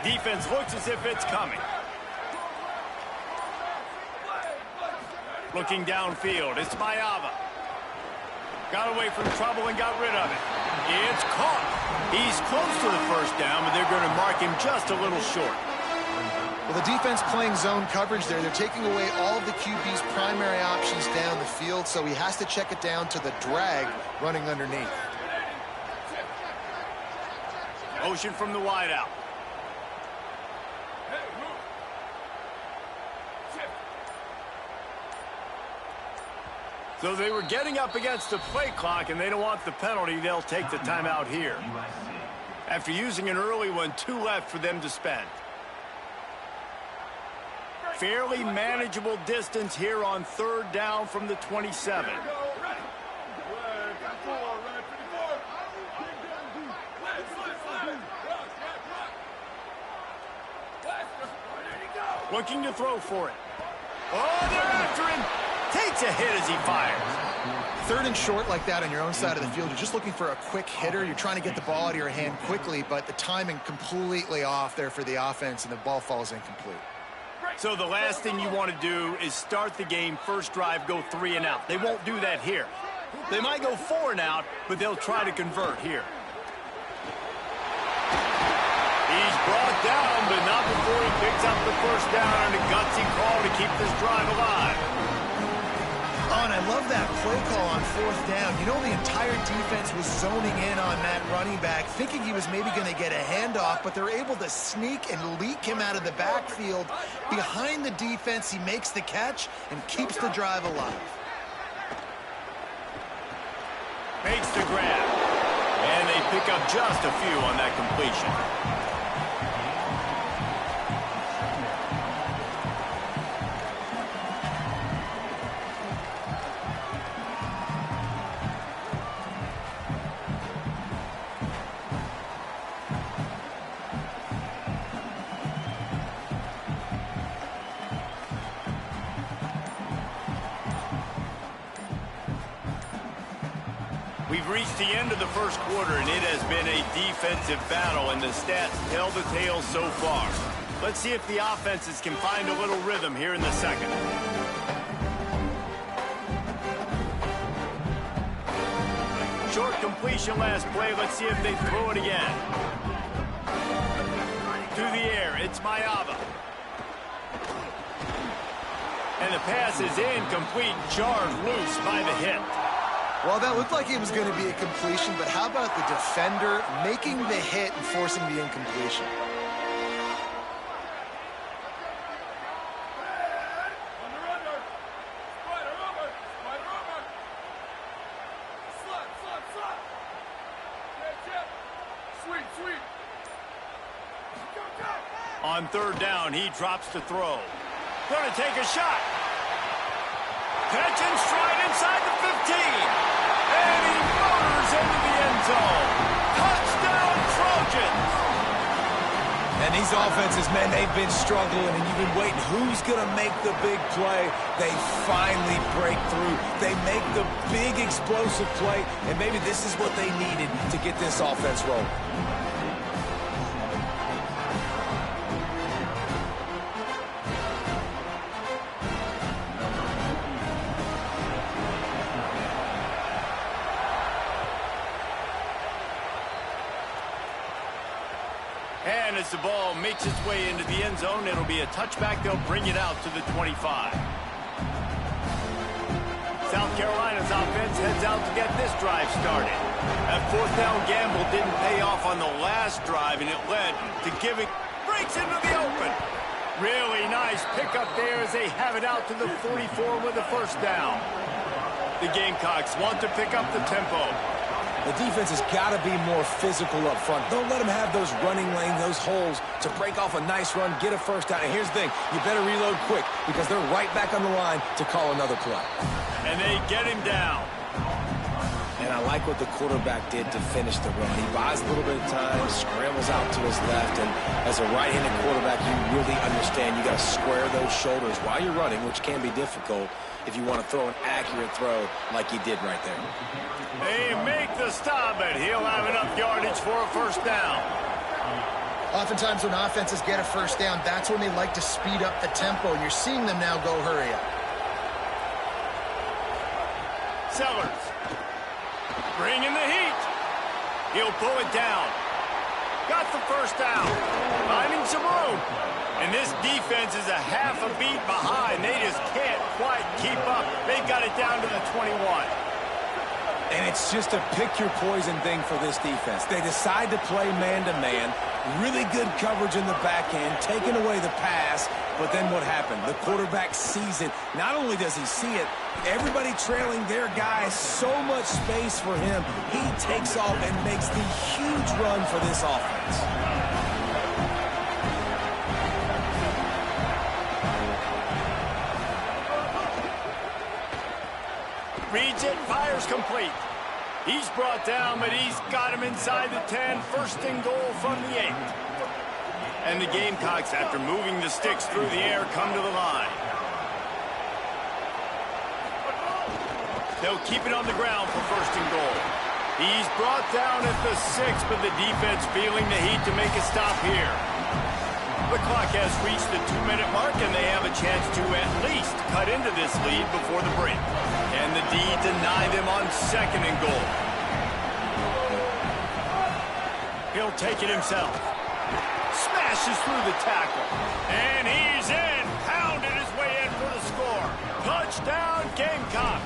Defense looks as if it's coming. Looking downfield, it's Mayava. Got away from trouble and got rid of it. It's caught. He's close to the first down, but they're going to mark him just a little short. Well, the defense playing zone coverage there. They're taking away all of the QB's primary options down the field, so he has to check it down to the drag running underneath. Motion from the wideout. So they were getting up against the play clock, and they don't want the penalty. They'll take the timeout here. After using an early one, 2 left for them to spend. Fairly manageable distance here on 3rd down from the 27. Looking to throw for it. Oh, they're after him. Takes a hit as he fires. 3rd and short like that on your own side of the field. You're just looking for a quick hitter. You're trying to get the ball out of your hand quickly, but the timing completely off there for the offense, and the ball falls incomplete. So the last thing you want to do is start the game, first drive, go 3 and out. They won't do that here. They might go 4 and out, but they'll try to convert here. He's brought down, but not before he picks up the first down on a gutsy call to keep this drive alive. Oh, and I love that play call on 4th down. You know, the entire defense was zoning in on that running back, thinking he was maybe going to get a handoff, but they're able to sneak and leak him out of the backfield. Behind the defense, he makes the catch and keeps the drive alive. Makes the grab. And they pick up just a few on that completion. We've reached the end of the first quarter, and it has been a defensive battle, and the stats tell the tale so far. Let's see if the offenses can find a little rhythm here in the second. Short completion last play. Let's see if they throw it again. Through the air, it's Mayava. And the pass is incomplete, jarred loose by the hit. Well, that looked like it was going to be a completion, but how about the defender making the hit and forcing the incompletion? On 3rd down, he drops to throw. Going to take a shot. Catch and stride inside the 15. And he motors into the end zone. Touchdown, Trojans! And these offenses, man, they've been struggling, and you've been waiting. Who's going to make the big play? They finally break through. They make the big explosive play, and maybe this is what they needed to get this offense rolling. And as the ball makes its way into the end zone, it'll be a touchback. They'll bring it out to the 25. South Carolina's offense heads out to get this drive started. That 4th down gamble didn't pay off on the last drive, and it led to giving. Breaks into the open. Really nice pickup there as they have it out to the 44 with the first down. The Gamecocks want to pick up the tempo. The defense has got to be more physical up front. Don't let them have those running lanes, those holes to break off a nice run, get a first down. And here's the thing, you better reload quick because they're right back on the line to call another play. And they get him down. And I like what the quarterback did to finish the run. He buys a little bit of time, scrambles out to his left, and as a right-handed quarterback, you really understand you got to square those shoulders while you're running, which can be difficult if you want to throw an accurate throw like he did right there. They make the stop, and he'll have enough yardage for a first down. Oftentimes when offenses get a first down, that's when they like to speed up the tempo, and you're seeing them now go hurry up. Sellers. Bringing the heat. He'll pull it down. Got the first down. Finding some room. And this defense is a half a beat behind. They just can't quite keep up. They got it down to the 21. And it's just a pick-your-poison thing for this defense. They decide to play man-to-man, really good coverage in the back end, taking away the pass, but then what happened? The quarterback sees it. Not only does he see it, everybody trailing their guy, so much space for him. He takes off and makes the huge run for this offense. Reads it, fires complete. He's brought down, but he's got him inside the 10. First and goal from the 8. And the Gamecocks, after moving the sticks through the air, come to the line. They'll keep it on the ground for first and goal. He's brought down at the 6, but the defense feeling the heat to make a stop here. The clock has reached the 2-minute mark, and they have a chance to at least cut into this lead before the break. And the D deny them on second and goal. He'll take it himself. Smashes through the tackle. And he's in. Pounded his way in for the score. Touchdown, Gamecocks.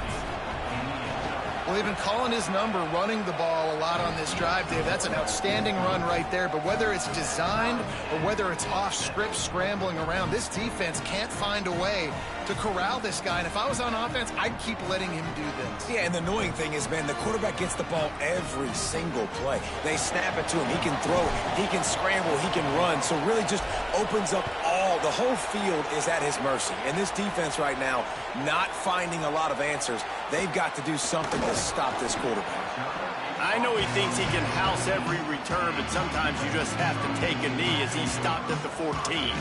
Well, they've been calling his number, running the ball a lot on this drive, Dave. That's an outstanding run right there. But whether it's designed or whether it's off script scrambling around, this defense can't find a way to corral this guy. And if I was on offense, I'd keep letting him do this. Yeah, and the annoying thing is, man, the quarterback gets the ball every single play. They snap it to him. He can throw, he can scramble, he can run. So really just opens up the whole field is at his mercy. And this defense right now, not finding a lot of answers. They've got to do something to stop this quarterback. I know he thinks he can house every return, but sometimes you just have to take a knee as he stopped at the 14.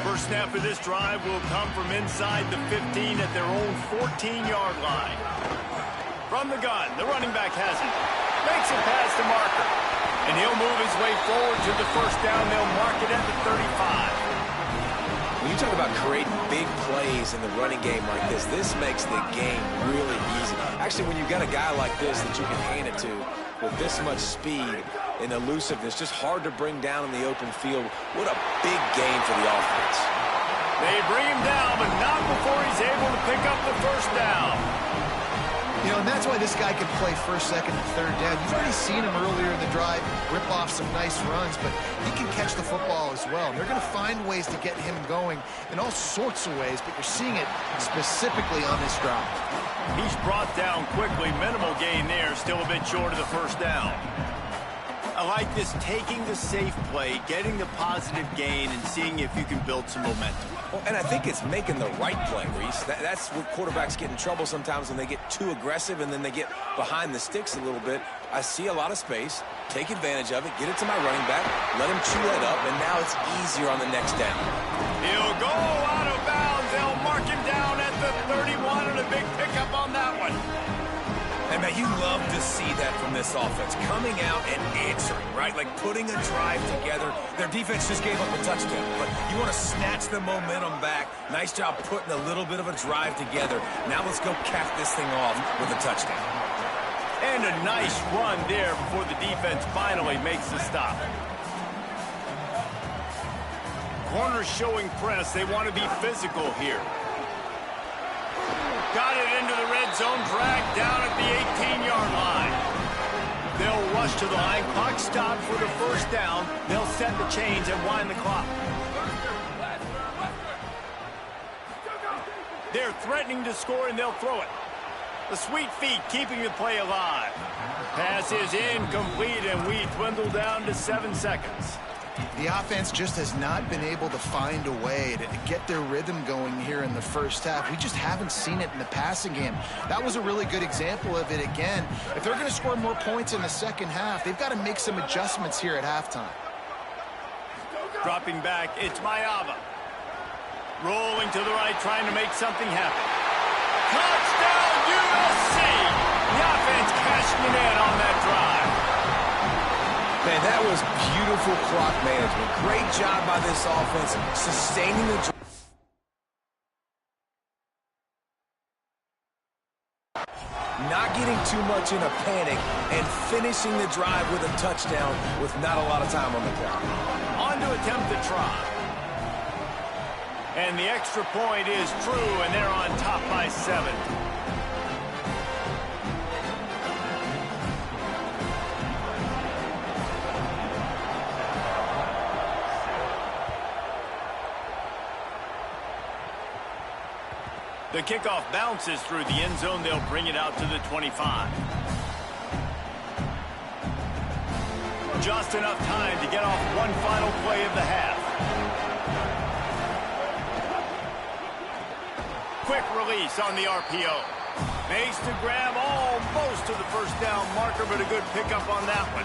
First snap of this drive will come from inside the 15 at their own 14-yard line. From the gun, the running back has it. Makes it past the marker. And he'll move his way forward to the first down. They'll mark it at the 35. When you talk about creating big plays in the running game like this makes the game really easy. Actually, when you've got a guy like this that you can hand it to with this much speed and elusiveness, just hard to bring down in the open field. What a big game for the offense. They bring him down, but not before he's able to pick up the first down. You know, and that's why this guy can play first, second, and third down. You've already seen him earlier in the drive rip off some nice runs, but he can catch the football as well. And they're going to find ways to get him going in all sorts of ways, but you're seeing it specifically on this drive. He's brought down quickly. Minimal gain there, still a bit short of the first down. I like this, taking the safe play, getting the positive gain, and seeing if you can build some momentum. Well, and I think it's making the right play, Reese. That's where quarterbacks get in trouble sometimes when they get too aggressive and then they get behind the sticks a little bit. I see a lot of space. Take advantage of it. Get it to my running back. Let him chew that up, and now it's easier on the next down. He'll go out of bounds. They'll mark him down at the 31, and a big pickup on that one. And, man, you love to see that from this offense. Coming out and answering, right? Like putting a drive together. Their defense just gave up a touchdown, but you want to snatch the momentum back. Nice job putting a little bit of a drive together. Now let's go cap this thing off with a touchdown. And a nice run there before the defense finally makes the stop. Corners showing press. They want to be physical here. Got it into the red zone, dragged down at the 18-yard line. They'll rush to the line. Clock stopped for the first down. They'll set the chains and wind the clock. They're threatening to score, and they'll throw it. The sweet feet keeping the play alive. Pass is incomplete, and we dwindle down to 7 seconds. The offense just has not been able to find a way to get their rhythm going here in the first half. We just haven't seen it in the passing game. That was a really good example of it again. If they're going to score more points in the second half, they've got to make some adjustments here at halftime. Dropping back, it's Mayava. Rolling to the right, trying to make something happen. Touchdown! And that was beautiful clock management. Great job by this offense, sustaining the drive. Not getting too much in a panic and finishing the drive with a touchdown with not a lot of time on the clock. On to attempt the try. And the extra point is true, and they're on top by 7. The kickoff bounces through the end zone. They'll bring it out to the 25. Just enough time to get off one final play of the half. Quick release on the RPO. Makes to grab almost to the first down marker, but a good pickup on that one.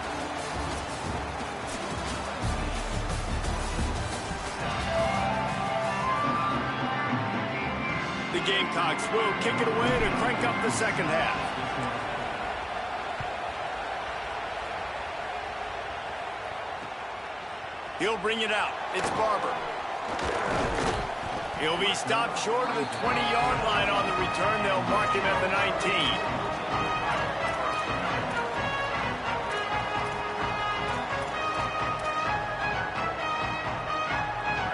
The Gamecocks will kick it away to crank up the second half. He'll bring it out. It's Barber. He'll be stopped short of the 20-yard line on the return. They'll mark him at the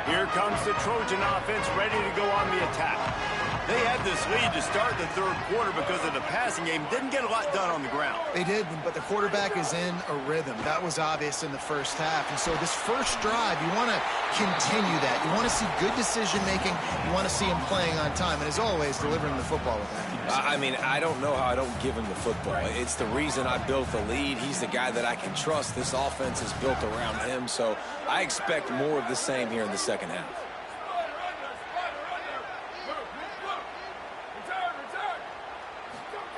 19. Here comes the Trojan offense ready to go on the attack. They had this lead to start the third quarter because of the passing game. Didn't get a lot done on the ground. They did, but the quarterback is in a rhythm. That was obvious in the first half. And so this first drive, you want to continue that. You want to see good decision-making. You want to see him playing on time. And as always, delivering the football with that. I mean, I don't know how I don't give him the football. It's the reason I built the lead. He's the guy that I can trust. This offense is built around him. So I expect more of the same here in the second half.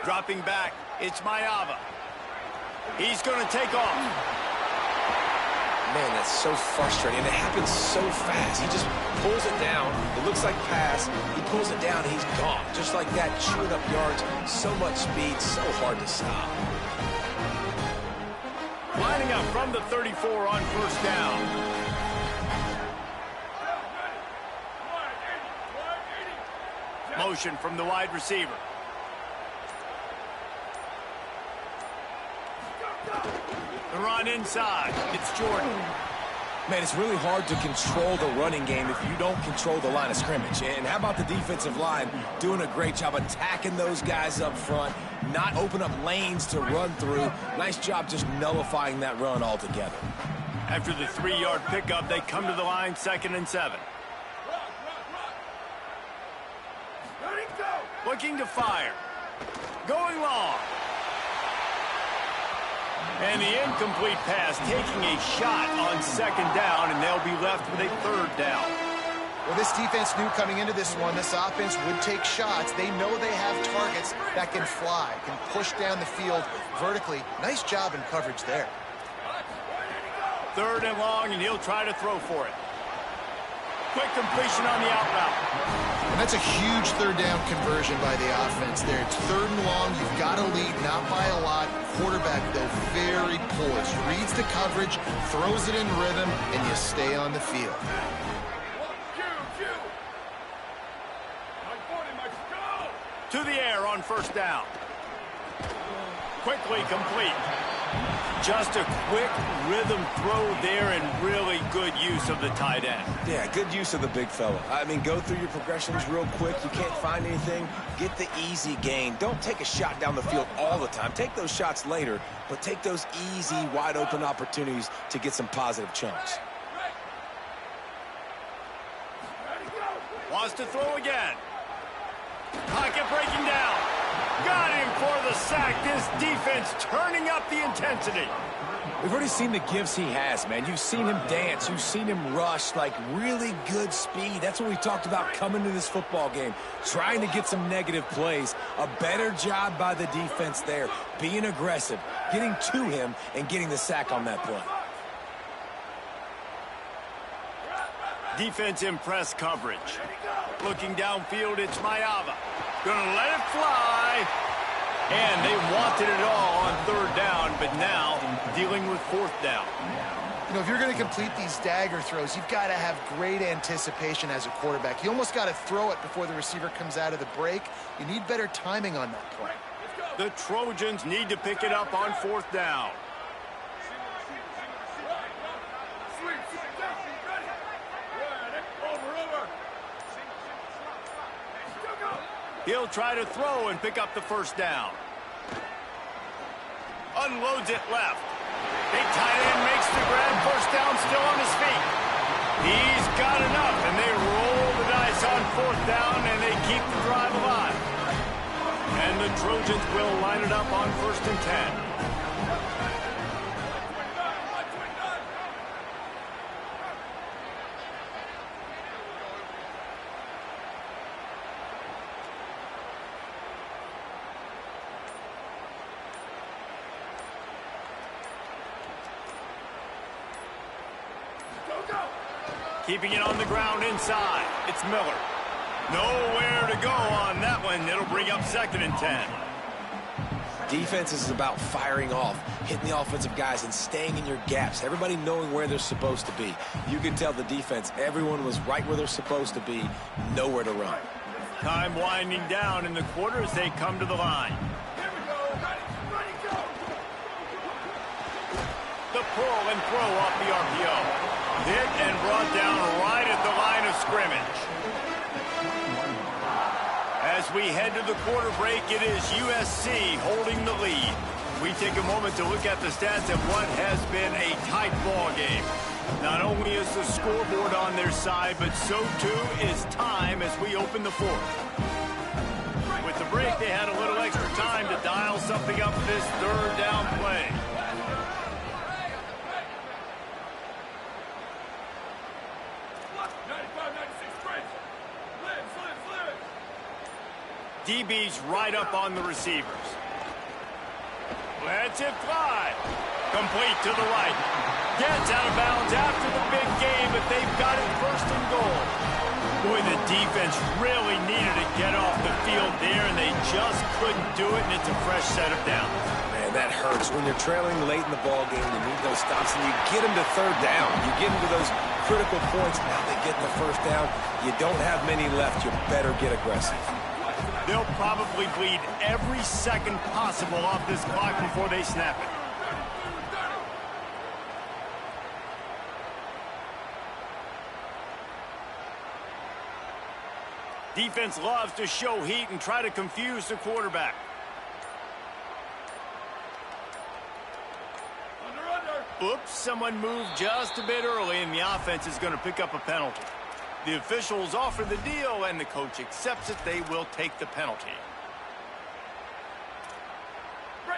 Dropping back, it's Mayava. He's going to take off. Man, that's so frustrating. And it happens so fast. He just pulls it down. It looks like pass. He pulls it down, he's gone. Just like that, chewing up yards. So much speed, so hard to stop. Lining up from the 34 on first down. Motion from the wide receiver. The run inside. It's Jordan. Man, it's really hard to control the running game if you don't control the line of scrimmage. And how about the defensive line doing a great job attacking those guys up front, not open up lanes to run through. Nice job just nullifying that run altogether. After the 3-yard pickup, they come to the line 2nd and 7. Looking to fire. Going long. And the incomplete pass taking a shot on 2nd down, and they'll be left with a 3rd down. Well, this defense knew coming into this one, this offense would take shots. They know they have targets that can fly, can push down the field vertically. Nice job in coverage there. 3rd and long, and he'll try to throw for it. Quick completion on the out route. And that's a huge 3rd down conversion by the offense there. It's 3rd and long. You've got to lead, not by a lot. Quarterback, though, very poised. Reads the coverage, throws it in rhythm, and you stay on the field. To the air on first down. Quickly complete. Just a quick rhythm throw there and really good use of the tight end. Yeah, good use of the big fella. I mean, go through your progressions real quick. You can't find anything. Get the easy gain. Don't take a shot down the field all the time. Take those shots later, but take those easy, wide-open opportunities to get some positive chunks. Wants to throw again. Pocket breaking down. Got him for the sack. This defense turning up the intensity. We've already seen the gifts he has, man. You've seen him dance. You've seen him rush, like really good speed. That's what we talked about coming to this football game, trying to get some negative plays. A better job by the defense there, being aggressive, getting to him, and getting the sack on that play. Defense in press coverage. Looking downfield, it's Mayava. Gonna let it fly. And they wanted it all on 3rd down, but now dealing with fourth down. You know, if you're going to complete these dagger throws, you've got to have great anticipation as a quarterback. You almost got to throw it before the receiver comes out of the break. You need better timing on that play. The Trojans need to pick it up on fourth down. He'll try to throw and pick up the first down. Unloads it left. Big tight end makes the grab. First down, still on his feet. He's got enough, and they roll the dice on fourth down, and they keep the drive alive. And the Trojans will line it up on 1st and 10. Keeping it on the ground inside. It's Miller. Nowhere to go on that one. It'll bring up 2nd and 10. Defense is about firing off, hitting the offensive guys, and staying in your gaps. Everybody knowing where they're supposed to be. You can tell the defense, everyone was right where they're supposed to be, nowhere to run. Time winding down in the quarter as they come to the line. The pull and throw off the RPO. Hit and brought down right at the line of scrimmage. As we head to the quarter break, it is USC holding the lead. We take a moment to look at the stats of what has been a tight ball game. Not only is the scoreboard on their side, but so too is time as we open the fourth. With the break, they had a little extra time to dial something up this 3rd down play. DB's right up on the receivers. Lets it fly. Complete to the right. Gets out of bounds after the big game, but they've got it 1st and goal. Boy, the defense really needed to get off the field there, and they just couldn't do it, and it's a fresh set of downs. Man, that hurts. When you're trailing late in the ball game, you need those stops, and you get them to 3rd down. You get them to those critical points. Now they get the 1st down. You don't have many left. You better get aggressive. They'll probably bleed every second possible off this clock before they snap it. Defense loves to show heat and try to confuse the quarterback. Oops, someone moved just a bit early, and the offense is going to pick up a penalty. The officials offer the deal, and the coach accepts it. They will take the penalty.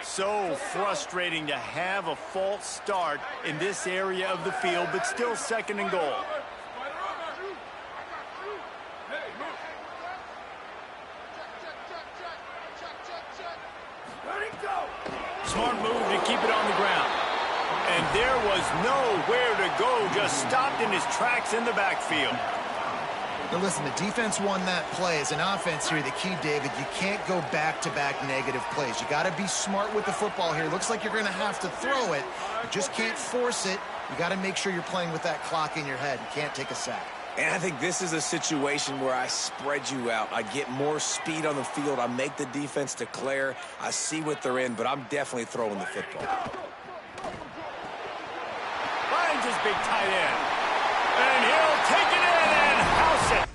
So frustrating to have a false start in this area of the field, but still 2nd and goal. Smart move to keep it on the ground. And there was nowhere to go, just stopped in his tracks in the backfield. Now listen, the defense won that play. As an offense here, the key, David, you can't go back-to-back negative plays. You got to be smart with the football here. Looks like you're going to have to throw it. You just can't force it. You got to make sure you're playing with that clock in your head. You can't take a sack. And I think this is a situation where I spread you out. I get more speed on the field. I make the defense declare. I see what they're in, but I'm definitely throwing the football. Finds his big tight end. And he'll take it in and house it.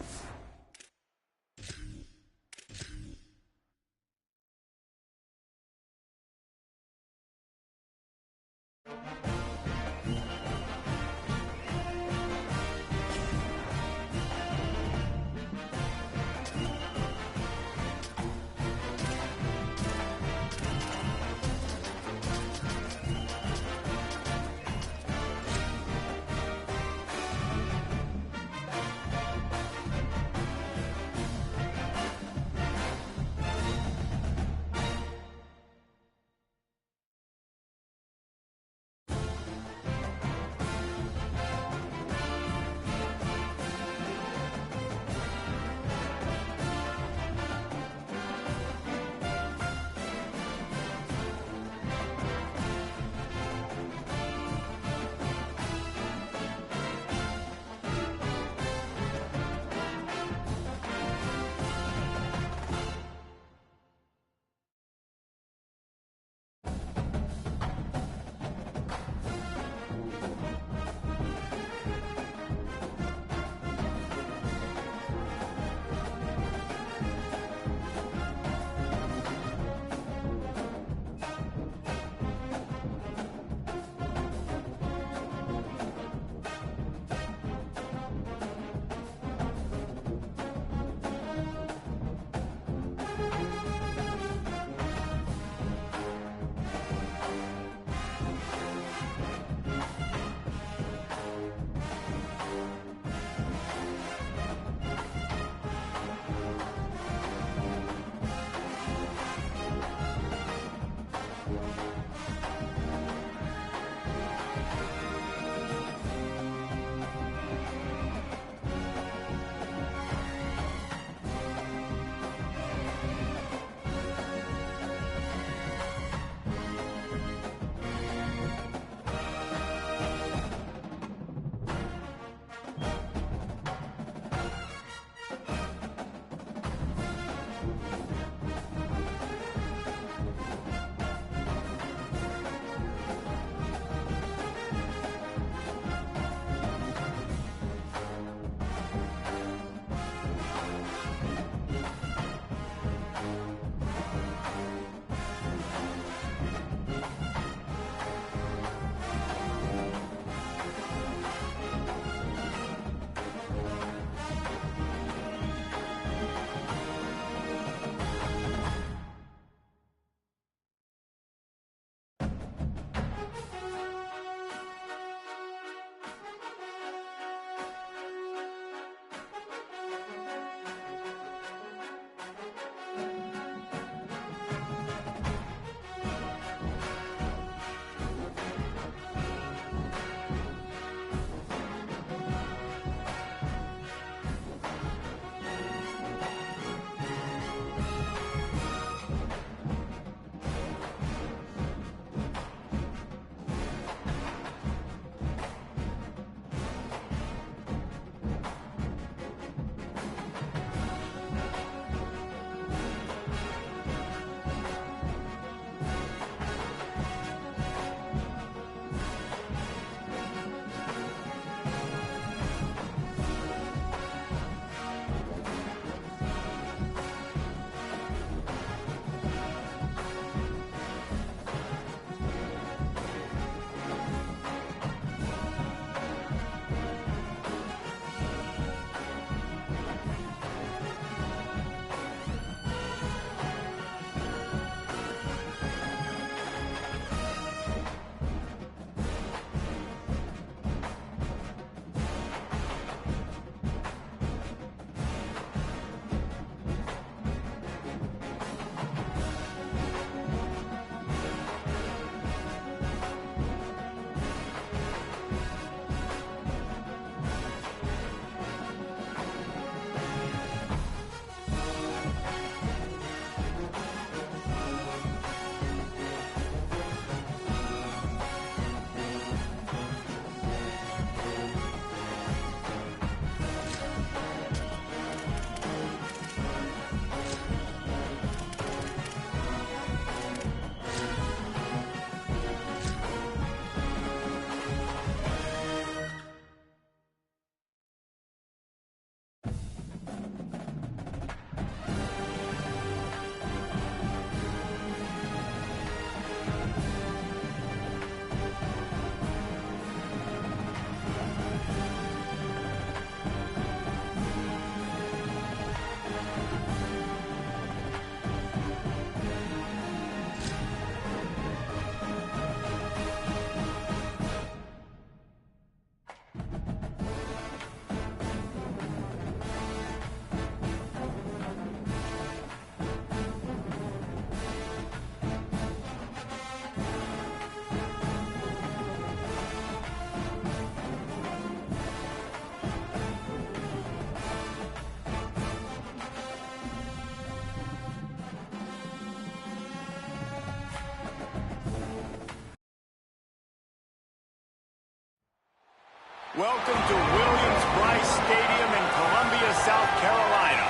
Welcome to Williams-Brice Stadium in Columbia, South Carolina.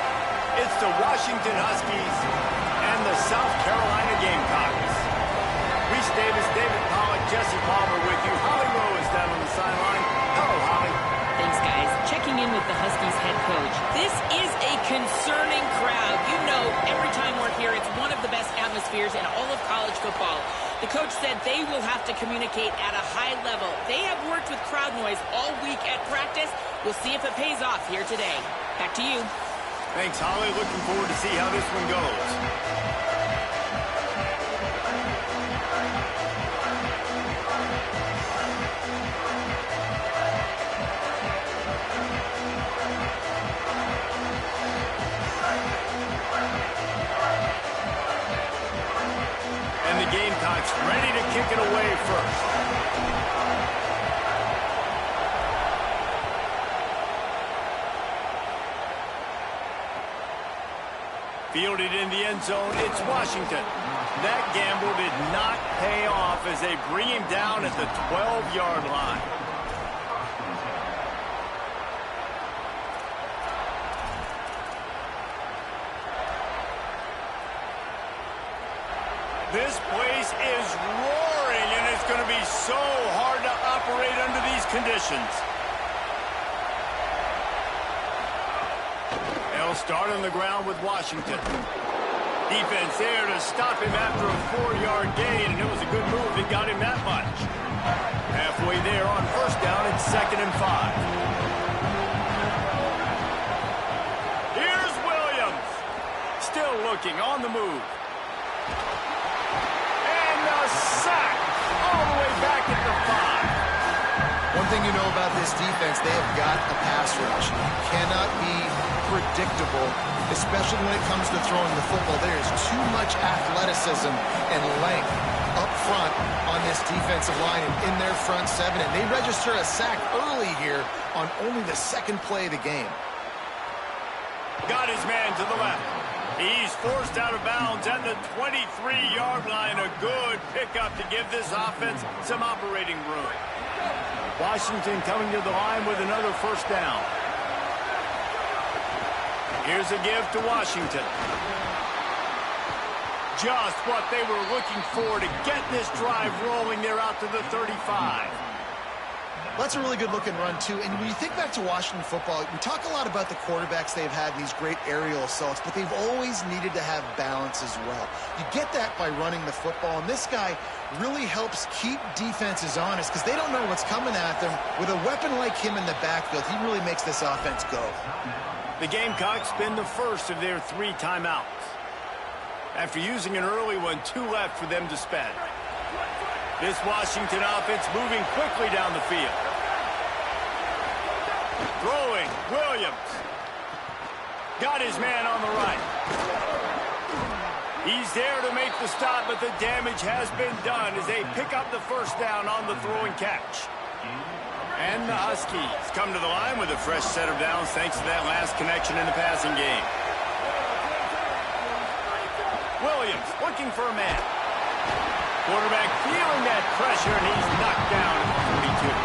It's the Washington Huskies and the South Carolina Gamecocks. Reese Davis, David Pollack, Jesse Palmer with you. Holly Rowe is down on the sideline. Hello, Holly. Thanks, guys. Checking in with the Huskies head coach. This is a concerning crowd. You know, every time we're here, it's one of the best atmospheres in all of college football. The coach said they will have to communicate at a high level. They have worked with crowd noise all week at practice. We'll see if it pays off here today. Back to you. Thanks, Holly. Looking forward to see how this one goes. And the Gamecocks ready to kick it away first. Fielded in the end zone, it's Washington. That gamble did not pay off as they bring him down at the 12-yard line. This place is roaring, and it's going to be so hard to operate under these conditions. They'll start on the ground with Washington. Defense there to stop him after a 4-yard gain, and it was a good move that got him that much. Halfway there on first down, it's 2nd and 5. Here's Williams. Still looking, on the move. And a sack all the way back at the 5. One thing you know about this defense, they have got a pass rush. You cannot be predictable, especially when it comes to throwing the football. There is too much athleticism and length up front on this defensive line and in their front seven, and they register a sack early here on only the 2nd play of the game. Got his man to the left. He's forced out of bounds at the 23-yard line. A good pickup to give this offense some operating room. Washington coming to the line with another first down. Here's a give to Washington. Just what they were looking for to get this drive rolling. They're out to the 35. That's a really good-looking run, too. And when you think back to Washington football, we talk a lot about the quarterbacks they've had, these great aerial assaults, but they've always needed to have balance as well. You get that by running the football, and this guy really helps keep defenses honest because they don't know what's coming at them. With a weapon like him in the backfield, he really makes this offense go. The Gamecocks spend the first of their 3 timeouts. After using an early one, 2 left for them to spend. This Washington offense moving quickly down the field. Throwing, Williams. Got his man on the right. He's there to make the stop, but the damage has been done as they pick up the first down on the throw and catch. And the Huskies come to the line with a fresh set of downs thanks to that last connection in the passing game. Williams looking for a man. Quarterback feeling that pressure, and he's knocked down at the 42.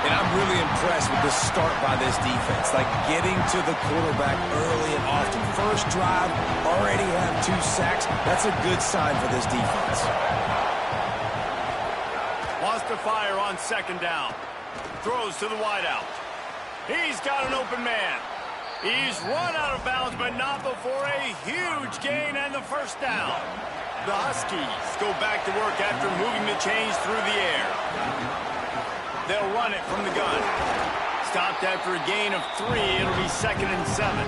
And I'm really impressed with the start by this defense. Like getting to the quarterback early and often. First drive, already have 2 sacks. That's a good sign for this defense. Wants to fire on 2nd down. Throws to the wideout. He's got an open man. He's run out of bounds, but not before a huge gain and the first down. The Huskies go back to work after moving the chains through the air. They'll run it from the gun. Stopped after a gain of 3. It'll be 2nd and 7.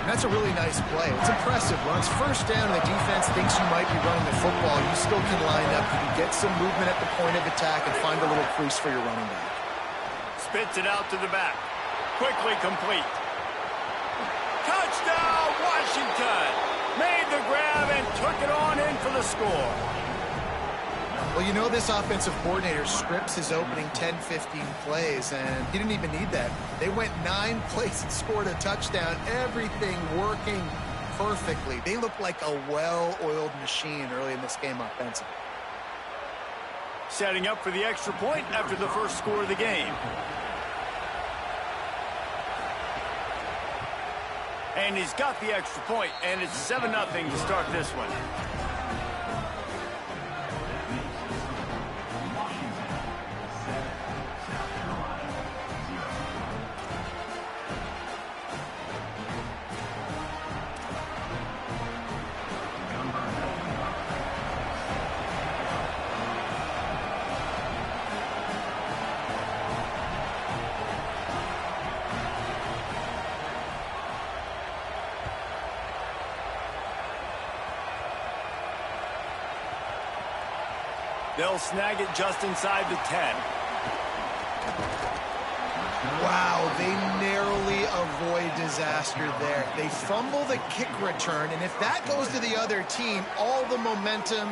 That's a really nice play. It's impressive. When it's first down and the defense thinks you might be running the football, you still can line up. You can get some movement at the point of attack and find a little crease for your running back. Spits it out to the back. Quickly complete. Touchdown, Washington! Made the grab and took it on in for the score. Well, you know this offensive coordinator scripts his opening 10-15 plays, and he didn't even need that. They went 9 plays and scored a touchdown. Everything working perfectly. They looked like a well-oiled machine early in this game offensively. Setting up for the extra point after the first score of the game. And he's got the extra point, and it's 7-0 to start this one. They'll snag it just inside the 10. Wow, they narrowly avoid disaster there. They fumble the kick return, and if that goes to the other team, all the momentum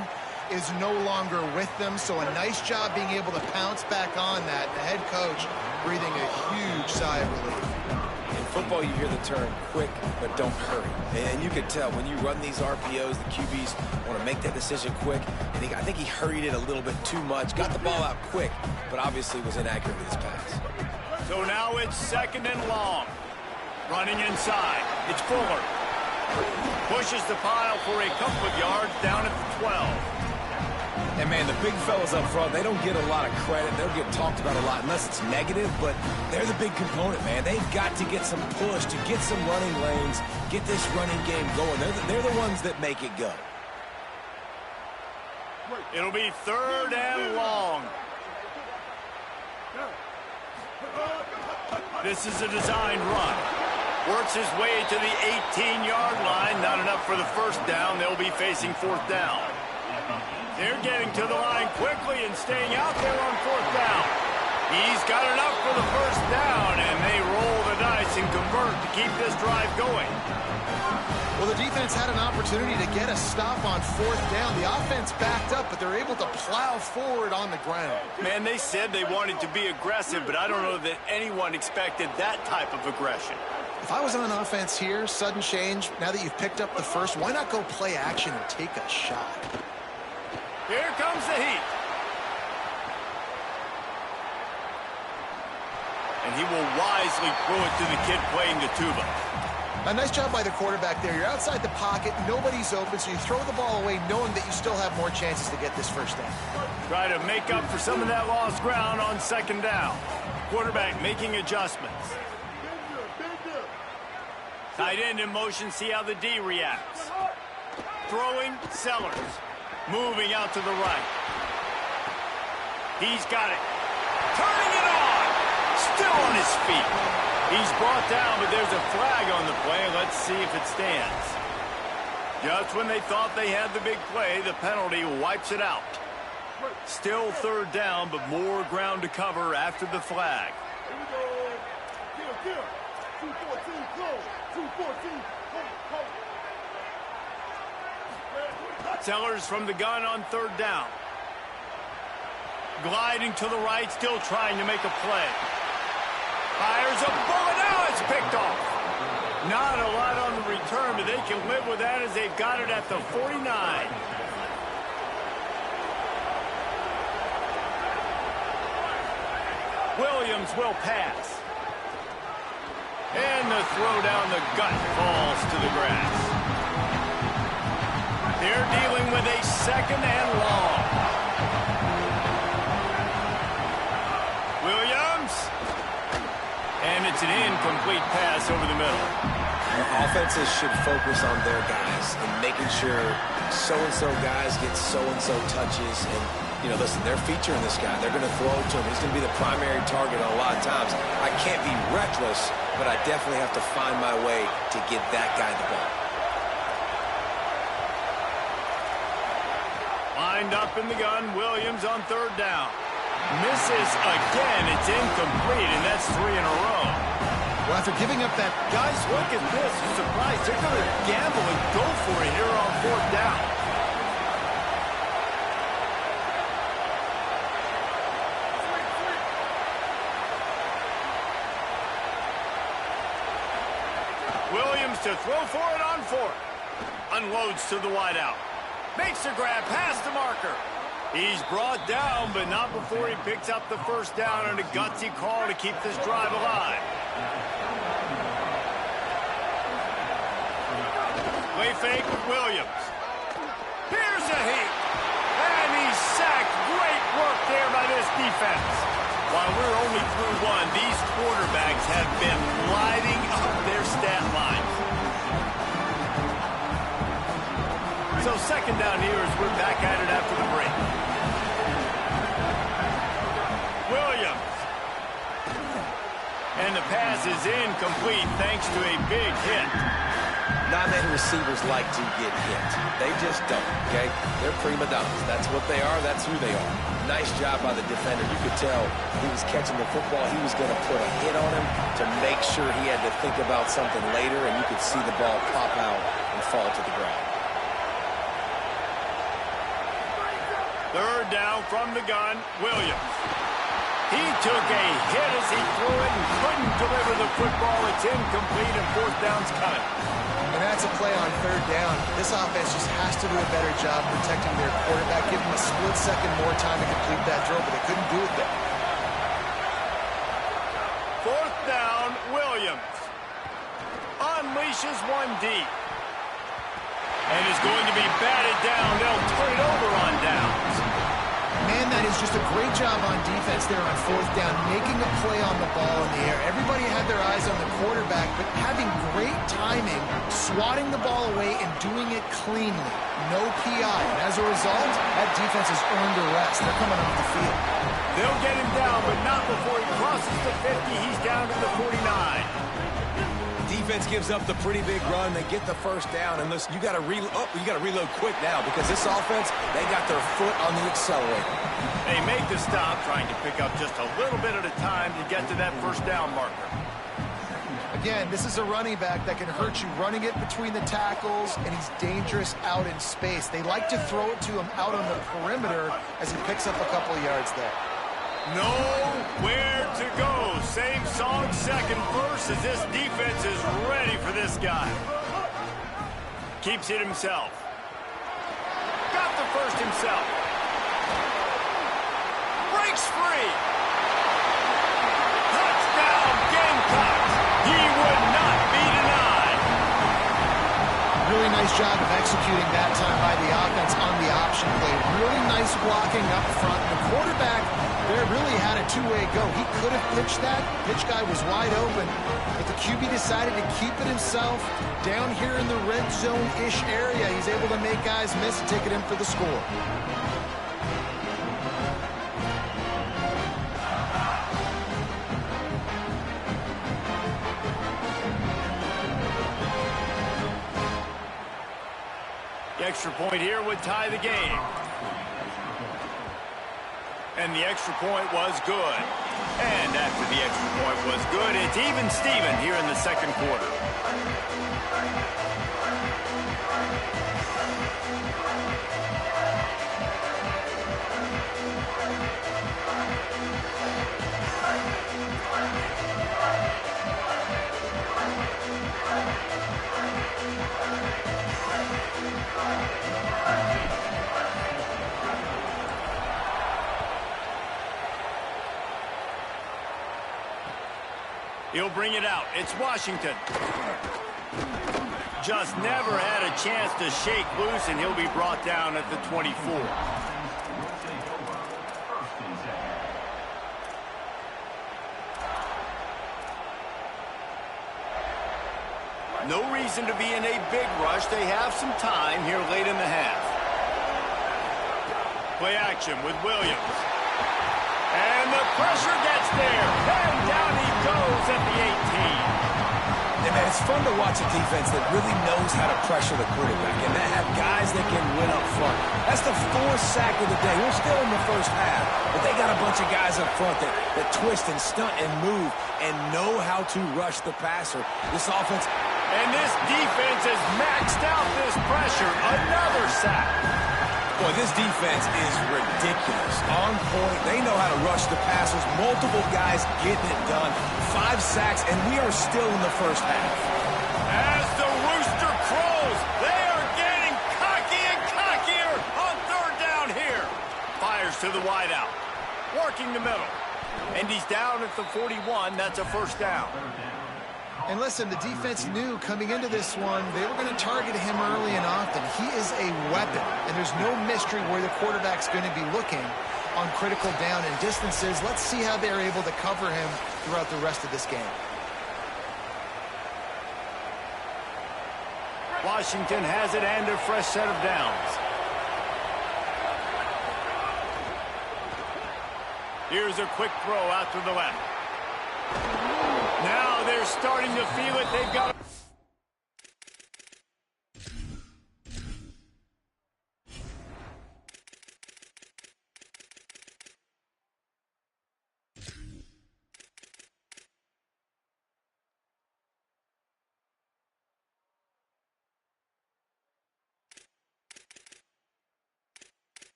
is no longer with them. So a nice job being able to pounce back on that. The head coach breathing a huge sigh of relief. In football, you hear the term quick, but don't hurry. And you can tell when you run these RPOs, the QBs want to make that decision quick. And I think he hurried it a little bit too much, got the ball out quick, but obviously was inaccurate with his pass. So now it's 2nd and long. Running inside. It's Fuller. Pushes the pile for a couple of yards down at the 12. And, man, the big fellas up front, they don't get a lot of credit. They'll get talked about a lot unless it's negative, but they're the big component, man. They've got to get some push, to get some running lanes, get this running game going. They're the ones that make it go. It'll be 3rd and long. This is a designed run. Works his way to the 18-yard line. Not enough for the first down. They'll be facing 4th down. They're getting to the line quickly and staying out there on 4th down. He's got enough for the first down, and they roll the dice and convert to keep this drive going. Well, the defense had an opportunity to get a stop on 4th down. The offense backed up, but they're able to plow forward on the ground. Man, they said they wanted to be aggressive, but I don't know that anyone expected that type of aggression. If I was on offense here, sudden change, now that you've picked up the first, why not go play action and take a shot? Here comes the heat. And he will wisely throw it to the kid playing the tuba. A nice job by the quarterback there. You're outside the pocket, nobody's open, so you throw the ball away knowing that you still have more chances to get this first down. Try to make up for some of that lost ground on 2nd down. Quarterback making adjustments. Tight end in motion, see how the D reacts. Throwing, Sellers. Moving out to the right. He's got it. Turning it on. Still on his feet. He's brought down, but there's a flag on the play. Let's see if it stands. Just when they thought they had the big play, the penalty wipes it out. Still 3rd down, but more ground to cover after the flag. Sellers from the gun on 3rd down. Gliding to the right, still trying to make a play. Fires a bullet. Now it's picked off. Not a lot on the return, but they can live with that as they've got it at the 49. Williams will pass. And the throw down the gut falls to the grass. They're dealing with a 2nd and long. Williams. And it's an incomplete pass over the middle. Offenses should focus on their guys and making sure so-and-so guys get so-and-so touches. And, you know, listen, they're featuring this guy. They're going to throw to him. He's going to be the primary target a lot of times. I can't be reckless, but I definitely have to find my way to get that guy the ball. Lined up in the gun, Williams on 3rd down. Misses again. It's incomplete, and that's 3 in a row. Well, after giving up that... Guys, look at this. I'm surprised. They're going to gamble and go for it here on 4th down. Williams to throw for it on 4th. Unloads to the wideout. Makes a grab past the marker. He's brought down, but not before he picks up the first down on a gutsy call to keep this drive alive. Play fake with Williams. Here's a heat. And he's sacked. Great work there by this defense. While we're only through one, these quarterbacks have been lighting up their stat lines. So second down here as we're back at it after the break. Williams. And the pass is incomplete thanks to a big hit. Not many receivers like to get hit. They just don't, okay? They're prima donnas. That's what they are. That's who they are. Nice job by the defender. You could tell he was catching the football. He was going to put a hit on him to make sure he had to think about something later, and you could see the ball pop out and fall to the ground. Third down from the gun, Williams. He took a hit as he threw it and couldn't deliver the football. It's incomplete and fourth down's coming. And that's a play on third down. This offense just has to do a better job protecting their quarterback, give him a split second more time to complete that throw, but they couldn't do it there. Fourth down, Williams. Unleashes one deep. And is going to be batted down. They'll turn it over on downs. Man, that is just a great job on defense there on fourth down, making a play on the ball in the air. Everybody had their eyes on the quarterback, but having great timing, swatting the ball away and doing it cleanly. No PI. And as a result, that defense has earned a rest. They're coming off the field. They'll get him down, but not before he crosses the 50. He's down to the 49. Defense gives up the pretty big run. They get the first down, and listen, you got to reload quick now because this offense, they got their foot on the accelerator. They make the stop, trying to pick up just a little bit at a time to get to that first down marker. Again, this is a running back that can hurt you running it between the tackles, and he's dangerous out in space. They like to throw it to him out on the perimeter as he picks up a couple of yards there. Nowhere to go. Same song, second verse, as this defense is ready for this guy. Keeps it himself. Got the first himself. Breaks free. Touchdown, Gamecocks. He would not be denied. Really nice job of executing that time by the offense on the option play. Really nice blocking up front. The quarterback there really had a two-way go. He could have pitched that. Pitch guy was wide open, but the QB decided to keep it himself. Down here in the red zone-ish area, he's able to make guys miss and take it in for the score. The extra point here would tie the game. And the extra point was good. And after the extra point was good, it's even Steven here in the second quarter. He'll bring it out. It's Washington. Just never had a chance to shake loose, and he'll be brought down at the 24. No reason to be in a big rush. They have some time here late in the half. Play action with Williams. And the pressure gets there. And down he goes at the 18. And man, it's fun to watch a defense that really knows how to pressure the quarterback and that have guys that can win up front. That's the fourth sack of the day. We're still in the first half, but they got a bunch of guys up front that twist and stunt and move and know how to rush the passer. This offense... And this defense has maxed out this pressure. Another sack. Boy, this defense is ridiculous. On point. They know how to rush the passers. Multiple guys getting it done. 5 sacks, and we are still in the first half. As the rooster crows, they are getting cocky and cockier on third down here. to the wideout. Working the middle. And he's down at the 41. That's a first down. And listen, the defense knew coming into this one, they were going to target him early and often. He is a weapon, and there's no mystery where the quarterback's going to be looking on critical down and distances. Let's see how they're able to cover him throughout the rest of this game. Washington has it and a fresh set of downs. Here's a quick throw out to the left. Now they're starting to feel it. They've got...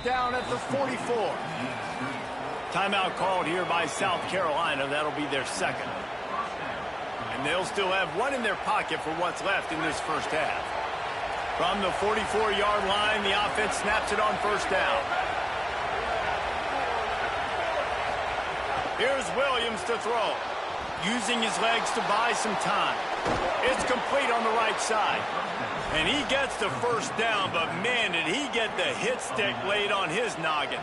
down at the 44. Timeout called here by South Carolina. That'll be their second. And they'll still have one in their pocket for what's left in this first half. From the 44-yard line, the offense snaps it on first down. Here's Williams to throw. Using his legs to buy some time. It's complete on the right side. And he gets the first down, but man, did he get the hit stick laid on his noggin.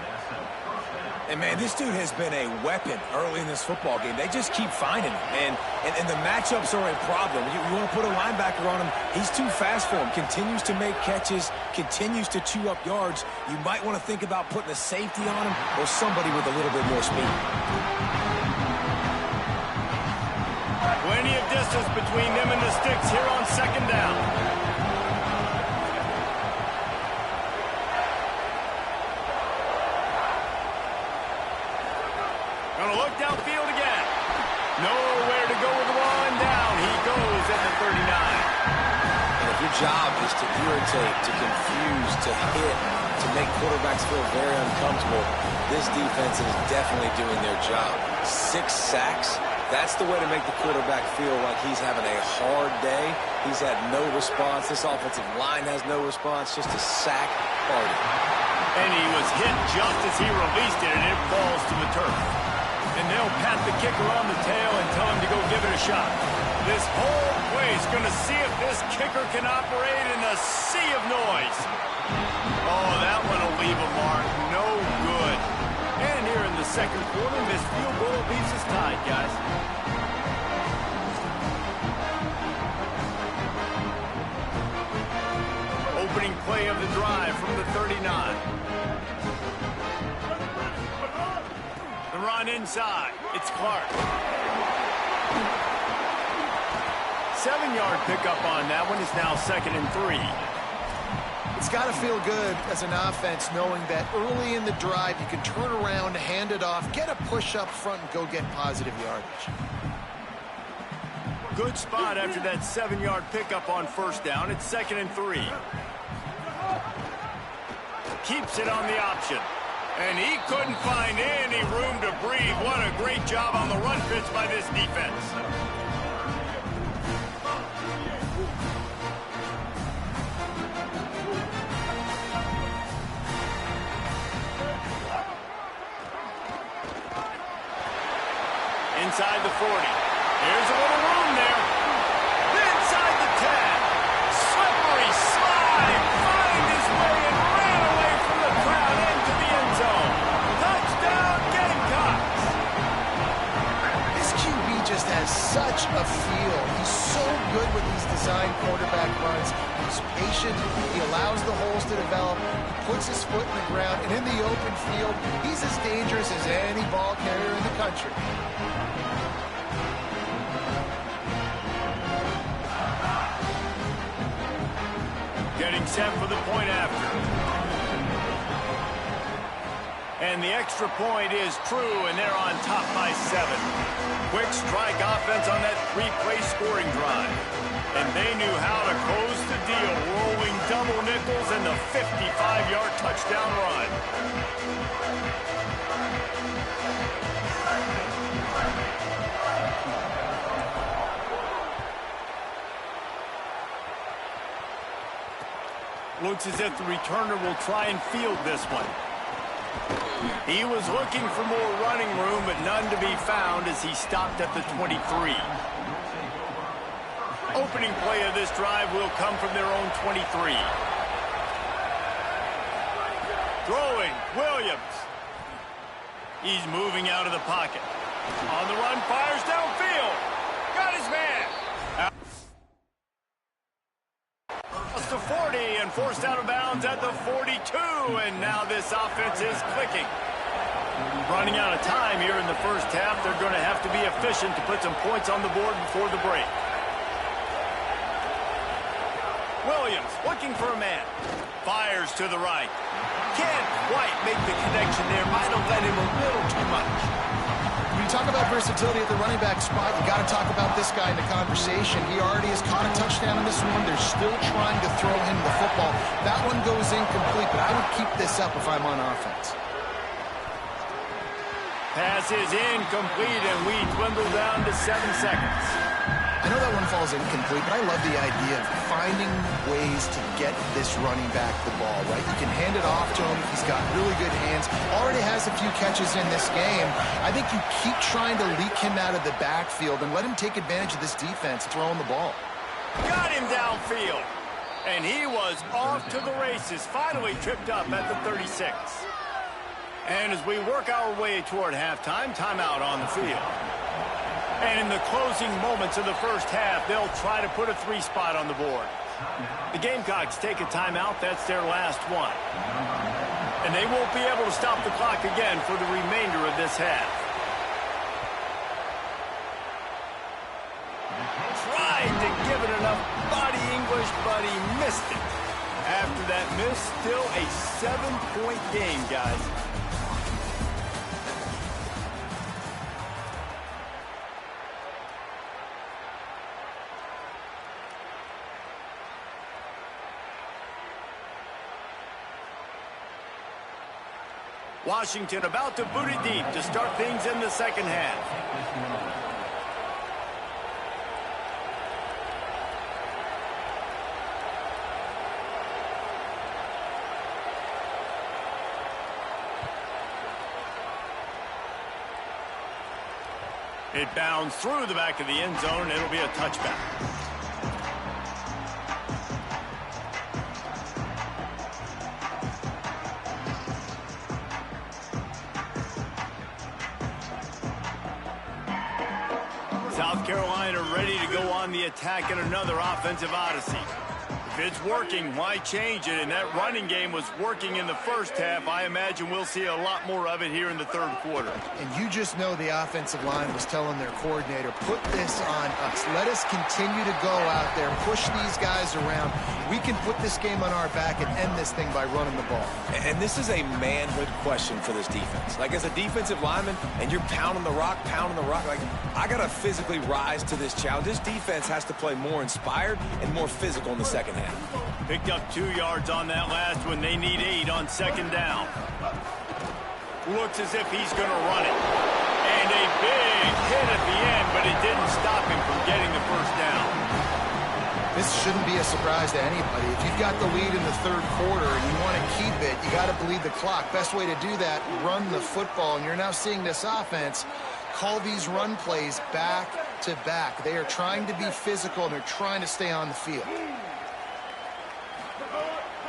And man, this dude has been a weapon early in this football game. They just keep finding him. And the matchups are a problem. You want to put a linebacker on him, he's too fast for him. Continues to make catches, continues to chew up yards. You might want to think about putting a safety on him or somebody with a little bit more speed. Plenty of distance between them and the sticks here on second down. Gonna look downfield again. Nowhere to go with one down. He goes at the 39. And if your job is to irritate, to confuse, to hit, to make quarterbacks feel very uncomfortable, this defense is definitely doing their job. 6 sacks. That's the way to make the quarterback feel like he's having a hard day. He's had no response. This offensive line has no response. Just a sack party. And he was hit just as he released it, and it falls to the turf. And they'll pat the kicker on the tail and tell him to go give it a shot. This whole place going to see if this kicker can operate in a sea of noise. Oh, that one will leave a mark. No good. And here in the second quarter, this field goal leaves us tied, guys. Opening play of the drive from the 39. The run inside. It's Clark. 7-yard pickup on that one. Is now 2nd and 3. It's got to feel good as an offense knowing that early in the drive you can turn around, hand it off, get a push up front, and go get positive yardage. Good spot after that 7-yard pickup on first down. It's 2nd and 3. Keeps it on the option. And he couldn't find any room to breathe. What a great job on the run fits by this defense. Inside the 40. Here's a little room there. Inside the 10. Slippery slide. Find his way and ran away from the crowd into the end zone. Touchdown, Gamecocks. This QB just has such a feel. He's so good with these design quarterback runs. He's patient. He allows the holes to develop. He puts his foot in the ground. And in the open field, he's as dangerous as any ball carrier in the country. Getting set for the point after. And the extra point is true, and they're on top by 7. Quick strike offense on that 3-play scoring drive. And they knew how to close the deal, rolling double nickels and the 55-yard touchdown run. Looks as if the returner will try and field this one. He was looking for more running room, but none to be found as he stopped at the 23. Opening play of this drive will come from their own 23. Throwing, Williams. He's moving out of the pocket. On the run, fires downfield. Got his man. Lost to 40 and forced out of bounds at the 42. And now this offense is clicking. Running out of time here in the first half. They're going to have to be efficient to put some points on the board before the break. Williams looking for a man. Fires to the right. Can't quite make the connection there. Might have led him a little too much. When you talk about versatility at the running back spot, you got to talk about this guy in the conversation. He already has caught a touchdown in this one. They're still trying to throw him the football. That one goes incomplete, but I would keep this up if I'm on offense. Pass is incomplete, and we dwindle down to 7 seconds. I know that one falls incomplete, but I love the idea of finding ways to get this running back the ball, right? You can hand it off to him. He's got really good hands. Already has a few catches in this game. I think you keep trying to leak him out of the backfield and let him take advantage of this defense throwing the ball. Got him downfield. And he was off to the races. Finally tripped up at the 36. And as we work our way toward halftime, timeout on the field. And in the closing moments of the first half, they'll try to put a 3 spot on the board. The Gamecocks take a timeout. That's their last one. And they won't be able to stop the clock again for the remainder of this half. Tried to give it enough body English, but he missed it. After that miss, still a 7-point game, guys. Washington about to boot it deep to start things in the second half. It bounds through the back of the end zone. It'll be a touchback. South Carolina ready to go on the attack in another offensive odyssey. If it's working, why change it? And that running game was working in the first half. I imagine we'll see a lot more of it here in the third quarter. And you just know the offensive line was telling their coordinator, put this on us. Let us continue to go out there, push these guys around. We can put this game on our back and end this thing by running the ball. And this is a manhood question for this defense. Like, as a defensive lineman, and you're pounding the rock, like, I got to physically rise to this challenge. This defense has to play more inspired and more physical in the second half. Picked up 2 yards on that last one. They need 8 on second down. Looks as if he's going to run it. And a big hit at the end, but it didn't stop him from getting the first down. This shouldn't be a surprise to anybody. If you've got the lead in the third quarter and you want to keep it, you got to bleed the clock. Best way to do that, run the football. And you're now seeing this offense call these run plays back to back. They are trying to be physical, and they're trying to stay on the field.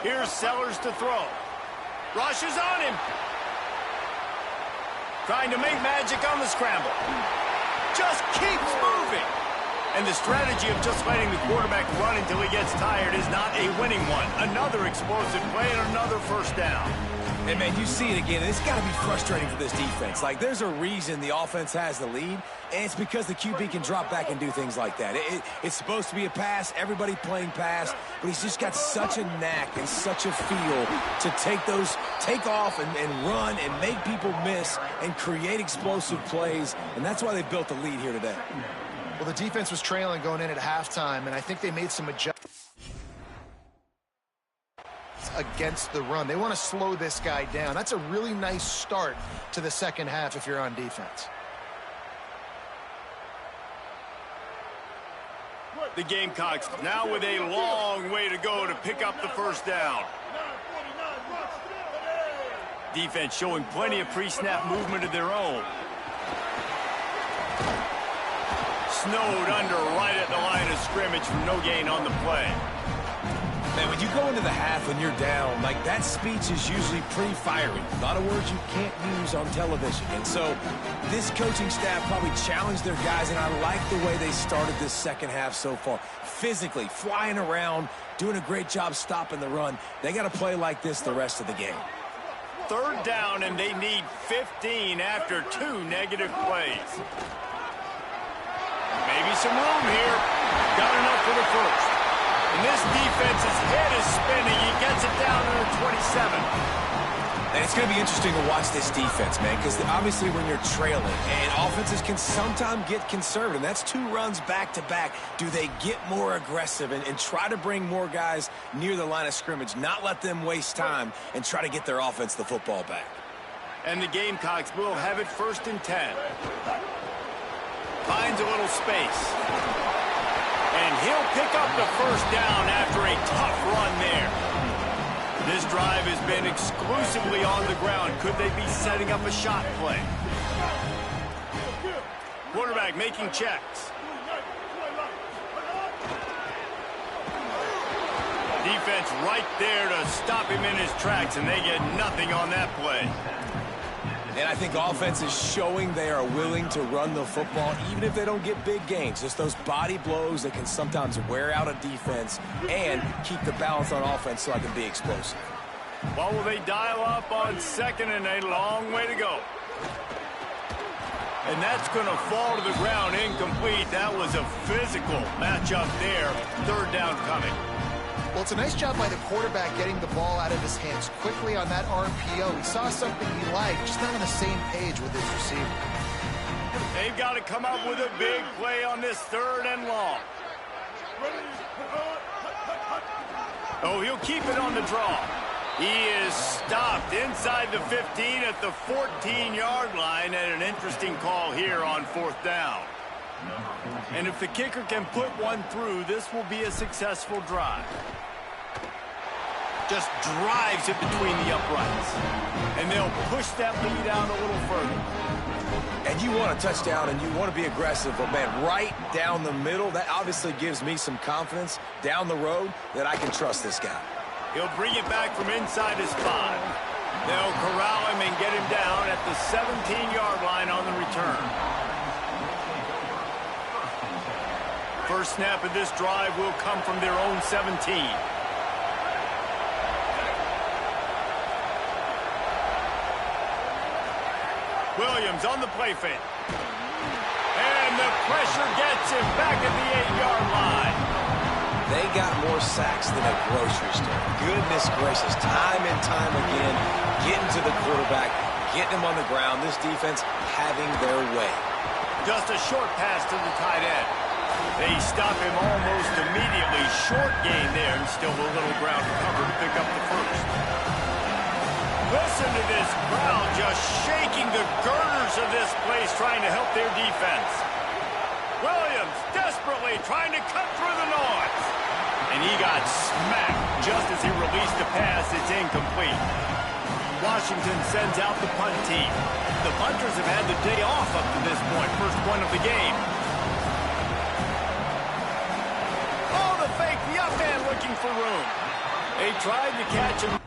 Here's Sellers to throw. Rushes on him. Trying to make magic on the scramble. Just keeps moving. And the strategy of just letting the quarterback run until he gets tired is not a winning one. Another explosive play and another first down. And, man, you see it again. It's got to be frustrating for this defense. Like, there's a reason the offense has the lead, and it's because the QB can drop back and do things like that. It's supposed to be a pass, everybody playing pass, but he's just got such a knack and such a feel to take off and run and make people miss and create explosive plays, and that's why they built the lead here today. Well, the defense was trailing going in at halftime, and I think they made some adjustments against the run. They want to slow this guy down. That's a really nice start to the second half if you're on defense. The Gamecocks now with a long way to go to pick up the first down. Defense showing plenty of pre-snap movement of their own. Snowed under right at the line of scrimmage from no gain on the play. Man, when you go into the half and you're down, like, that speech is usually pretty fiery. A lot of words you can't use on television. And so this coaching staff probably challenged their guys, and I like the way they started this second half so far. Physically, flying around, doing a great job stopping the run. They got to play like this the rest of the game. Third down, and they need 15 after 2 negative plays. Maybe some room here. Got enough for the first. And this defense's head is spinning. He gets it down to the 27. And it's going to be interesting to watch this defense, man, because obviously when you're trailing, and offenses can sometimes get conservative. That's 2 runs back-to-back. Do they get more aggressive and try to bring more guys near the line of scrimmage, not let them waste time, and try to get their offense the football back? And the Gamecocks will have it 1st and 10. Finds a little space. And he'll pick up the first down after a tough run there. This drive has been exclusively on the ground. Could they be setting up a shot play? Quarterback making checks. Defense right there to stop him in his tracks, and they get nothing on that play. And I think offense is showing they are willing to run the football, even if they don't get big gains. Just those body blows that can sometimes wear out a defense and keep the balance on offense so I can be explosive. Well, will they dial up on 2nd and a long way to go? And that's going to fall to the ground incomplete. That was a physical matchup there. 3rd down coming. Well, it's a nice job by the quarterback getting the ball out of his hands quickly on that RPO. He saw something he liked, just not on the same page with his receiver. They've got to come up with a big play on this 3rd and long. Oh, he'll keep it on the draw. He is stopped inside the 15 at the 14-yard line, and an interesting call here on 4th down. And if the kicker can put one through, this will be a successful drive. Just drives it between the uprights. And they'll push that lead out a little further. And you want a touchdown and you want to be aggressive, but man, right down the middle, that obviously gives me some confidence down the road that I can trust this guy. He'll bring it back from inside his 5. They'll corral him and get him down at the 17-yard line on the return. First snap of this drive will come from their own 17. Williams on the play fake. And the pressure gets him back at the 8-yard line. They got more sacks than a grocery store. Goodness gracious, time and time again, getting to the quarterback, getting him on the ground. This defense having their way. Just a short pass to the tight end. They stop him almost immediately. Short gain there, and still a little ground to cover to pick up the first. Listen to this crowd just shaking the girders of this place, trying to help their defense. Williams desperately trying to cut through the noise. And he got smacked just as he released the pass. It's incomplete. Washington sends out the punt team. The punters have had the day off up to this point. First one of the game. Oh, the fake, the up man looking for room. They tried to catch him.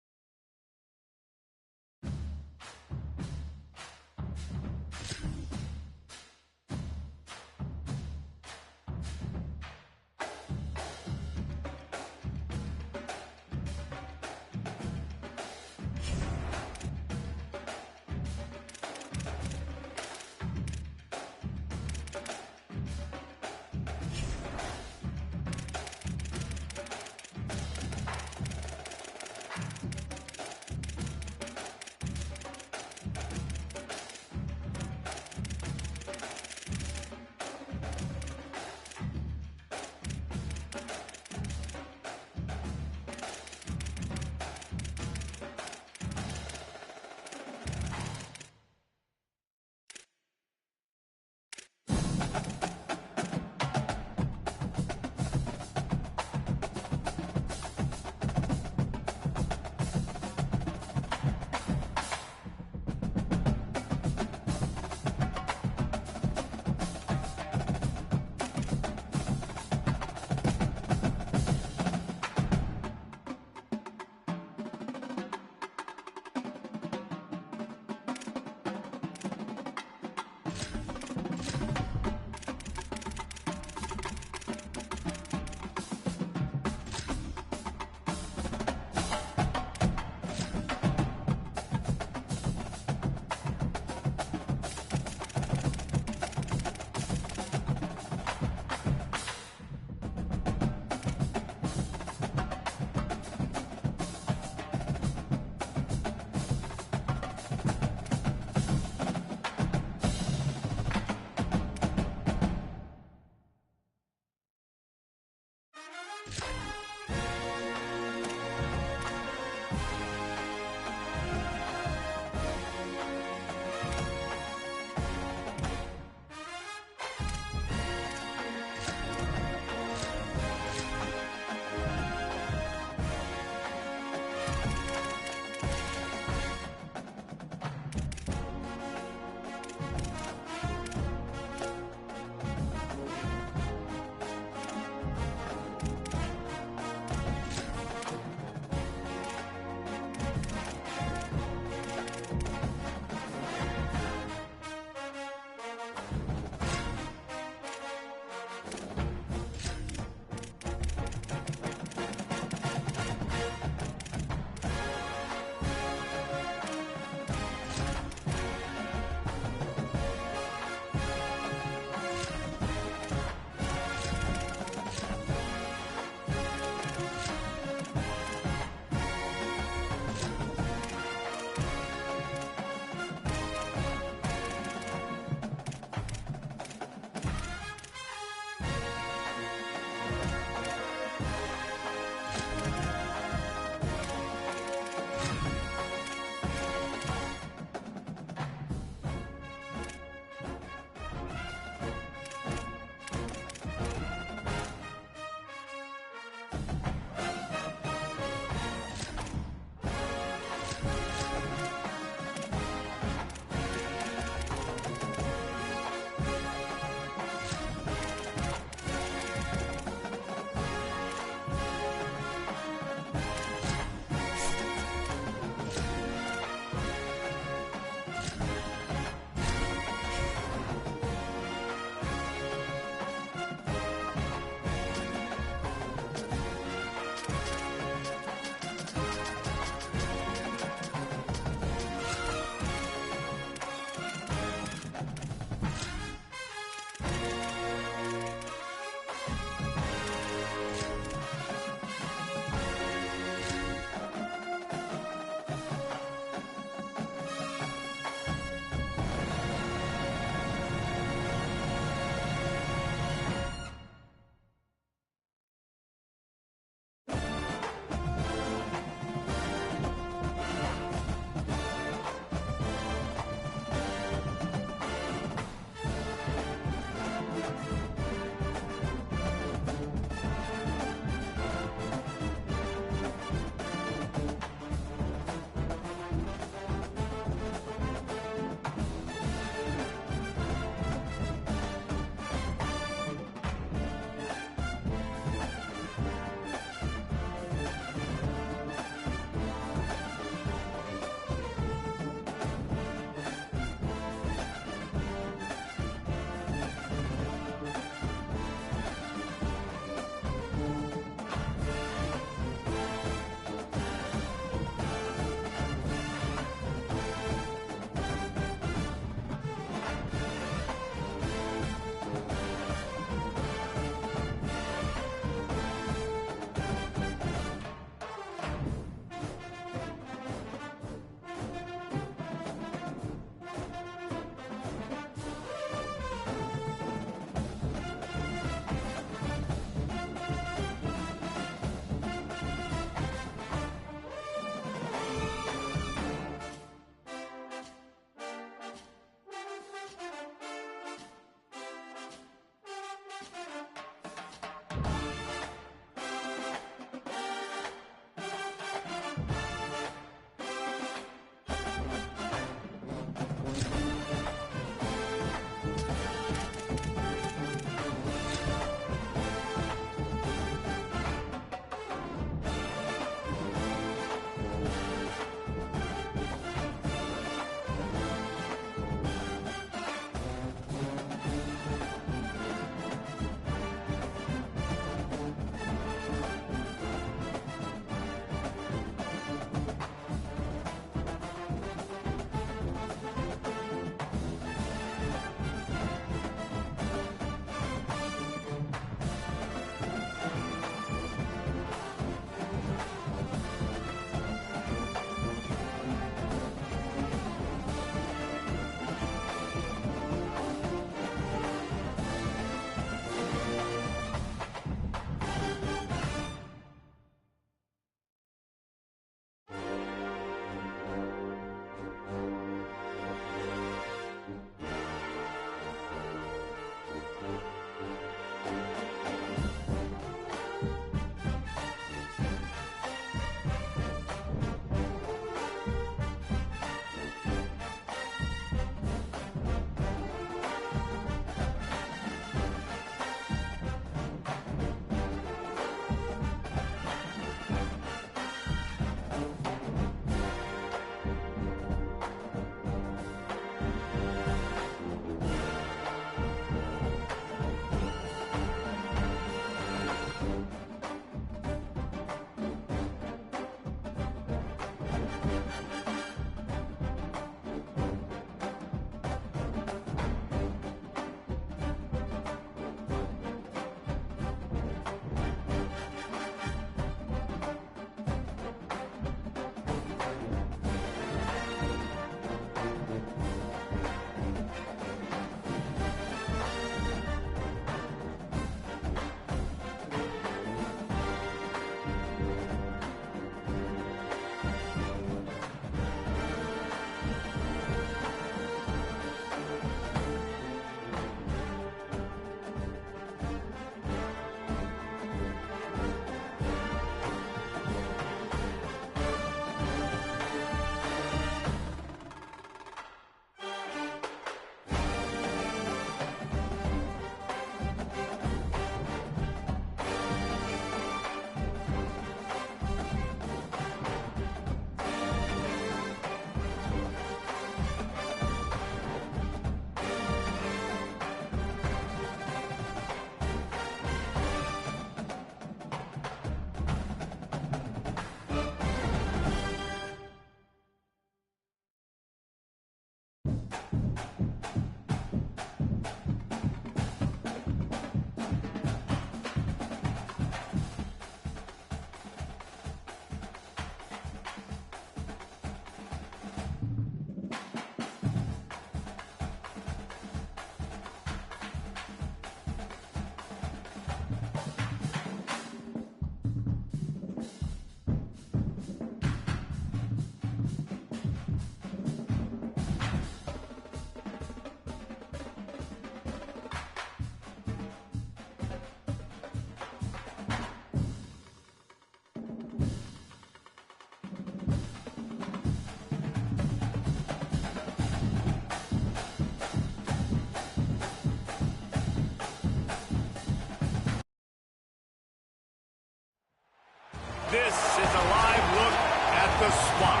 This is a live look at the Swamp,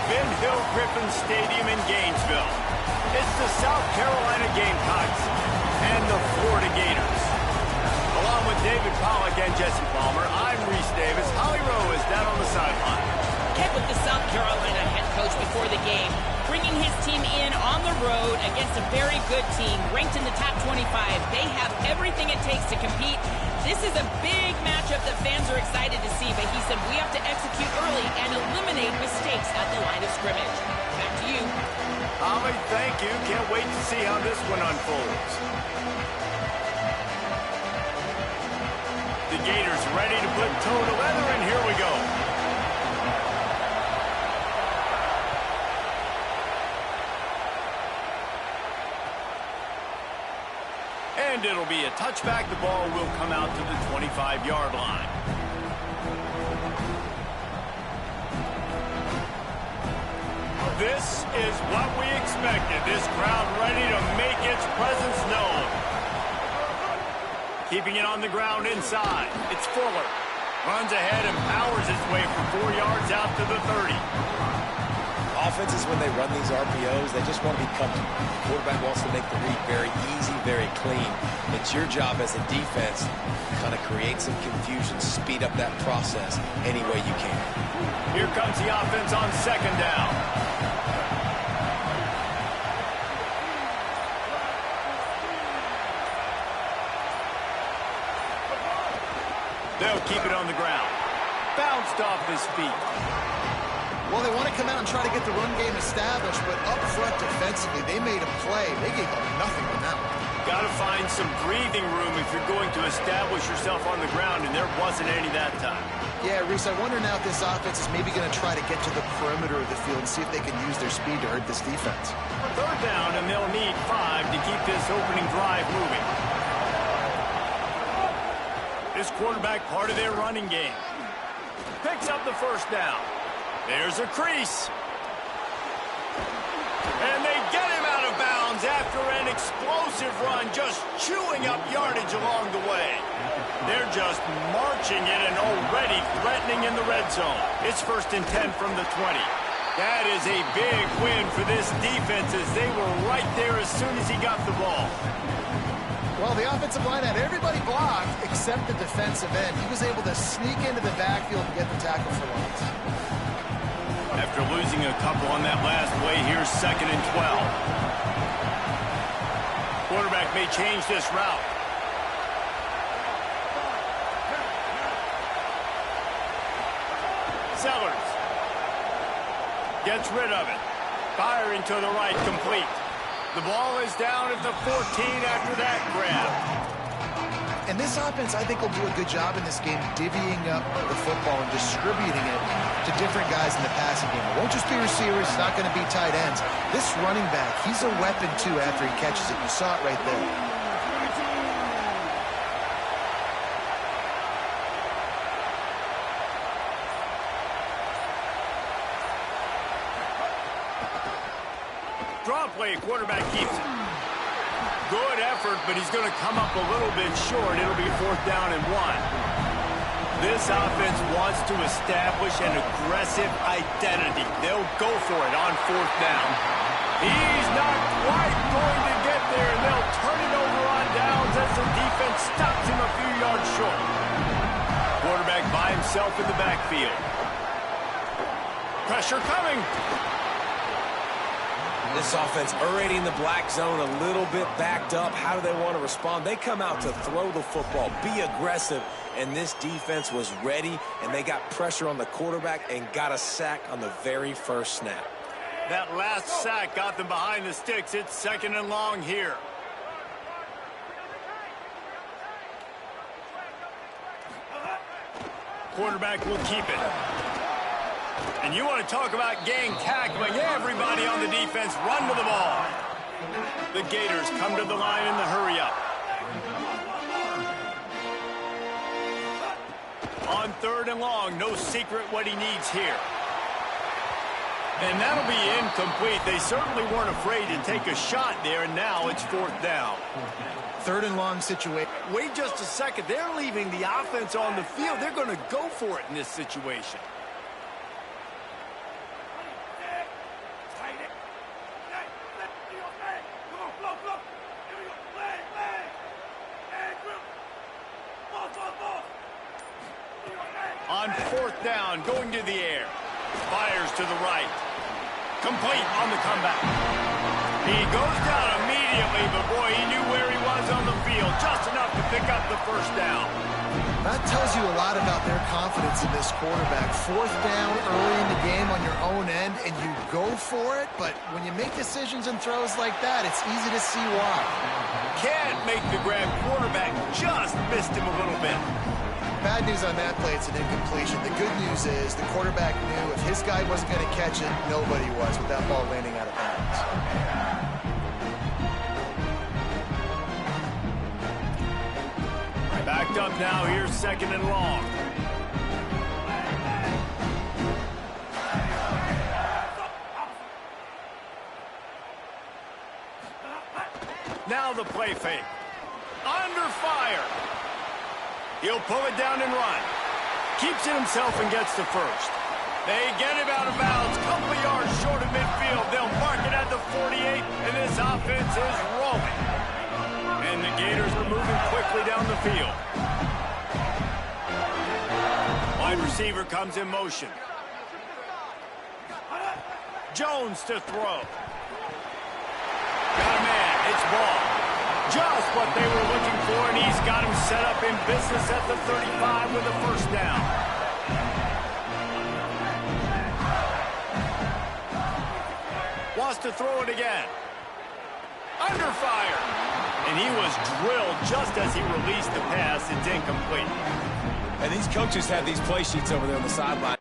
Ben Hill Griffin Stadium in Gainesville. It's the South Carolina Gamecocks and the Florida Gators. Along with David Pollack and Jesse Palmer, I'm Reese Davis. Holly Rowe is down on the sideline. Kept with the South Carolina head coach before the game, bringing his team in on the road against a very good team, ranked in the top 25. They have everything it takes to compete. This is a big matchup that fans are excited to see, but he said we have to execute early and eliminate mistakes at the line of scrimmage. Back to you. Holly, thank you. Can't wait to see how this one unfolds. The Gators ready to put toe to leather, and here we go. And it'll be a touchback. The ball will come out to the 25-yard line. This is what we expected. This crowd ready to make its presence known. Keeping it on the ground inside. It's Fuller. Runs ahead and powers his way for 4 yards out to the 30. Offenses, when they run these RPOs, they just want to be comfortable. The quarterback wants to make the read very easy, very clean. It's your job as a defense to kind of create some confusion, speed up that process any way you can. Here comes the offense on second down. They'll keep it on the ground. Bounced off his feet. Well, they want to come out and try to get the run game established, but up front defensively, they made a play. They gave up nothing on that one. Got to find some breathing room if you're going to establish yourself on the ground, and there wasn't any that time. Yeah, Reese, I wonder now if this offense is maybe going to try to get to the perimeter of the field and see if they can use their speed to hurt this defense. Third down, and they'll need 5 to keep this opening drive moving. This quarterback part of their running game. Picks up the first down. There's a crease. And they get him out of bounds after an explosive run, just chewing up yardage along the way. They're just marching in and already threatening in the red zone. It's 1st and 10 from the 20. That is a big win for this defense as they were right there as soon as he got the ball. Well, the offensive line had everybody blocked except the defensive end. He was able to sneak into the backfield and get the tackle for loss. After losing a couple on that last play, here's 2nd and 12. Quarterback may change this route. Sellers gets rid of it. Firing to the right, complete. The ball is down at the 14 after that grab. And this offense, I think, will do a good job in this game divvying up the football and distributing it to different guys in the passing game. It won't just be receivers. It's not going to be tight ends. This running back, he's a weapon, too, after he catches it. You saw it right there. Draw play, quarterback keeps it. Good effort, but he's going to come up a little bit short. It'll be 4th down and 1. This offense wants to establish an aggressive identity. They'll go for it on 4th down. He's not quite going to get there, and they'll turn it over on downs as the defense stops him a few yards short. Quarterback by himself in the backfield. Pressure coming. This offense already in the black zone, a little bit backed up. How do they want to respond? They come out to throw the football, be aggressive, and this defense was ready, and they got pressure on the quarterback and got a sack on the very first snap. That last sack got them behind the sticks. It's 2nd and long here. Quarterback will keep it. And you want to talk about gang tackling. Everybody on the defense run to the ball. The Gators come to the line in the hurry-up. On 3rd and long, no secret what he needs here. And that'll be incomplete. They certainly weren't afraid to take a shot there, and now it's 4th down. 3rd and long situation. Wait just a second. They're leaving the offense on the field. They're going to go for it in this situation. On 4th down, going to the air. Fires to the right. Complete on the comeback. He goes down immediately, but boy, he knew where he was on the field. Just enough to pick up the 1st down. That tells you a lot about their confidence in this quarterback. 4th down early in the game on your own end, and you go for it, but when you make decisions and throws like that, it's easy to see why. Can't make the grab. Quarterback just missed him a little bit. Bad news on that play, it's an incompletion. The good news is the quarterback knew if his guy wasn't going to catch it, nobody was with that ball landing out of bounds. Backed up now, here's 2nd and long. Now the play fake. Under fire. He'll pull it down and run. Keeps it himself and gets to 1st. They get him out of bounds. Couple of yards short of midfield. They'll mark it at the 48, and this offense is rolling. And the Gators are moving quickly down the field. Wide receiver comes in motion. Jones to throw. Got a man. It's ball. Just what they were looking for, and he's got him set up in business at the 35 with a 1st down. Wants to throw it again. Under fire. And he was drilled just as he released the pass. It's incomplete. And these coaches have these play sheets over there on the sideline.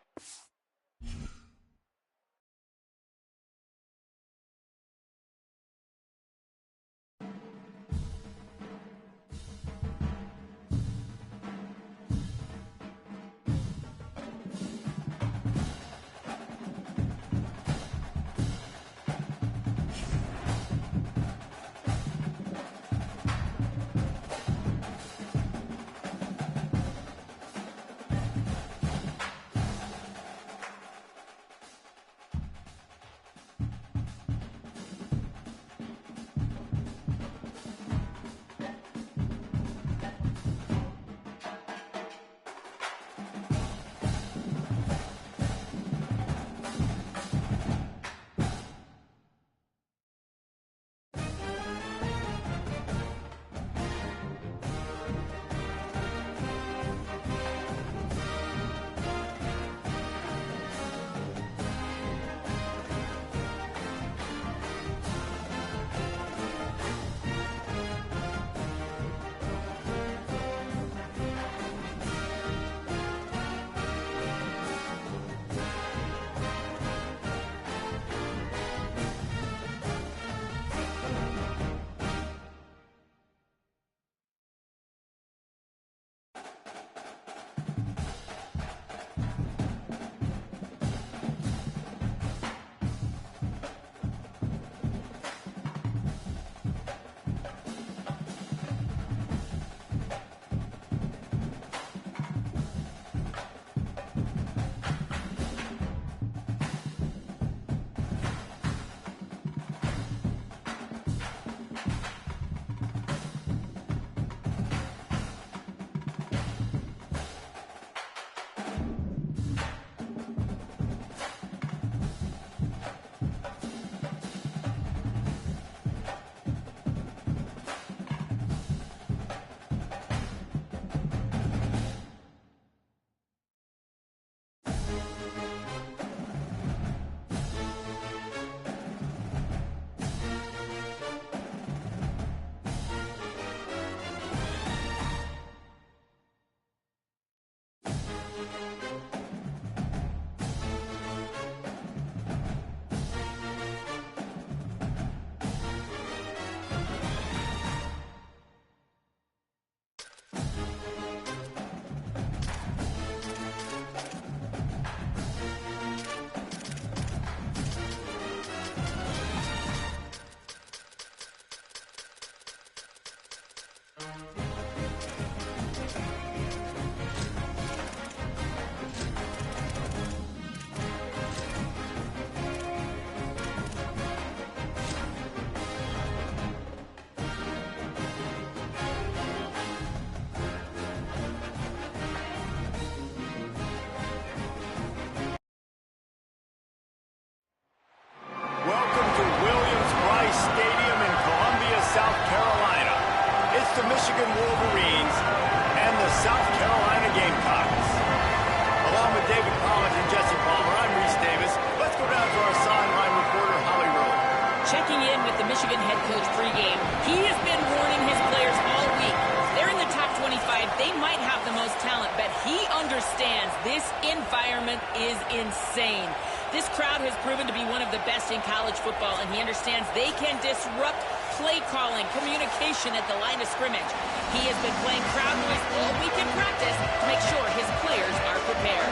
understands this environment is insane. This crowd has proven to be one of the best in college football, and he understands they can disrupt play calling, communication at the line of scrimmage. He has been playing crowd noise all week in practice to make sure his players are prepared.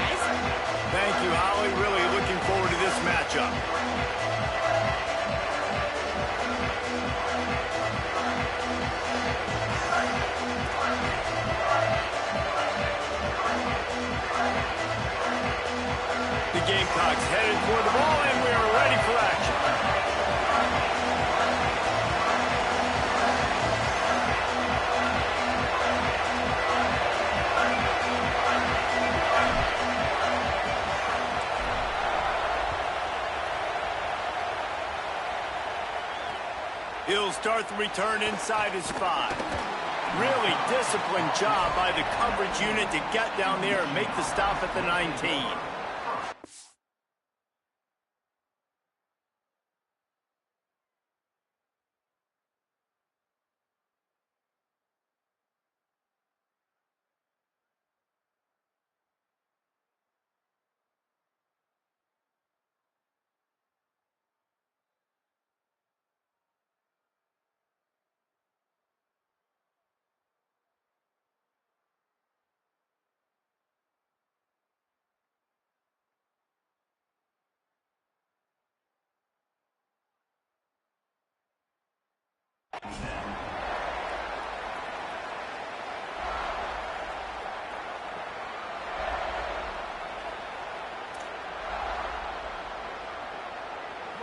Guys? Thank you, Holly. Really looking forward to this matchup. The Gamecocks headed toward the ball, and we are ready for action. He'll start the return inside his 5. Really disciplined job by the coverage unit to get down there and make the stop at the 19.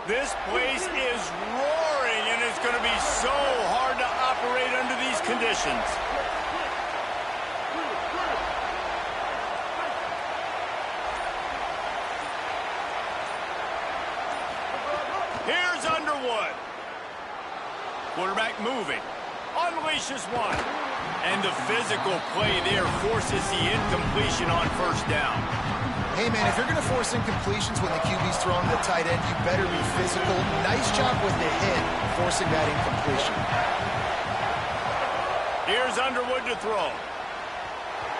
This place is roaring, and it's going to be so hard to operate under these conditions. Here's Underwood. Quarterback moving. Unleashes one. And the physical play there forces the incompletion on first down. Hey, man, if you're going to force incompletions when the QB's throwing to the tight end, you better be physical. Nice job with the hit, forcing that incompletion. Here's Underwood to throw.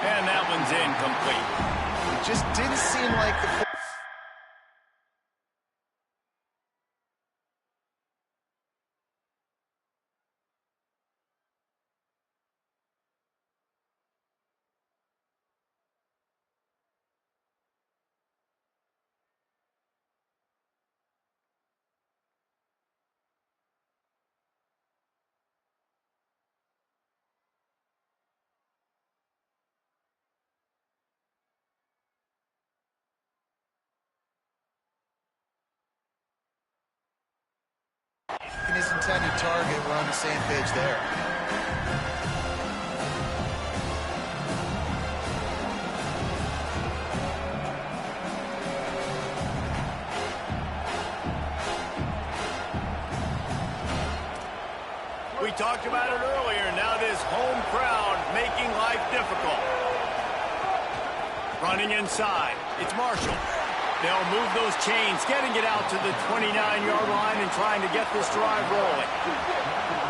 And that one's incomplete. It just didn't seem like the... his intended target. We're on the same page there. We talked about it earlier. Now this home crowd making life difficult. Running inside. It's Marshall. They'll move those chains, getting it out to the 29-yard line and trying to get this drive rolling.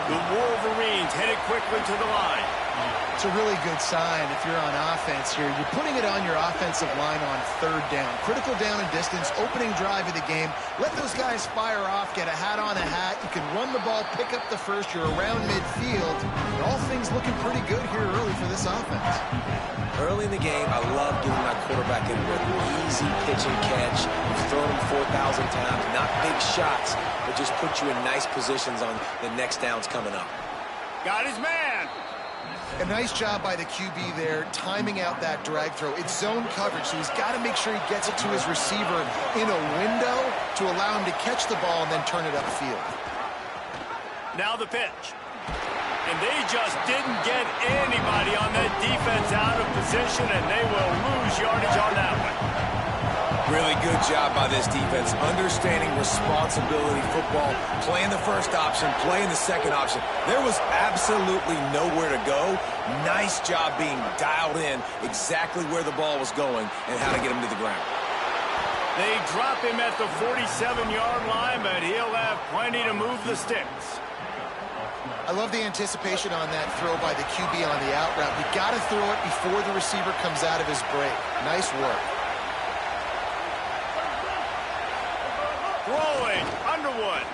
The Wolverines headed quickly to the line. It's a really good sign if you're on offense here. You're putting it on your offensive line on third down. Critical down and distance, opening drive of the game. Let those guys fire off, get a hat on a hat. You can run the ball, pick up the first. You're around midfield. And all things looking pretty good here early for this offense. Early in the game, I love getting my quarterback in with easy pitch and catch. You've thrown him 4,000 times. Not big shots, but just put you in nice positions on the next downs coming up. Got his man. A nice job by the QB there, timing out that drag throw. It's zone coverage, so he's got to make sure he gets it to his receiver in a window to allow him to catch the ball and then turn it upfield. Now the pitch. And they just didn't get anybody on that defense out of position, and they will lose yardage on that one. Really good job by this defense, understanding responsibility football, playing the first option, playing the second option. There was absolutely nowhere to go. Nice job being dialed in exactly where the ball was going and how to get him to the ground. They drop him at the 47-yard line, but he'll have plenty to move the sticks. I love the anticipation on that throw by the QB on the out route. We got to throw it before the receiver comes out of his break. Nice work. Throwing, Underwood.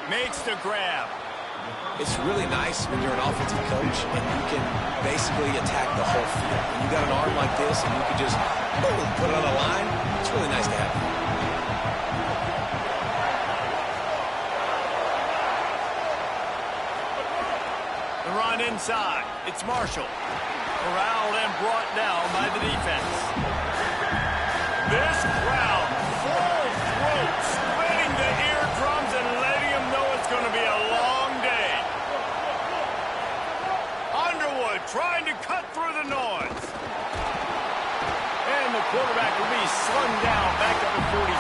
Makes the grab. It's really nice when you're an offensive coach and you can basically attack the whole field. When you got an arm like this and you can just, boom, put it on the line, it's really nice to have. The run inside. It's Marshall. Corralled and brought down by the defense. This crowd, full throat, splitting the eardrums and letting them know it's going to be a long day. Underwood trying to cut through the noise. And the quarterback will be slung down back up at 43.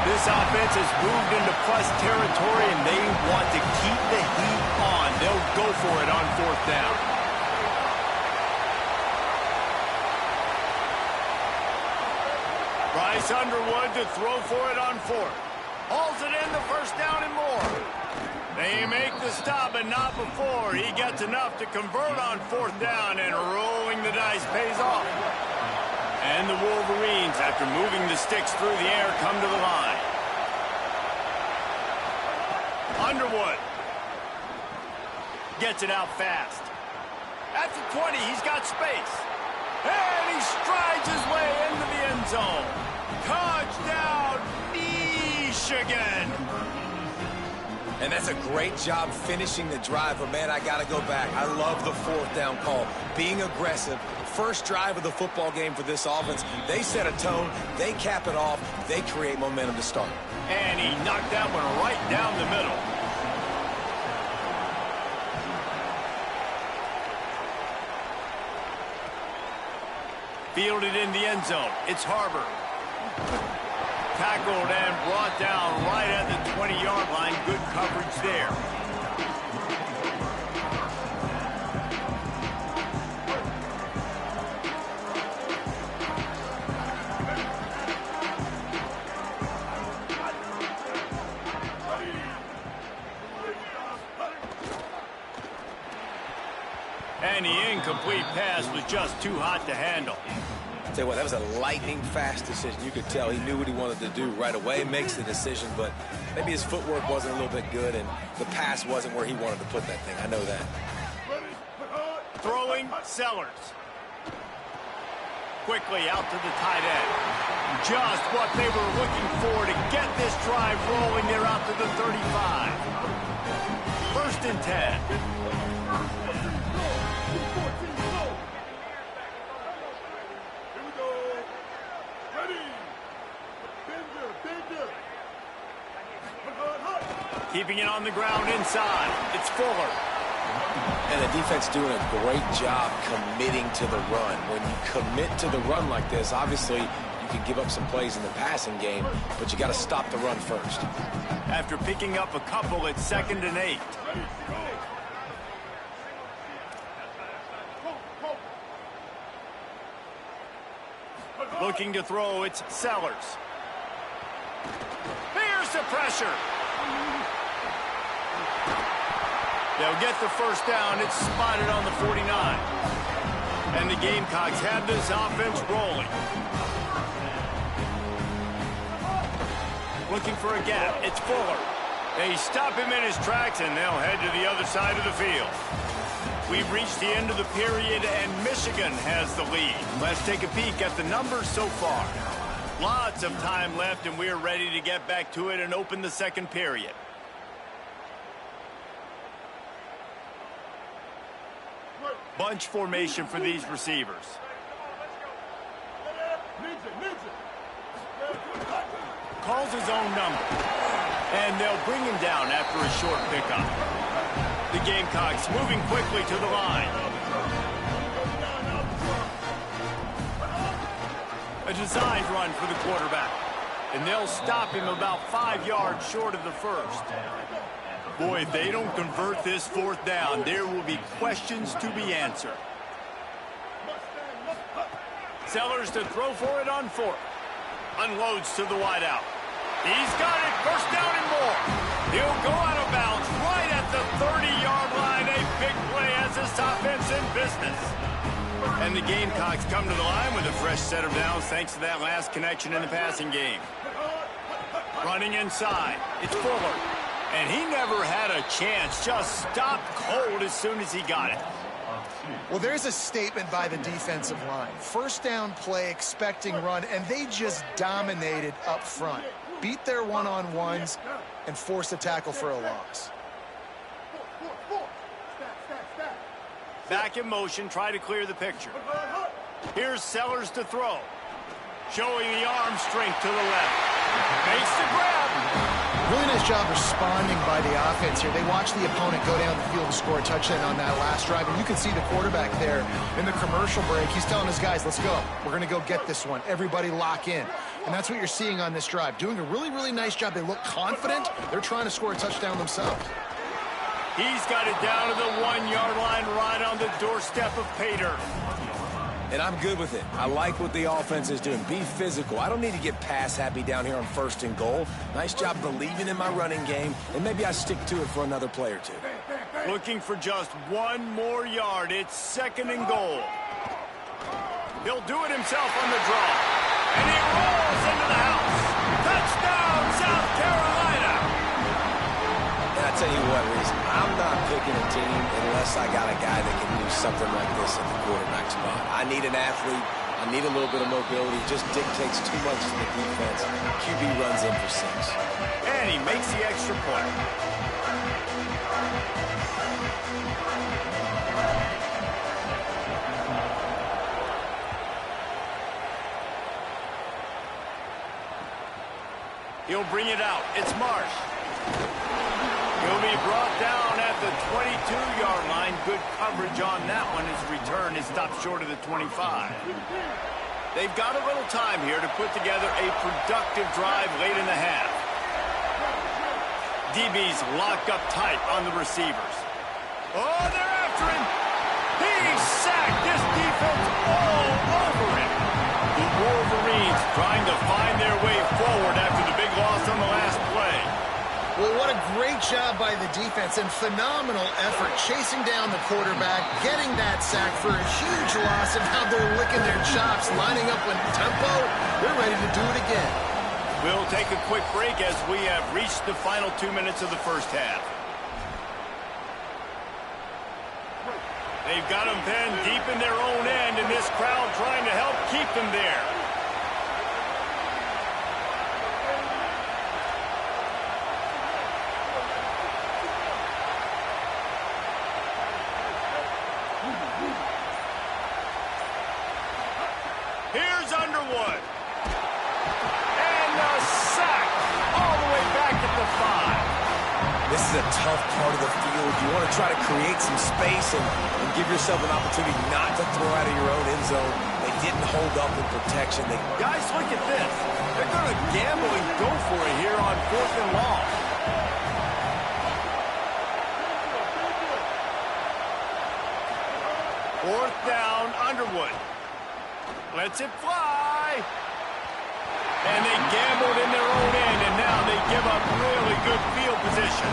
This offense has moved into plus territory, and they want to keep the heat on. They'll go for it on 4th down. Bryce Underwood to throw for it on 4th. Hauls it in, the 1st down and more. They make the stop, but not before. He gets enough to convert on 4th down, and rolling the dice pays off. And the Wolverines, after moving the sticks through the air, come to the line. Underwood gets it out fast. At the 20, he's got space. And he strides his way into the end zone. Touchdown, Michigan. And that's a great job finishing the drive, but man, I got to go back. I love the 4th down call. Being aggressive. First drive of the football game for this offense. They set a tone. They cap it off. They create momentum to start. And he knocked that one right down the middle. Fielded in the end zone. It's Harbor. Tackled and brought down right at the 20-yard line. Good coverage there. And the incomplete pass was just too hot to handle. Tell you what, that was a lightning-fast decision. You could tell he knew what he wanted to do right away. Makes the decision, but maybe his footwork wasn't a little bit good, and the pass wasn't where he wanted to put that thing. I know that. Throwing, Sellers. Quickly out to the tight end. Just what they were looking for to get this drive rolling. They're out to the 35. 1st and 10. Keeping it on the ground inside. It's Fuller. And the defense doing a great job committing to the run. When you commit to the run like this, obviously you can give up some plays in the passing game, but you got to stop the run first. After picking up a couple, it's 2nd and 8. Looking to throw, it's Sellers. Here's the pressure. They'll get the 1st down. It's spotted on the 49. And the Gamecocks have this offense rolling. Looking for a gap. It's Fuller. They stop him in his tracks, and they'll head to the other side of the field. We've reached the end of the period, and Michigan has the lead. Let's take a peek at the numbers so far. Lots of time left, and we're ready to get back to it and open the 2nd period. Bunch formation for these receivers. Calls his own number. And they'll bring him down after a short pickup. The Gamecocks moving quickly to the line. A designed run for the quarterback. And they'll stop him about 5 yards short of the 1st. Boy, if they don't convert this 4th down, there will be questions to be answered. Sellers to throw for it on 4th. Unloads to the wideout. He's got it. 1st down and more. He'll go out of bounds right at the 30-yard line. A big play as this offense in business. And the Gamecocks come to the line with a fresh set of downs thanks to that last connection in the passing game. Running inside, it's Fuller. And he never had a chance, just stopped cold as soon as he got it. Well, there's a statement by the defensive line. First down play, expecting run, and they just dominated up front. Beat their one-on-ones and force a tackle for a loss. Back in motion, try to clear the picture. Here's Sellers to throw. Showing the arm strength to the left. Makes the grab. Really nice job responding by the offense here. They watched the opponent go down the field and score a touchdown on that last drive. And you can see the quarterback there in the commercial break. He's telling his guys, let's go. We're going to go get this one. Everybody lock in. And that's what you're seeing on this drive. Doing a really, really nice job. They look confident. They're trying to score a touchdown themselves. He's got it down to the 1-yard line right on the doorstep of Pater. And I'm good with it. I like what the offense is doing. Be physical. I don't need to get pass happy down here on 1st and goal. Nice job believing in my running game, and maybe I stick to it for another play or two. Looking for just 1 more yard. It's 2nd and goal. He'll do it himself on the draw. And he rolls into the house. Touchdown, South Carolina. And I tell you what, Reese, I'm not picking a team unless I got a guy that can do something like this at the quarterback spot. I need an athlete. I need a little bit of mobility. Just dictates too much to the defense. QB runs in for 6. And he makes the extra play. He'll bring it out. It's Marsh. He'll be brought down at the 22-yard line. Good coverage on that one. His return is stopped short of the 25. They've got a little time here to put together a productive drive late in the half. DB's locked up tight on the receivers. Oh, they're after him. He's sacked. This defense all over him. The Wolverines trying to find their way forward after the big loss on the last play. Well, what a great job by the defense and phenomenal effort chasing down the quarterback, getting that sack for a huge loss, and now they're licking their chops, lining up with tempo. They're ready to do it again. We'll take a quick break as we have reached the final 2 minutes of the first half. They've got them pinned deep in their own end, and this crowd trying to help keep them there. Here's Underwood. And a sack all the way back at the 5. This is a tough part of the field. You want to try to create some space and give yourself an opportunity not to throw out of your own end zone. They didn't hold up in protection. Guys, look at this. They're going to gamble and go for it here on 4th and long. Fourth down, Underwood. Lets it fly. And they gambled in their own end, and now they give up really good field position.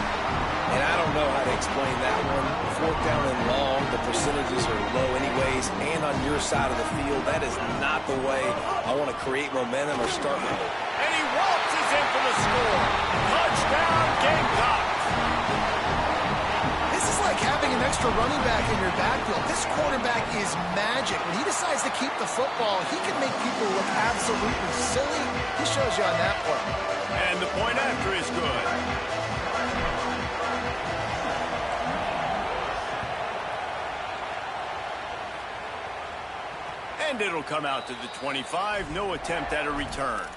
And I don't know how to explain that one. 4th down and long, the percentages are low anyways, and on your side of the field, that is not the way I want to create momentum or start with. And he waltzes in for the score. Touchdown, Gamecocks. This is like having an extra running back in your backfield. This quarterback is magic. When he decides to keep the football, he can make people look absolutely silly. He shows you on that play. And the point after is good. And it'll come out to the 25. No attempt at a return.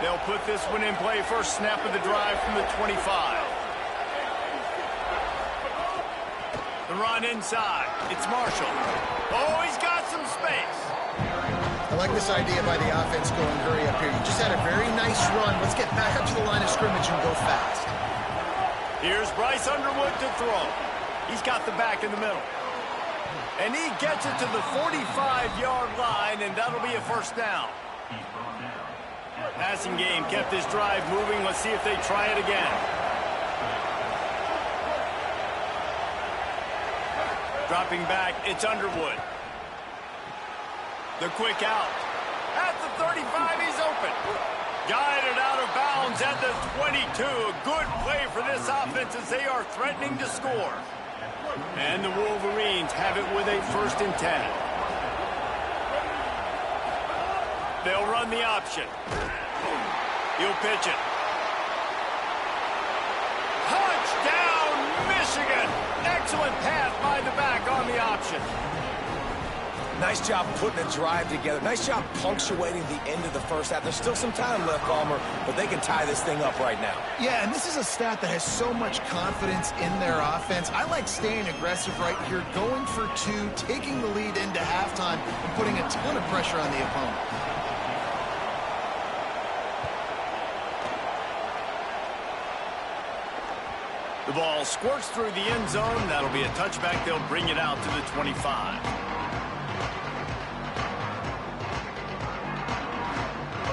They'll put this one in play. First snap of the drive from the 25. The run inside. It's Marshall. Oh, he's got some space. I like this idea by the offense going hurry up here. You just had a very nice run. Let's get back up to the line of scrimmage and go fast. Here's Bryce Underwood to throw. He's got the back in the middle. And he gets it to the 45-yard line, and that'll be a first down. Passing game kept this drive moving. Let's see if they try it again. Dropping back, it's Underwood. The quick out. At the 35, he's open. Guided out of bounds at the 22. A good play for this offense as they are threatening to score. And the Wolverines have it with a 1st and 10. They'll run the option. He'll pitch it. Touchdown, Michigan! Excellent pass by the back on the option. Nice job putting a drive together. Nice job punctuating the end of the first half. There's still some time left, Palmer, but they can tie this thing up right now. Yeah, and this is a stat that has so much confidence in their offense. I like staying aggressive right here, going for 2, taking the lead into halftime, and putting a ton of pressure on the opponent. The ball squirts through the end zone. That'll be a touchback. They'll bring it out to the 25.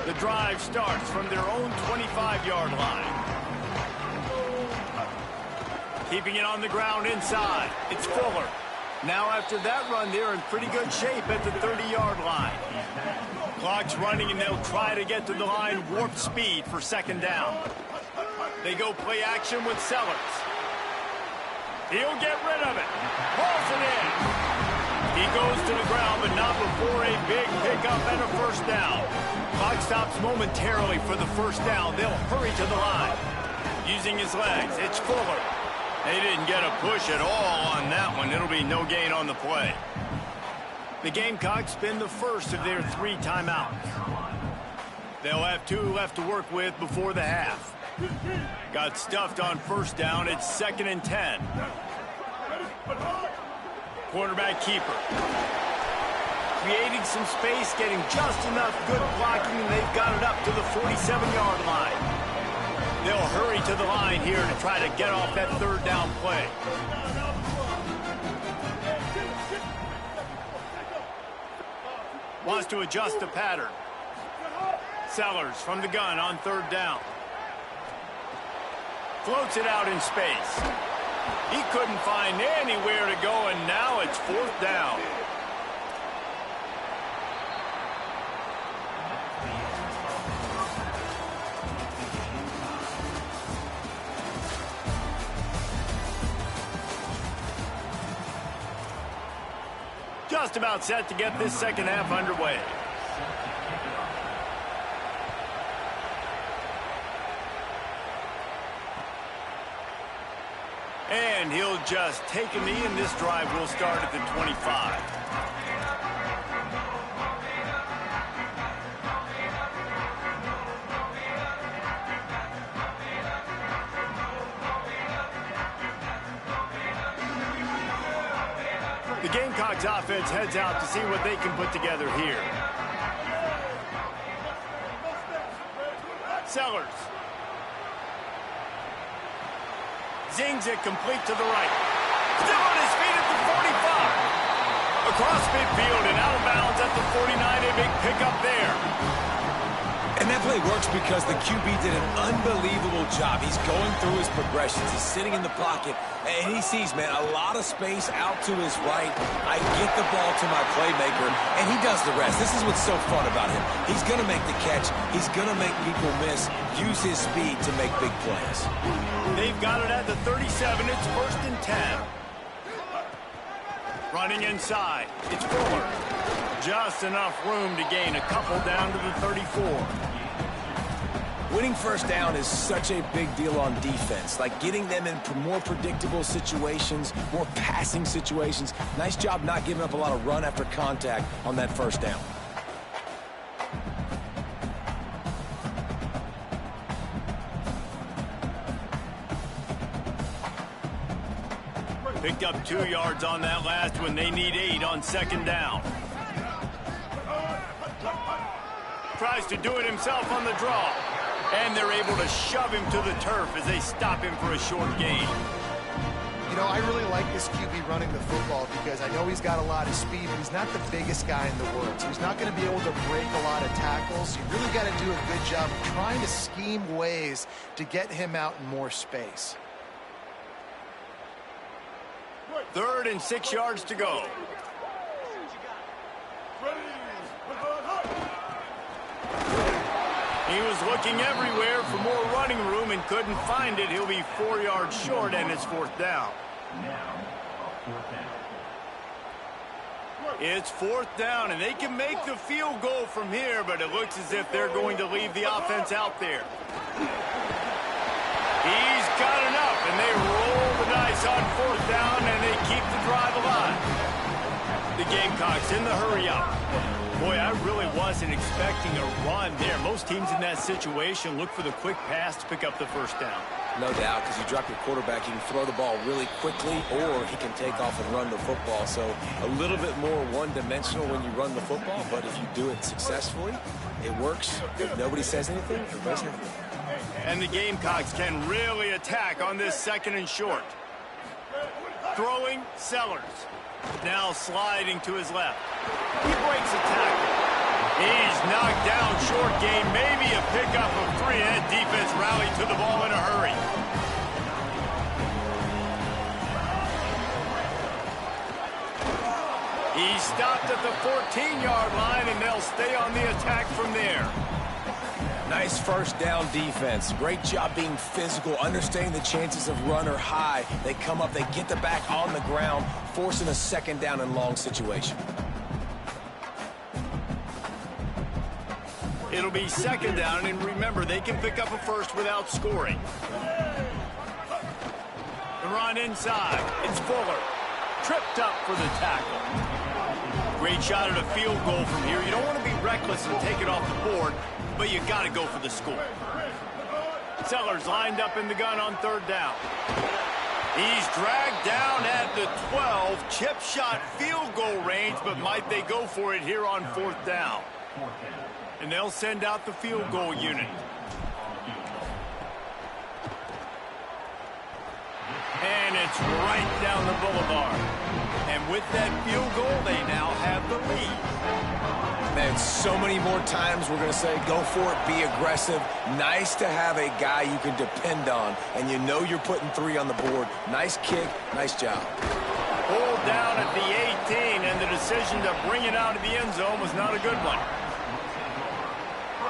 The drive starts from their own 25-yard line. Keeping it on the ground inside. It's Fuller. Now after that run, they're in pretty good shape at the 30-yard line. Clock's running, and they'll try to get to the line warp speed for 2nd down. They go play action with Sellers. He'll get rid of it. Pulls it in. He goes to the ground, but not before a big pickup and a 1st down. Clock stops momentarily for the 1st down. They'll hurry to the line. Using his legs, it's Fuller. They didn't get a push at all on that one. It'll be no gain on the play. The Gamecocks spin the first of their 3 timeouts. They'll have 2 left to work with before the half. Got stuffed on 1st down. It's 2nd and 10. Quarterback keeper. Creating some space, getting just enough good blocking, and they've got it up to the 47-yard line. They'll hurry to the line here to try to get off that 3rd down play. Wants to adjust the pattern. Sellers from the gun on 3rd down. Floats it out in space. He couldn't find anywhere to go, and now it's 4th down. Just about set to get this 2nd half underway. And he'll just take a knee, and this drive will start at the 25. The Gamecocks offense heads out to see what they can put together here. Sellers. Zings it complete to the right. Still on his feet at the 45. Across midfield and out of bounds at the 49. A big pickup there. And that play works because the QB did an unbelievable job. He's going through his progressions. He's sitting in the pocket, and he sees, man, a lot of space out to his right. I get the ball to my playmaker, and he does the rest. This is what's so fun about him. He's going to make the catch. He's going to make people miss, use his speed to make big plays. They've got it at the 37. It's 1st and 10. Running inside. It's Fuller. Just enough room to gain a couple down to the 34. Winning 1st down is such a big deal on defense, like getting them in more predictable situations, more passing situations. Nice job not giving up a lot of run after contact on that 1st down. Picked up 2 yards on that last one. They need 8 on 2nd down. Tries to do it himself on the draw. And they're able to shove him to the turf as they stop him for a short gain. You know, I really like this QB running the football because I know he's got a lot of speed, but he's not the biggest guy in the world. So he's not going to be able to break a lot of tackles. You really got to do a good job of trying to scheme ways to get him out in more space. 3rd and 6 yards to go. He was looking everywhere for more running room and couldn't find it. He'll be 4 yards short, and it's 4th down. It's 4th down, and they can make the field goal from here, but it looks as if they're going to leave the offense out there. He's got enough, and they roll the dice on 4th down, and they keep the drive alive. The Gamecocks in the hurry-up. Boy, I really wasn't expecting a run there. Most teams in that situation look for the quick pass to pick up the 1st down. No doubt, because you drop your quarterback, he can throw the ball really quickly, or he can take off and run the football. So a little bit more one-dimensional when you run the football, but if you do it successfully, it works. If nobody says anything, everybody's happy. And the Gamecocks can really attack on this 2nd and short. Throwing, Sellers. Now sliding to his left. He breaks a tackle. He's knocked down short game. Maybe a pickup of 3. That defense rallied to the ball in a hurry. He stopped at the 14-yard line, and they'll stay on the attack from there. Nice 1st down defense. Great job being physical, understanding the chances of run are high. They come up, they get the back on the ground, forcing a 2nd down and long situation. It'll be 2nd down, and remember, they can pick up a 1st without scoring. The run inside. It's Fuller. Tripped up for the tackle. Great shot at a field goal from here. You don't want to be reckless and take it off the board, but you got to go for the score. Sellers lined up in the gun on 3rd down. He's dragged down at the 12. Chip shot field goal range, but might they go for it here on 4th down? And they'll send out the field goal unit. And it's right down the boulevard. And with that field goal, they now have the lead. Man, so many more times we're going to say, go for it, be aggressive. Nice to have a guy you can depend on, and you know you're putting 3 on the board. Nice kick, nice job. Pulled down at the 18, and the decision to bring it out of the end zone was not a good one.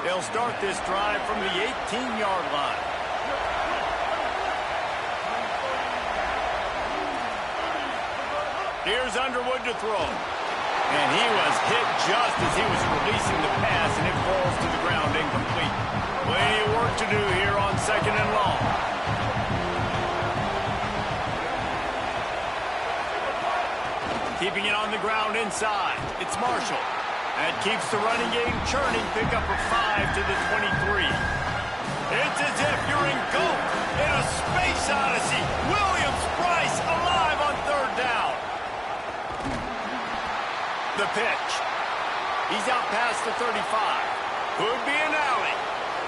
They'll start this drive from the 18-yard line. Here's Underwood to throw. And he was hit just as he was releasing the pass, and it falls to the ground incomplete. Plenty of work to do here on 2nd and long. Keeping it on the ground inside. It's Marshall. That keeps the running game churning. Pick up a 5 to the 23. It's as if you're engulfed in a space odyssey. Williams-Brice alive on 3rd down. The pitch. He's out past the 35. Could be an alley.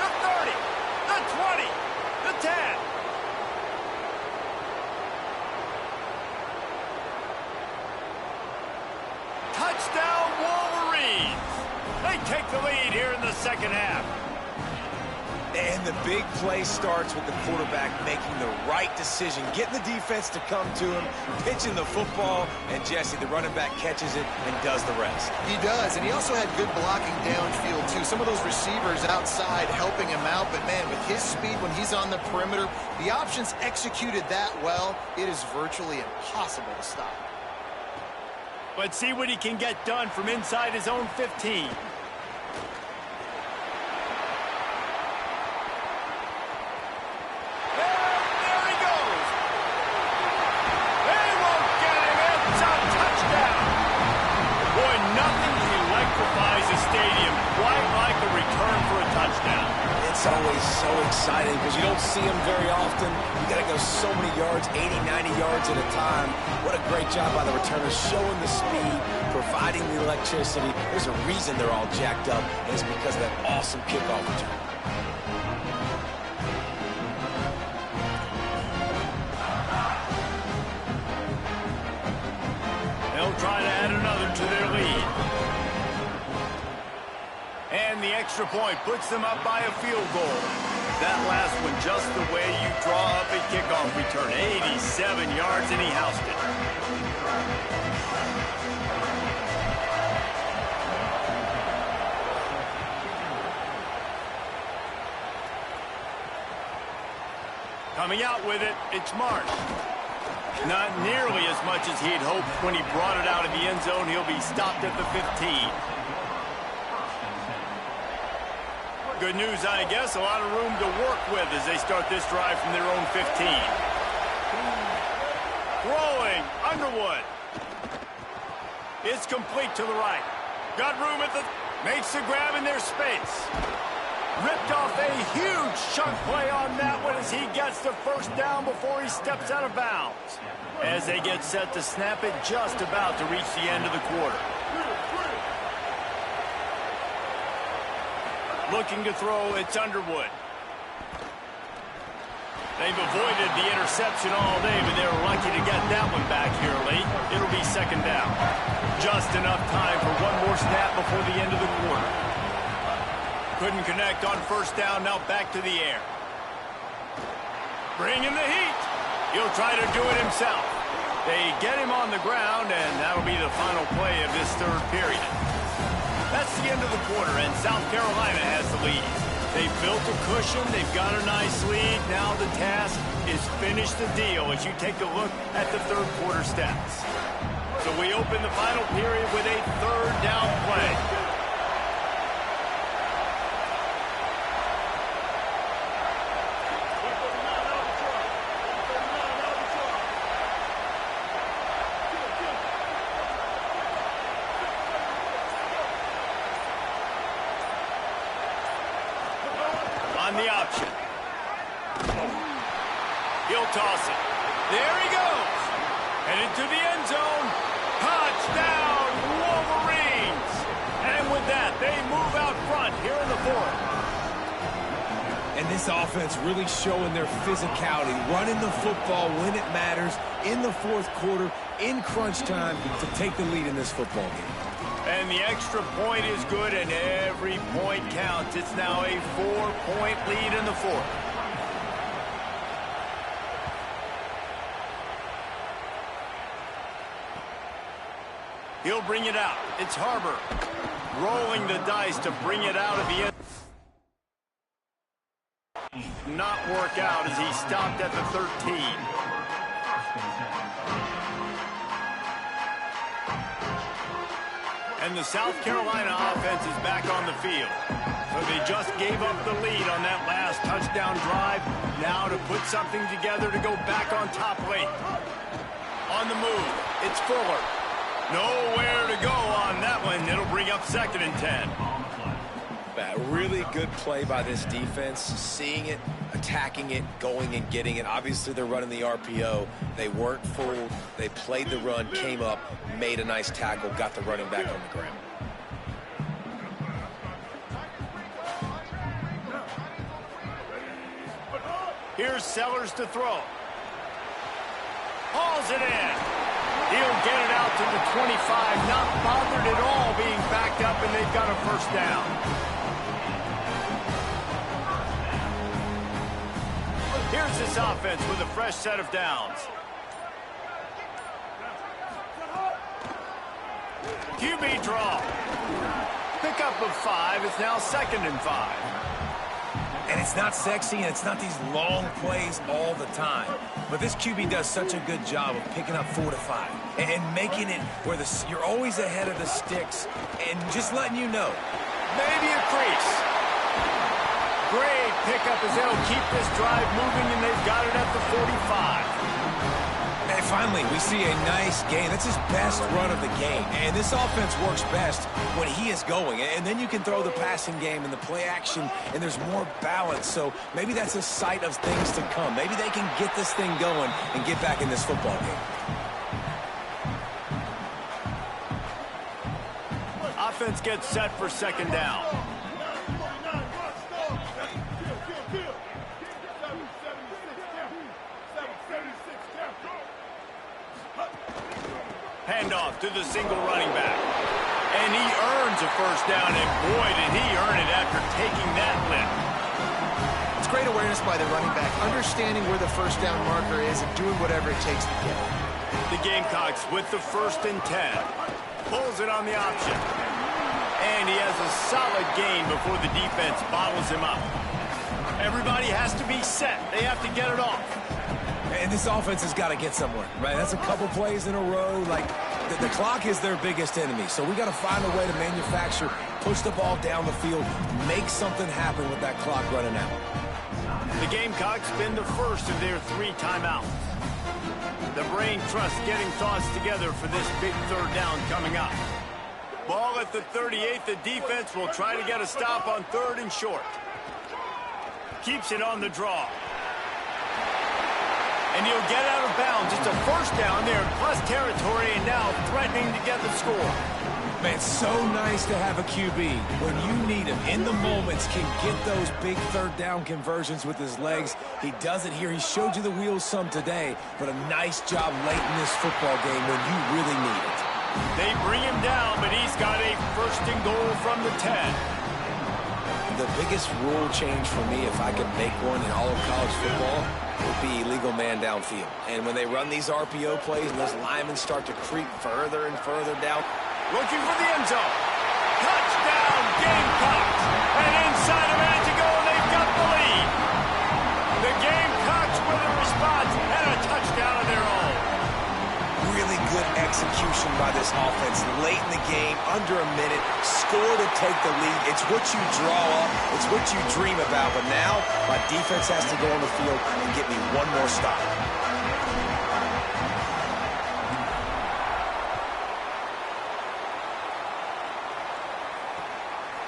The 30. The 20. The 10. Touchdown Wolverines. They take the lead here in the 2nd half. And the big play starts with the quarterback making the right decision, getting the defense to come to him, pitching the football, and Jesse, the running back, catches it and does the rest. He does, and he also had good blocking downfield, too. Some of those receivers outside helping him out, but, man, with his speed when he's on the perimeter, the options executed that well, it is virtually impossible to stop. Let's see what he can get done from inside his own 15. Stadium, quite like a return for a touchdown. It's always so exciting because you don't see them very often. You got to go so many yards, 80, 90 yards at a time. What a great job by the returners, showing the speed, providing the electricity. There's a reason they're all jacked up, and it's because of that awesome kickoff return. And the extra point puts them up by a field goal. That last one just the way you draw up a kickoff return. 87 yards, and he housed it. Coming out with it, it's Marsh. Not nearly as much as he'd hoped when he brought it out of the end zone. He'll be stopped at the 15. Good news, I guess. A lot of room to work with as they start this drive from their own 15. Throwing, Underwood. It's complete to the right. Got room at the... Makes the grab in their space. Ripped off a huge chunk play on that one as he gets the first down before he steps out of bounds. As they get set to snap it, just about to reach the end of the quarter. Looking to throw, it's Underwood. They've avoided the interception all day, but they were lucky to get that one back here late. It'll be second down. Just enough time for one more snap before the end of the quarter. Couldn't connect on first down, now back to the air. Bringing the heat. He'll try to do it himself. They get him on the ground, and that'll be the final play of this third period. That's the end of the quarter, and South Carolina has the lead. They've built a cushion. They've got a nice lead. Now the task is finish the deal as you take a look at the third quarter stats. So we open the final period with a third down play. On the option. He'll toss it. There he goes. Headed to the end zone. Touchdown, Wolverines. And with that, they move out front here in the fourth. And this offense really showing their physicality, running the football when it matters, in the fourth quarter, in crunch time, to take the lead in this football game. And the extra point is good, and every point counts. It's now a 4-point lead in the fourth. He'll bring it out. It's Harbor. Rolling the dice to bring it out of the end. Not work out as he stopped at the 13. And the South Carolina offense is back on the field. So they just gave up the lead on that last touchdown drive. Now to put something together to go back on top late. On the move, it's Fuller. Nowhere to go on that one. It'll bring up 2nd and 10. A really good play by this defense, seeing it, attacking it, going and getting it. Obviously, they're running the RPO. They weren't fooled. They played the run, came up, made a nice tackle, got the running back on the ground. Here's Sellers to throw. Hauls it in. He'll get it out to the 25, not bothered at all being backed up, and they've got a first down. Here's this offense with a fresh set of downs. QB draw. Pickup of 5. It's now 2nd and 5. And it's not sexy, and it's not these long plays all the time. But this QB does such a good job of picking up 4 to 5 and making it where you're always ahead of the sticks and just letting you know. Maybe a crease. Great pickup as they'll keep this drive moving, and they've got it at the 45. And finally, we see a nice game. That's his best run of the game. And this offense works best when he is going. And then you can throw the passing game and the play action, and there's more balance. So maybe that's a sight of things to come. Maybe they can get this thing going and get back in this football game. Offense gets set for 2nd down. Handoff to the single running back. And he earns a first down, and boy, did he earn it after taking that lift. It's great awareness by the running back, understanding where the first down marker is and doing whatever it takes to get it. The Gamecocks with the 1st and 10. Pulls it on the option. And he has a solid gain before the defense bottles him up. Everybody has to be set. They have to get it off. And this offense has got to get somewhere, right? That's a couple plays in a row. Like, the clock is their biggest enemy. So we got to find a way to manufacture, push the ball down the field, make something happen with that clock running out. The Gamecocks spend the first of their 3 timeouts. The brain trust getting thoughts together for this big 3rd down coming up. Ball at the 38. The defense will try to get a stop on 3rd and short. Keeps it on the draw. And he'll get out of bounds. Just a first down there in plus territory, and now threatening to get the score. Man, so nice to have a QB. When you need him in the moments, can get those big 3rd down conversions with his legs. He does it here. He showed you the wheels some today, but a nice job late in this football game when you really need it. They bring him down, but he's got a 1st and goal from the 10. The biggest rule change for me, if I could make one in all of college football, would be illegal man downfield. And when they run these RPO plays and those linemen start to creep further and further down. Looking for the end zone. Touchdown, Gamecocks. And inside a minute to go, they've got the lead. The Gamecocks with a response and a touchdown of their own. Really good execution by this offense late in the game, under a minute, score to take the lead. It's what you draw up, it's what you dream about, but now my defense has to go on the field and get me one more stop.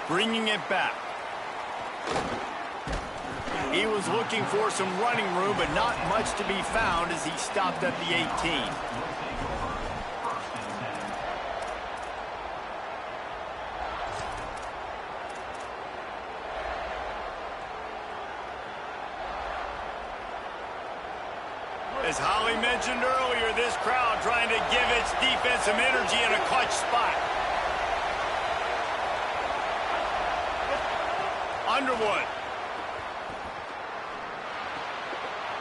Bringing it back. He was looking for some running room, but not much to be found as he stopped at the 18. As Holly mentioned earlier, this crowd trying to give its defense some energy in a clutch spot. Underwood.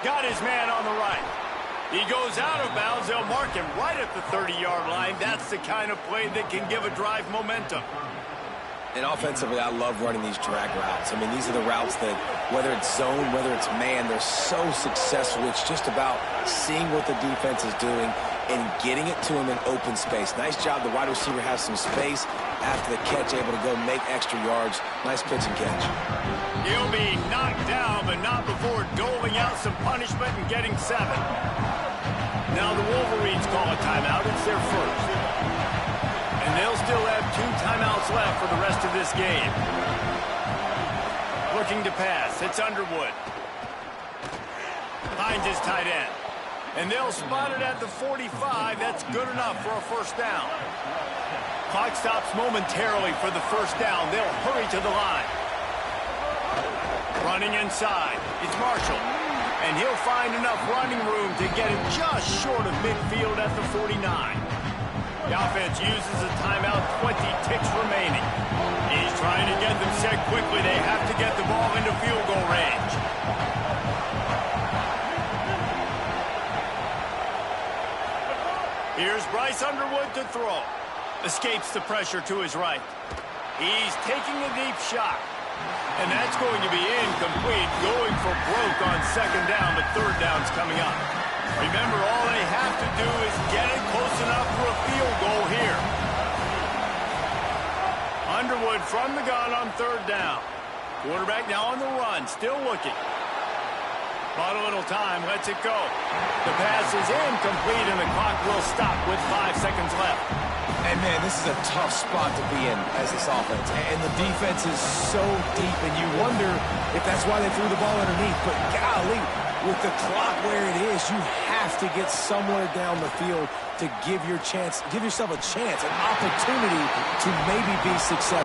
Got his man on the right. He goes out of bounds. They'll mark him right at the 30-yard line. That's the kind of play that can give a drive momentum. And offensively, I love running these drag routes. I mean, these are the routes that, whether it's zone, whether it's man, they're so successful. It's just about seeing what the defense is doing and getting it to him in open space. Nice job. The wide receiver has some space after the catch, able to go make extra yards. Nice pitch and catch. He'll be knocked down, but not before doling out some punishment and getting 7. Now the Wolverines call a timeout. It's their first. And they'll still have 2 timeouts left for the rest of this game. Looking to pass. It's Underwood. Finds his tight end. And they'll spot it at the 45. That's good enough for a first down. Clock stops momentarily for the first down. They'll hurry to the line. Running inside. It's Marshall. And he'll find enough running room to get him just short of midfield at the 49. The offense uses a timeout, 20 ticks remaining. He's trying to get them set quickly. They have to get the ball into field goal range. Here's Bryce Underwood to throw. Escapes the pressure to his right. He's taking a deep shot. And that's going to be incomplete. Going for broke on 2nd down, but 3rd down's coming up. Remember, all they have to do is get it close enough for a field goal here. Underwood from the gun on 3rd down. Quarterback now on the run, still looking. Bought a little time, lets it go. The pass is incomplete, and the clock will stop with 5 seconds left. And, man, this is a tough spot to be in as this offense. And the defense is so deep, and you wonder if that's why they threw the ball underneath. But, golly, with the clock where it is, you have to get somewhere down the field to give yourself a chance, an opportunity to maybe be successful.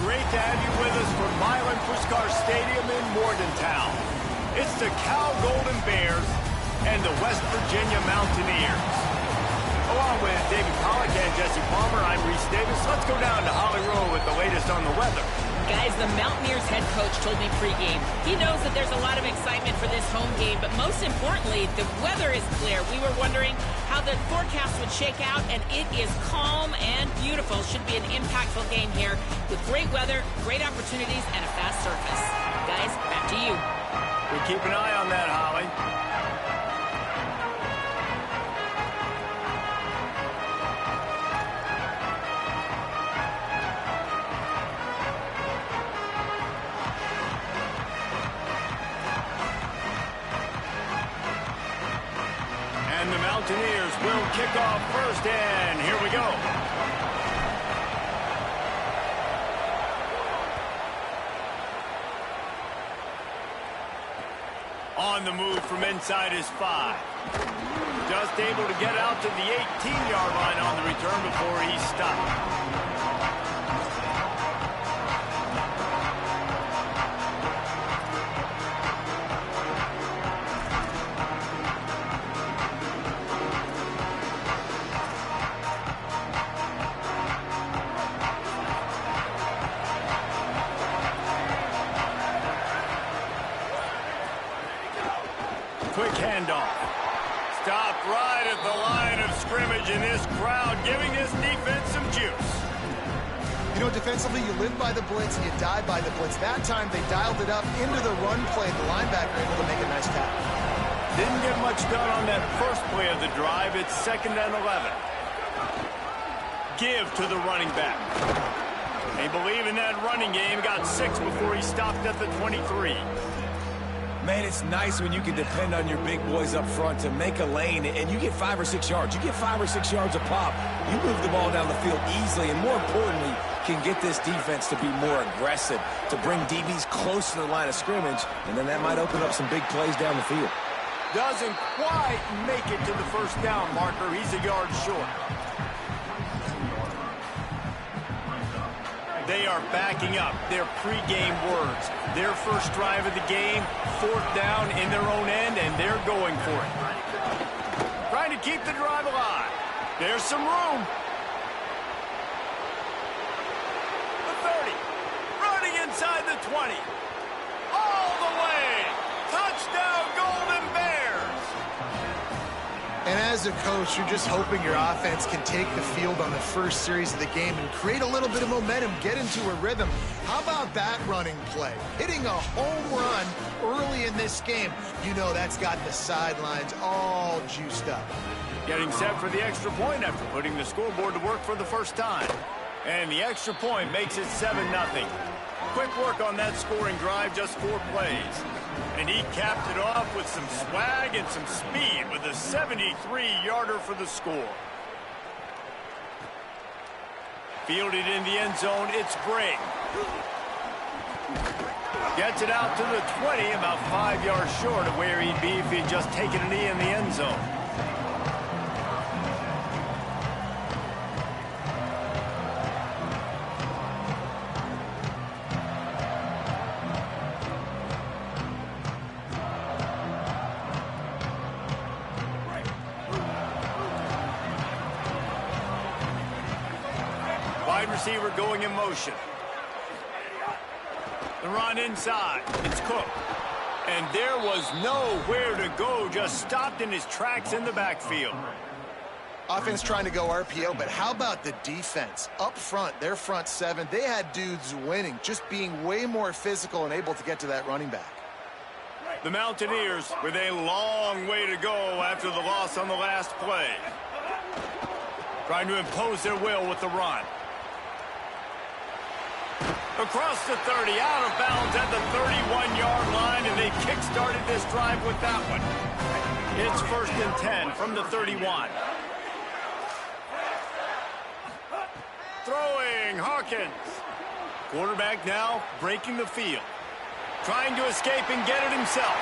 great to have you with us from Milan Puskar Stadium in Morgantown. It's the Cal Golden Bears and the West Virginia Mountaineers. Along with David Pollack and Jesse Palmer, I'm Reese Davis. Let's go down to Holly Rowe with the latest on the weather. Guys, the Mountaineers head coach told me pregame. He knows that there's a lot of excitement for this home game, but most importantly, the weather is clear. We were wondering how the forecast would shake out, and it is calm and beautiful. Should be an impactful game here with great weather, great opportunities, and a fast surface. Guys, back to you. We keep an eye on that, Holly. And the Mountaineers will kick off first, and here we go. On the move from inside his 5. Just able to get out to the 18-yard line on the return before he stopped. Quick handoff. Stopped right at the line of scrimmage, in this crowd giving this defense some juice. You know, defensively, you live by the blitz and you die by the blitz. That time, they dialed it up into the run play. The linebacker able to make a nice tackle. Didn't get much done on that first play of the drive. It's 2nd and 11. Give to the running back. They believe in that running game. Got 6 before he stopped at the 23. Man, it's nice when you can depend on your big boys up front to make a lane, and you get 5 or 6 yards. You get 5 or 6 yards a pop. You move the ball down the field easily, and more importantly, can get this defense to be more aggressive, to bring DBs close to the line of scrimmage, and then that might open up some big plays down the field. Doesn't quite make it to the first down marker. He's a yard short. They are backing up their pregame words. Their first drive of the game, 4th down in their own end, and they're going for it. Trying to keep the drive alive. There's some room. The 30. Running inside the 20. All the way. Touchdown, Golden Bears. And as a coach, you're just hoping your offense can take the field on the first series of the game and create a little bit of momentum, get into a rhythm. How about that running play? Hitting a home run early in this game. You know that's got the sidelines all juiced up. Getting set for the extra point after putting the scoreboard to work for the first time. And the extra point makes it 7-0. Quick work on that scoring drive, just 4 plays. And he capped it off with some swag and some speed with a 73-yarder for the score. Fielded in the end zone, it's Brake. Gets it out to the 20, about 5 yards short of where he'd be if he'd just taken a knee in the end zone. Wide receiver going in motion. The run inside. It's Cook. And there was nowhere to go. Just stopped in his tracks in the backfield. Offense trying to go RPO, but how about the defense? Up front, their front 7, they had dudes winning, just being way more physical and able to get to that running back. The Mountaineers with a long way to go after the loss on the last play. Trying to impose their will with the run. Across the 30, out of bounds at the 31-yard line, and they kick-started this drive with that one. It's 1st and 10 from the 31. Throwing, Hawkins. Quarterback now breaking the field. Trying to escape and get it himself.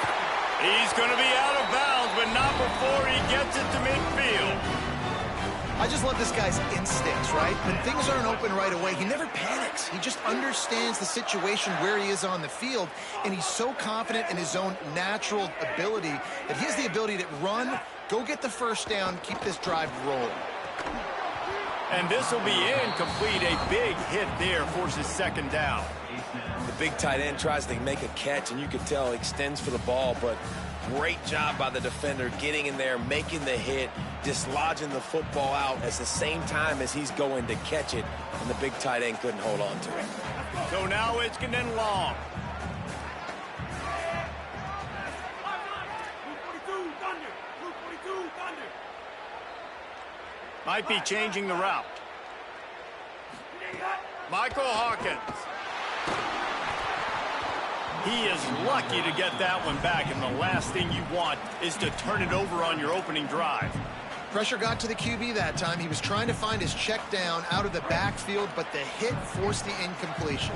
He's going to be out of bounds, but not before he gets it to midfield. I just love this guy's instincts, right? When things aren't open right away, he never panics. He just understands the situation where he is on the field, and he's so confident in his own natural ability that he has the ability to run, go get the first down, keep this drive rolling. And this will be incomplete. A big hit there forces second down. The big tight end tries to make a catch, and you can tell he extends for the ball, but great job by the defender getting in there, making the hit, dislodging the football out at the same time as he's going to catch it, and the big tight end couldn't hold on to it. So now it's going to long. Might be changing the route. Michael Hawkins. He is lucky to get that one back, and the last thing you want is to turn it over on your opening drive. Pressure got to the QB that time. He was trying to find his check down out of the backfield, but the hit forced the incompletion.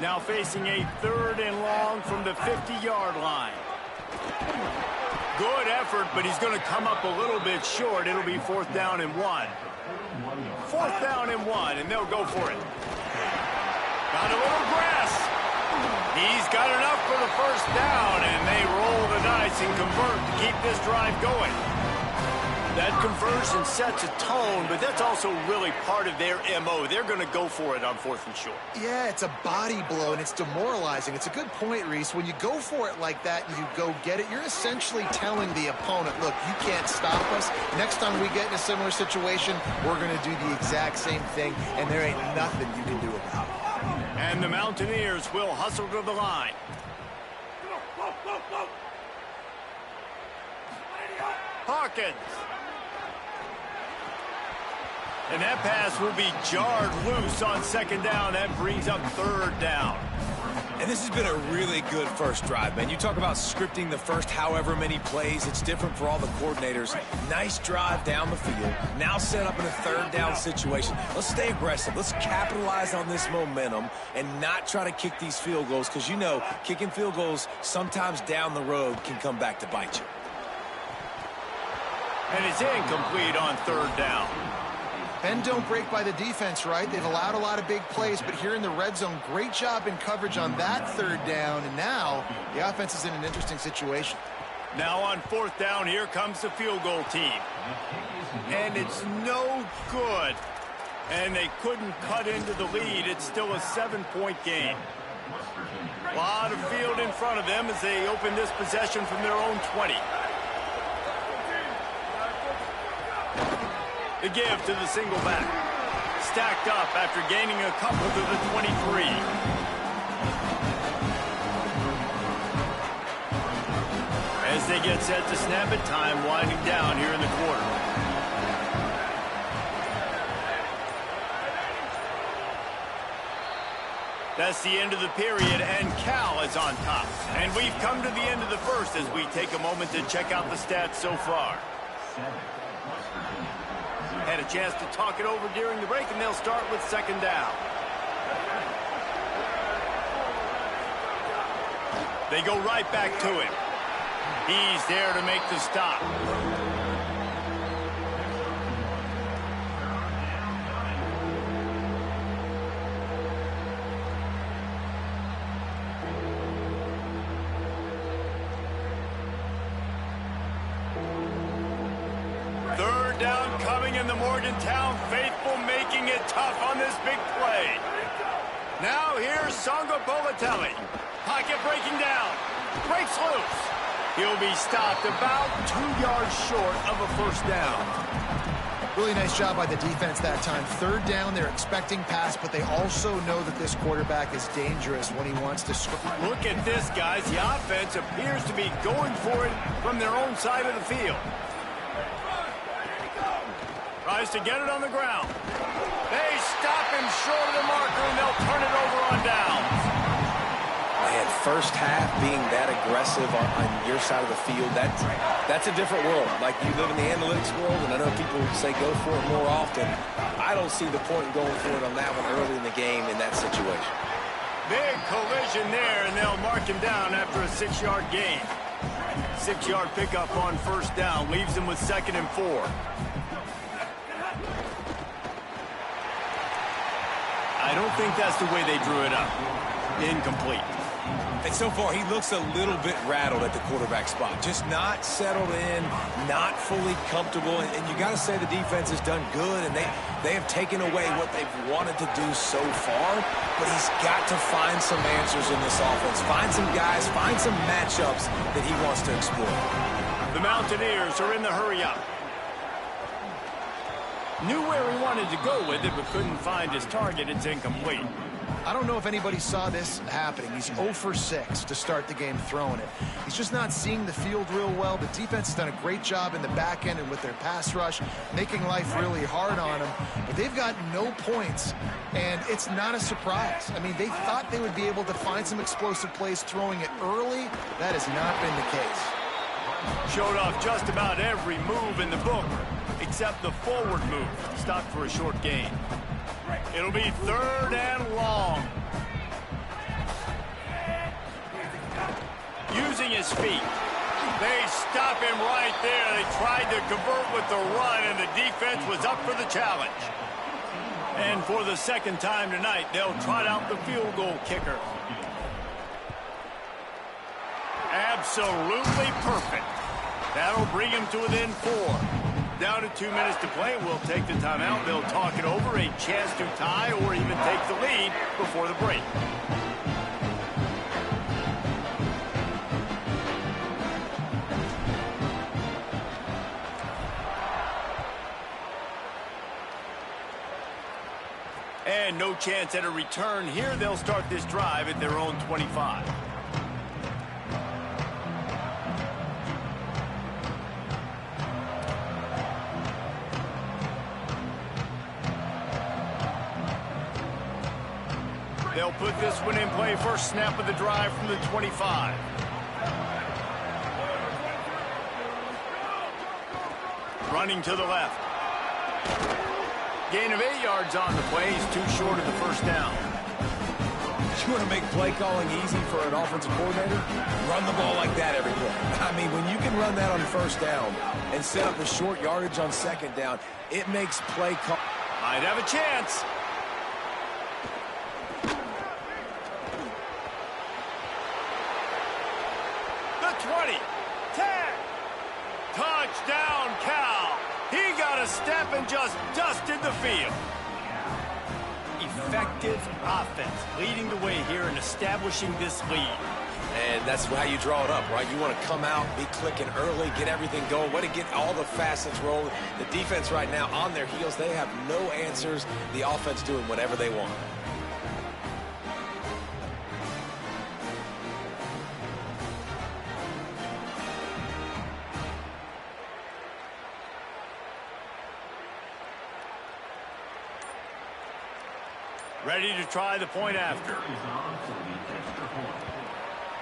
Now facing a 3rd and long from the 50-yard line. Good effort, but he's going to come up a little bit short. It'll be 4th down and 1. 4th down and 1, and they'll go for it. Got a little grass. He's got enough for the first down, and they roll the dice and convert to keep this drive going. That conversion sets a tone, but that's also really part of their MO. They're going to go for it on 4th and short. Yeah, it's a body blow, and it's demoralizing. It's a good point, Reese. When you go for it like that and you go get it, you're essentially telling the opponent, look, you can't stop us. Next time we get in a similar situation, we're going to do the exact same thing, and there ain't nothing you can do about it. And the Mountaineers will hustle to the line. Hawkins. And that pass will be jarred loose on 2nd down. That brings up 3rd down. And this has been a really good first drive, man. You talk about scripting the first however many plays. It's different for all the coordinators. Nice drive down the field. Now set up in a 3rd down situation. Let's stay aggressive. Let's capitalize on this momentum and not try to kick these field goals, because you know kicking field goals sometimes down the road can come back to bite you. And it's incomplete on 3rd down. Bend don't break by the defense, right? They've allowed a lot of big plays, but here in the red zone, great job in coverage on that 3rd down, and now the offense is in an interesting situation. Now on 4th down, here comes the field goal team. And it's no good. And they couldn't cut into the lead. It's still a 7-point game. A lot of field in front of them as they open this possession from their own 20. The give to the single back. Stacked up after gaining a couple to the 23. As they get set to snap it, time winding down here in the quarter. That's the end of the period, and Cal is on top. And we've come to the end of the first as we take a moment to check out the stats so far. Had a chance to talk it over during the break, and they'll start with 2nd down. They go right back to him. He's there to make the stop. Down coming in the Morgantown faithful, making it tough on this big play. Now here's Songa Bolatelli. Pocket breaking down. Breaks loose. He'll be stopped about 2 yards short of a first down. Really nice job by the defense that time. 3rd down, they're expecting pass, but they also know that this quarterback is dangerous when he wants to score. Look at this, guys. The offense appears to be going for it from their own side of the field. Tries to get it on the ground. They stop him short of the marker, and they'll turn it over on downs. Man, first half being that aggressive on your side of the field, that's a different world. Like, you live in the analytics world, and I know people say go for it more often. I don't see the point in going for it on that one early in the game in that situation. Big collision there, and they'll mark him down after a 6-yard gain. 6-yard pickup on first down leaves him with 2nd and 4. I don't think that's the way they drew it up. Incomplete. And so far, he looks a little bit rattled at the quarterback spot. Just not settled in, not fully comfortable. And you got to say the defense has done good, and they have taken away what they've wanted to do so far. But he's got to find some answers in this offense. Find some guys, find some matchups that he wants to explore. The Mountaineers are in the hurry-up. Knew where he wanted to go with it, but couldn't find his target. It's incomplete. I don't know if anybody saw this happening. He's 0 for 6 to start the game throwing it. He's just not seeing the field real well. The defense has done a great job in the back end and with their pass rush, making life really hard on him. But they've got no points, and it's not a surprise. I mean, they thought they would be able to find some explosive plays throwing it early. That has not been the case. Showed off just about every move in the book, except the forward move. Stopped for a short gain. It'll be 3rd and long. Using his feet. They stop him right there. They tried to convert with the run, and the defense was up for the challenge. And for the second time tonight, they'll trot out the field goal kicker. Absolutely perfect. That'll bring him to within 4. Down to 2 minutes to play. We'll take the timeout. They'll talk it over. A chance to tie or even take the lead before the break. And no chance at a return here. They'll start this drive at their own 25. They'll put this one in play. First snap of the drive from the 25. Running to the left. Gain of 8 yards on the play. He's too short of the first down. You want to make play calling easy for an offensive coordinator? Run the ball like that every play. I mean, when you can run that on first down and set up a short yardage on second down, it makes play call. Might have a chance. The 20. 10. Touchdown, Cal. He got a step and just dusted the field. Effective offense, leading the way here and establishing this lead. And that's how you draw it up, right? You want to come out, be clicking early, get everything going, way to get all the facets rolling. The defense right now on their heels, they have no answers. The offense doing whatever they want. Ready to try the point after.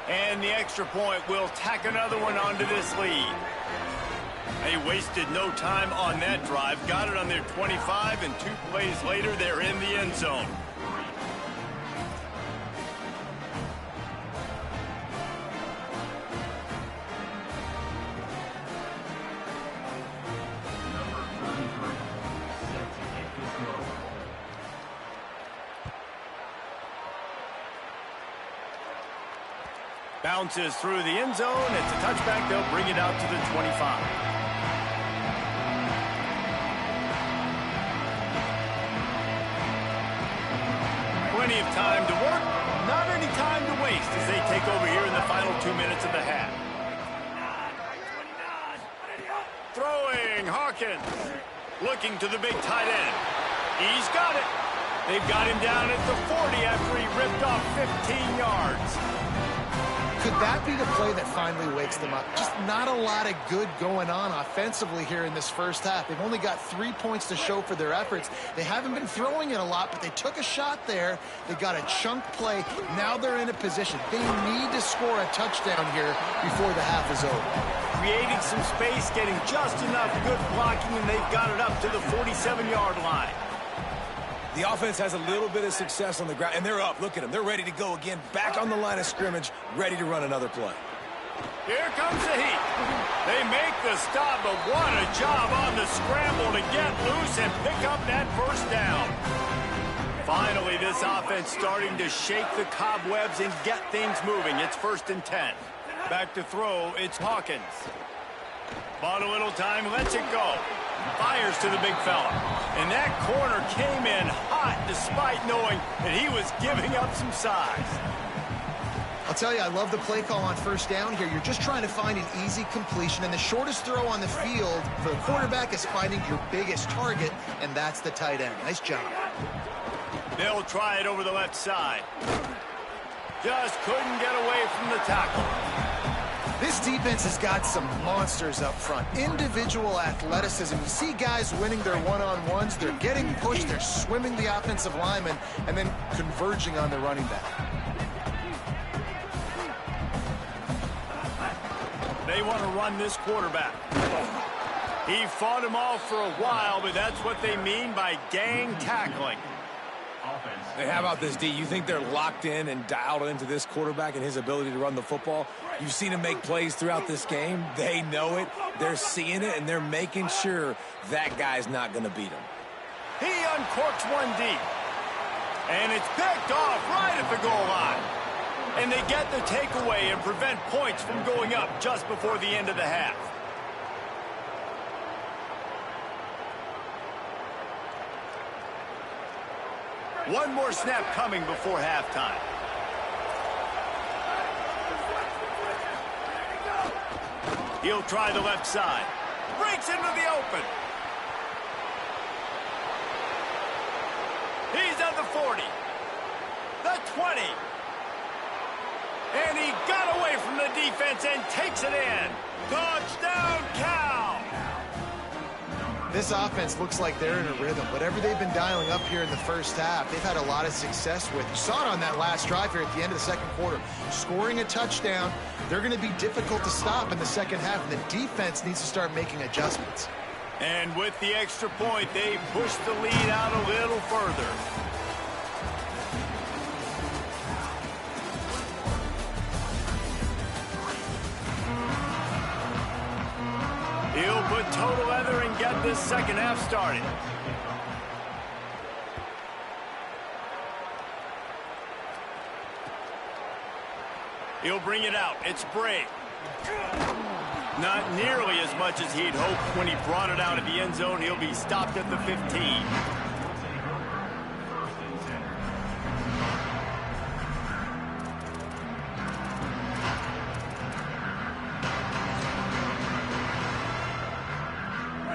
And the extra point will tack another one onto this lead. They wasted no time on that drive. Got it on their 25, and 2 plays later, they're in the end zone. Bounces through the end zone. It's a touchback. They'll bring it out to the 25. Plenty of time to work. Not any time to waste as they take over here in the final 2 minutes of the half. Throwing, Hawkins. Looking to the big tight end. He's got it. They've got him down at the 40 after he ripped off 15 yards. Could that be the play that finally wakes them up? Just not a lot of good going on offensively here in this first half. They've only got 3 points to show for their efforts. They haven't been throwing it a lot, but they took a shot there. They got a chunk play. Now they're in a position. They need to score a touchdown here before the half is over. Creating some space, getting just enough good blocking, and they've got it up to the 47-yard line. The offense has a little bit of success on the ground, and they're up. Look at them. They're ready to go again, back on the line of scrimmage, ready to run another play. Here comes the heat. They make the stop, but what a job on the scramble to get loose and pick up that first down. Finally, this offense starting to shake the cobwebs and get things moving. It's 1st and 10. Back to throw, it's Hawkins. Bought a little time, lets it go. Fires to the big fella. And that corner came in hot despite knowing that he was giving up some size. I'll tell you, I love the play call on 1st down here. You're just trying to find an easy completion, and the shortest throw on the field for the quarterback is finding your biggest target, and that's the tight end. Nice job. They'll try it over the left side. Just couldn't get away from the tackle. This defense has got some monsters up front. Individual athleticism. You see guys winning their one-on-ones. They're getting pushed. They're swimming the offensive lineman and then converging on the running back. They want to run this quarterback. He fought him off for a while, but that's what they mean by gang tackling. Hey, how about this, D? You think they're locked in and dialed into this quarterback and his ability to run the football? You've seen him make plays throughout this game. They know it. They're seeing it, and they're making sure that guy's not going to beat him. He uncorks one deep. And it's picked off right at the goal line. And they get the takeaway and prevent points from going up just before the end of the half. One more snap coming before halftime. He'll try the left side. Breaks into the open. He's at the 40. The 20. And he got away from the defense and takes it in. Touchdown, Cal! This offense looks like they're in a rhythm. Whatever they've been dialing up here in the 1st half, they've had a lot of success with. You saw it on that last drive here at the end of the 2nd quarter. Scoring a touchdown, they're going to be difficult to stop in the 2nd half, and the defense needs to start making adjustments. And with the extra point, they push the lead out a little further. He'll put total leather and get this 2nd half started. He'll bring it out. It's Bray. Not nearly as much as he'd hoped when he brought it out of the end zone. He'll be stopped at the 15.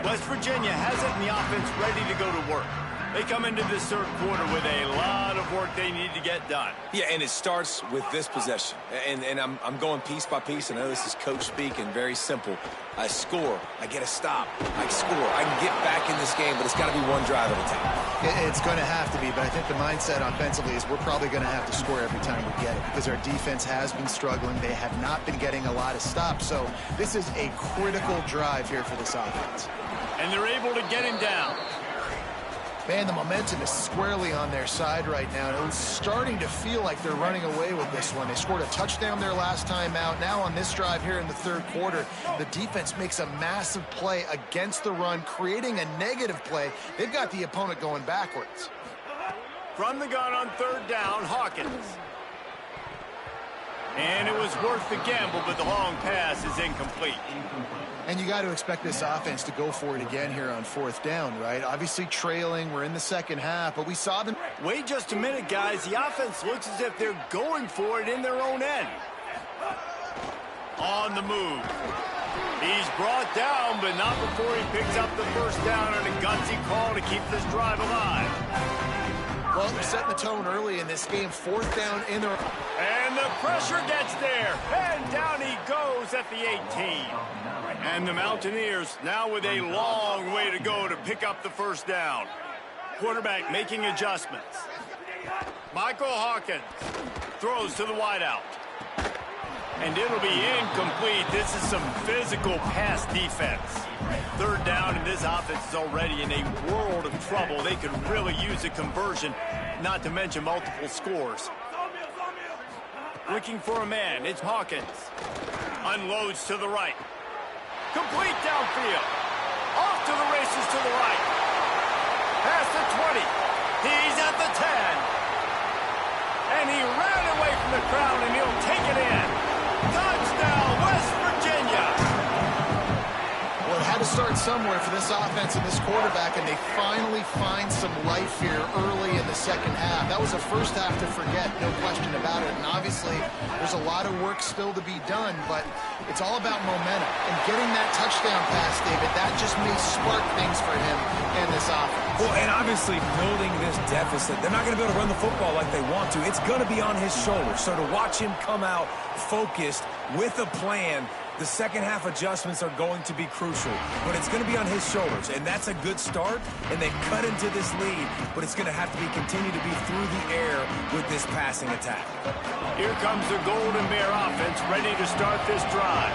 West Virginia has it, and the offense ready to go to work. They come into this 3rd quarter with a lot of work they need to get done. Yeah, and it starts with this possession. And I'm going piece by piece. I know this is coach speak and very simple. I score. I get a stop. I score. I can get back in this game, but it's got to be one drive at a time. It's going to have to be, but I think the mindset offensively is we're probably going to have to score every time we get it because our defense has been struggling. They have not been getting a lot of stops, so this is a critical drive here for this offense. And they're able to get him down. Man, the momentum is squarely on their side right now. And it's starting to feel like they're running away with this one. They scored a touchdown their last time out. Now on this drive here in the 3rd quarter, the defense makes a massive play against the run, creating a negative play. They've got the opponent going backwards. From the gun on 3rd down, Hawkins. And it was worth the gamble, but the long pass is incomplete. And you got to expect this offense to go for it again here on 4th down, right? Obviously trailing, we're in the 2nd half, but we saw them. Wait just a minute, guys. The offense looks as if they're going for it in their own end. On the move. He's brought down, but not before he picks up the 1st down and a gutsy call to keep this drive alive. Well, they're setting the tone early in this game. 4th down in the... And the pressure gets there. And down he goes at the 18. And the Mountaineers now with a long way to go to pick up the 1st down. Quarterback making adjustments. Michael Hawkins throws to the wideout. And it'll be incomplete. This is some physical pass defense. 3rd down, and this offense is already in a world of trouble. They could really use a conversion, not to mention multiple scores. Looking for a man, it's Hawkins. Unloads to the right. Complete downfield. Off to the races to the right. Past the 20. He's at the 10. And he ran away from the crowd, and he'll take it in. Touchdown, West Virginia. Well, it had to start somewhere for this offense and this quarterback, and they finally find some life here early in the second half. That was a first half to forget, no question about it. And obviously, there's a lot of work still to be done, but it's all about momentum. And getting that touchdown pass, David, that just may spark things for him and this offense. Well, and obviously building this deficit, they're not going to be able to run the football like they want to. It's going to be on his shoulders. So to watch him come out focused with a plan, the second half adjustments are going to be crucial, but it's going to be on his shoulders, and that's a good start, and they cut into this lead, but it's going to have to be continue to be through the air with this passing attack. Here comes the Golden Bear offense ready to start this drive.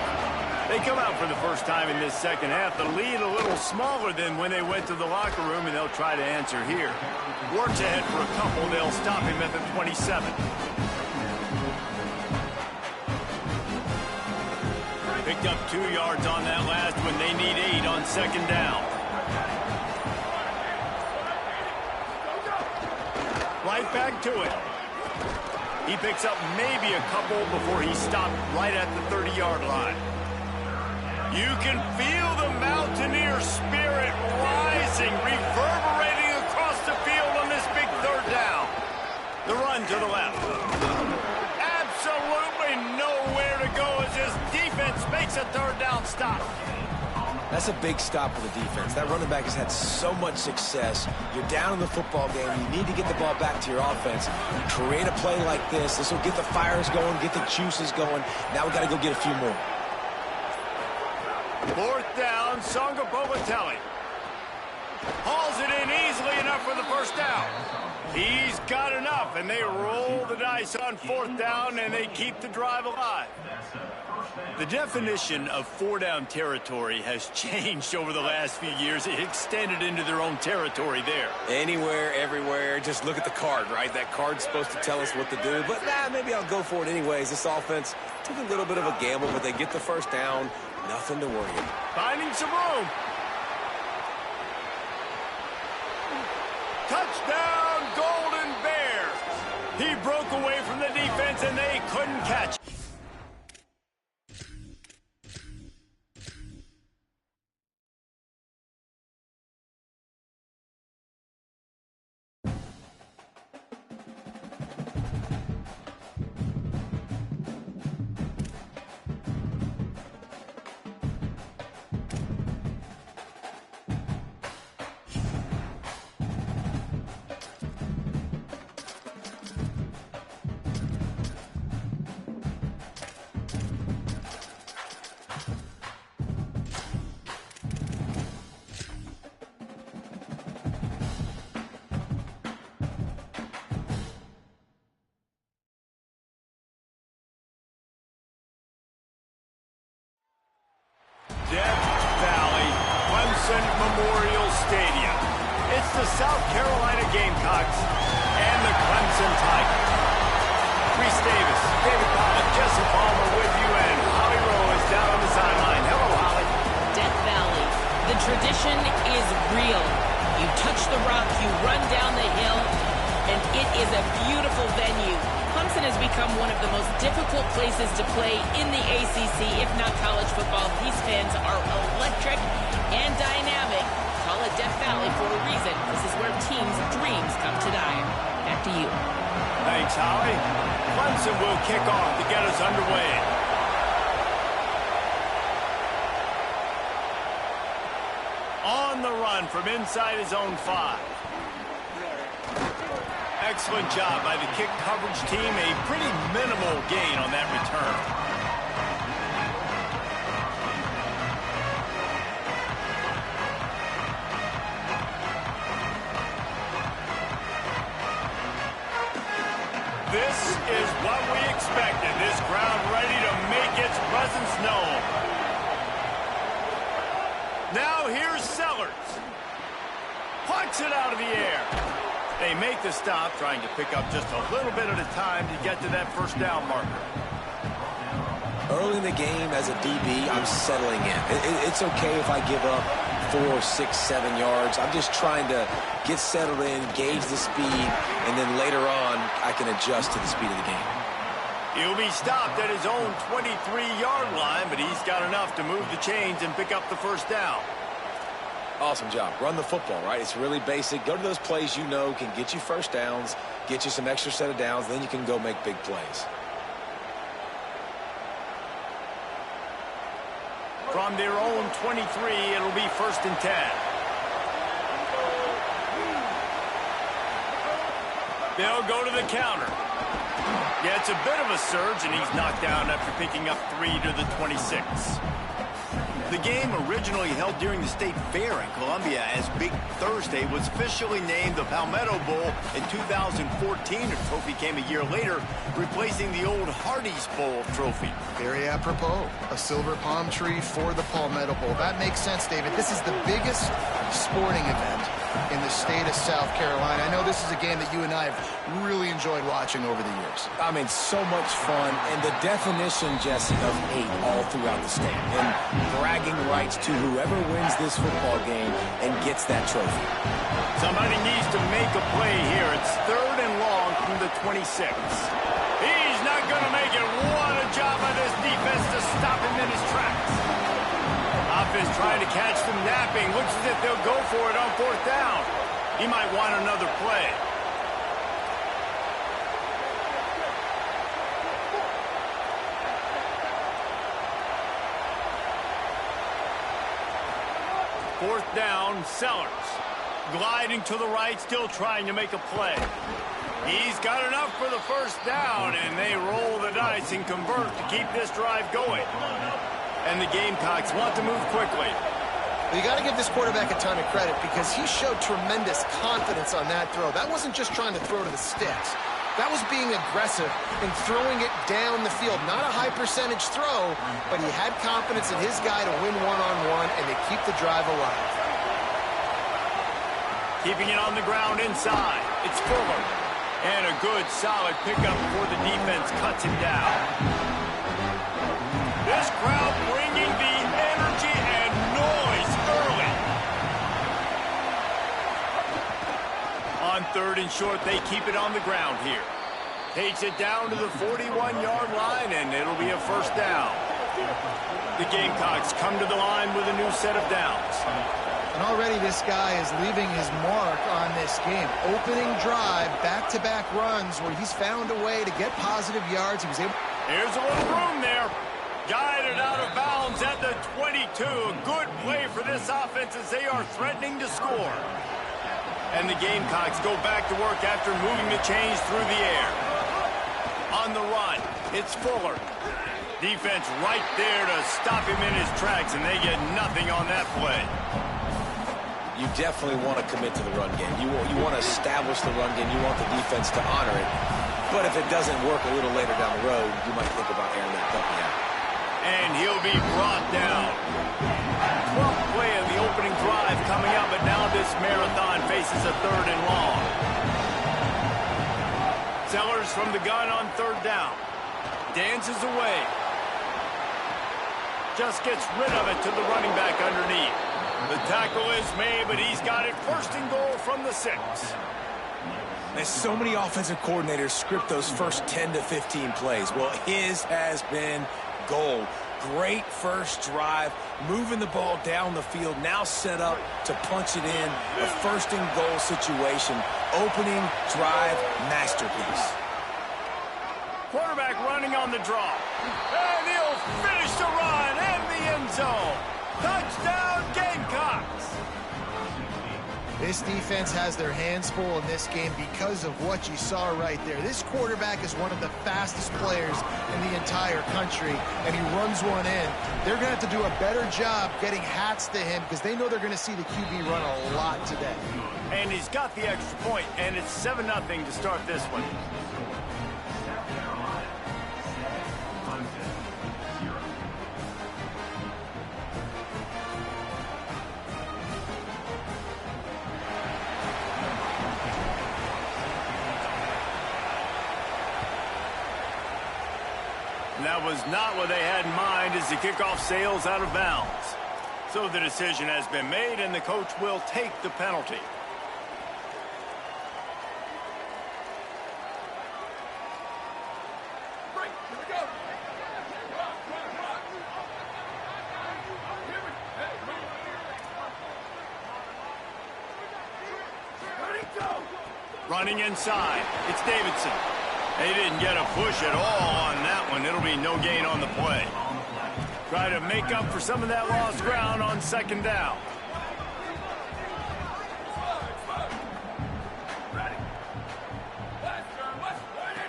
They come out for the first time in this second half. The lead a little smaller than when they went to the locker room, and they'll try to answer here. Works ahead for a couple. They'll stop him at the 27. Picked up 2 yards on that last one. They need 8 on second down. Right back to it. He picks up maybe a couple before he stopped right at the 30-yard line. You can feel the Mountaineer spirit rising, reverberating across the field on this big third down. The run to the left. Absolutely nowhere to go as his defense makes a third down stop. That's a big stop for the defense. That running back has had so much success. You're down in the football game. You need to get the ball back to your offense. You create a play like this. This will get the fires going, get the juices going. Now we got to go get a few more. Fourth down, Songa Bobatelli. Hauls it in easily enough for the first down. He's got enough, and they roll the dice on fourth down, and they keep the drive alive. The definition of four-down territory has changed over the last few years. It extended into their own territory there. Anywhere, everywhere, just look at the card, right? That card's supposed to tell us what to do, but maybe I'll go for it anyways. This offense took a little bit of a gamble, but they get the first down. Nothing to worry about. Finding some room. Touchdown, Golden Bears. He broke away from the defense, and they couldn't catch him. Death Valley, Clemson Memorial Stadium. It's the South Carolina Gamecocks and the Clemson Tigers. Reese Davis, David Pollock, Jesse Palmer with you, and Holly Rowe is down on the sideline. Hello, Holly. Death Valley, the tradition is real. You touch the rock, you run down the hill, and it is a beautiful venue. Clemson has become one of the most difficult places to play in the ACC, if not college football. These fans are electric and dynamic. Call it Death Valley for a reason. This is where teams' dreams come to die. Back to you. Thanks, Holly. Clemson will kick off to get us underway. On the run from inside his own 5. Excellent job by the kick coverage team. A pretty minimal gain on that return. This is what we expected. This crowd ready to make its presence known. Now here's Sellers. Plucks it out of the air. They make the stop, trying to pick up just a little bit at a time to get to that first down marker. Early in the game, as a DB, I'm settling in. It's okay if I give up 4, 6, 7 yards. I'm just trying to get settled in, gauge the speed, and then later on I can adjust to the speed of the game. He'll be stopped at his own 23-yard line, but he's got enough to move the chains and pick up the first down. Awesome job. Run the football, right? It's really basic. Go to those plays you know can get you first downs, get you some extra set of downs, then you can go make big plays. From their own 23, it'll be 1st and 10. They'll go to the counter. Yeah, it's a bit of a surge, and he's knocked down after picking up 3 to the 26. The game, originally held during the State Fair in Columbia as Big Thursday, was officially named the Palmetto Bowl in 2014. A trophy came a year later, replacing the old Hardee's Bowl trophy. Very apropos. A silver palm tree for the Palmetto Bowl. That makes sense, David. This is the biggest sporting event in the state of South Carolina. I know this is a game that you and I have really enjoyed watching over the years. I mean, so much fun, and the definition, Jesse, of hate all throughout the state, and bragging rights to whoever wins this football game and gets that trophy. Somebody needs to make a play here. It's 3rd and long from the 26. He's not going to make it. What a job by this defense to stop him in his tracks. Offense trying to catch them napping. Looks as if they'll go for it on 4th down. He might want another play. Fourth down, Sellers. Gliding to the right, still trying to make a play. He's got enough for the first down, and they roll the dice and convert to keep this drive going. And the Gamecocks want to move quickly. You got to give this quarterback a ton of credit because he showed tremendous confidence on that throw. That wasn't just trying to throw to the sticks. That was being aggressive and throwing it down the field. Not a high percentage throw, but he had confidence in his guy to win one-on-one and to keep the drive alive. Keeping it on the ground inside. It's Fuller. And a good, solid pickup before the defense cuts him down. This crowd bringing the energy and noise early. On 3rd and short, they keep it on the ground here. Takes it down to the 41-yard line, and it'll be a first down. The Gamecocks come to the line with a new set of downs. And already this guy is leaving his mark on this game. Opening drive, back-to-back runs where he's found a way to get positive yards. He was able. Here's a little room there. Guided out of bounds at the 22. A good play for this offense as they are threatening to score. And the Gamecocks go back to work after moving the chains through the air. On the run, it's Fuller. Defense right there to stop him in his tracks, and they get nothing on that play. You definitely want to commit to the run game. You want to establish the run game. You want the defense to honor it. But if it doesn't work a little later down the road, you might think about airing that puppy out. And he'll be brought down. 12th play of the opening drive coming up, but now this marathon faces a 3rd and long. Sellers from the gun on 3rd down. Dances away. Just gets rid of it to the running back underneath. The tackle is made, but he's got it 1st and goal from the 6. There's so many offensive coordinators script those first 10 to 15 plays. Well, his has been gold. Great first drive, moving the ball down the field, now set up to punch it in. A 1st and goal situation. Opening drive masterpiece. Quarterback running on the draw. And he'll finish the run in the end zone. Touchdown, Gamecocks! This defense has their hands full in this game because of what you saw right there. This quarterback is one of the fastest players in the entire country, and he runs one in. They're going to have to do a better job getting hats to him because they know they're going to see the QB run a lot today. And he's got the extra point, and it's 7-0 to start this one. And that was not what they had in mind as the kickoff sails out of bounds. So the decision has been made, and the coach will take the penalty. Running inside, it's Davidson. They didn't get a push at all on that one. It'll be no gain on the play. Try to make up for some of that lost ground on second down.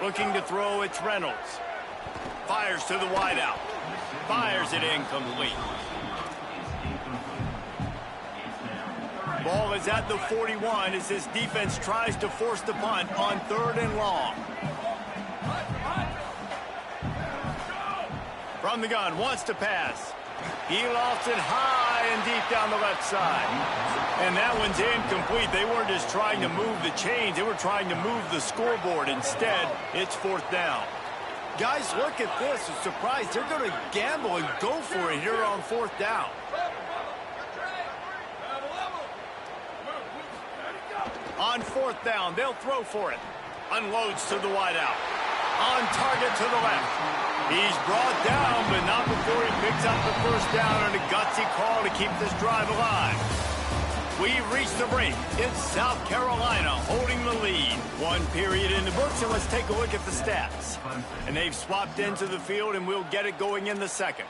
Looking to throw, it's Reynolds. Fires to the wideout. Fires it incomplete. Ball is at the 41 as this defense tries to force the punt on 3rd and long. From the gun, wants to pass. He lofts it high and deep down the left side. And that one's incomplete. They weren't just trying to move the chains. They were trying to move the scoreboard. Instead, it's 4th down. Guys, look at this. I'm surprised. They're going to gamble and go for it here on 4th down. On 4th down, they'll throw for it. Unloads to the wideout. On target to the left. He's brought down, but not before he picks up the 1st down on a gutsy call to keep this drive alive. We've reached the break. It's South Carolina holding the lead. 1 period in the books, and let's take a look at the stats. And they've swapped into the field, and we'll get it going in the 2nd.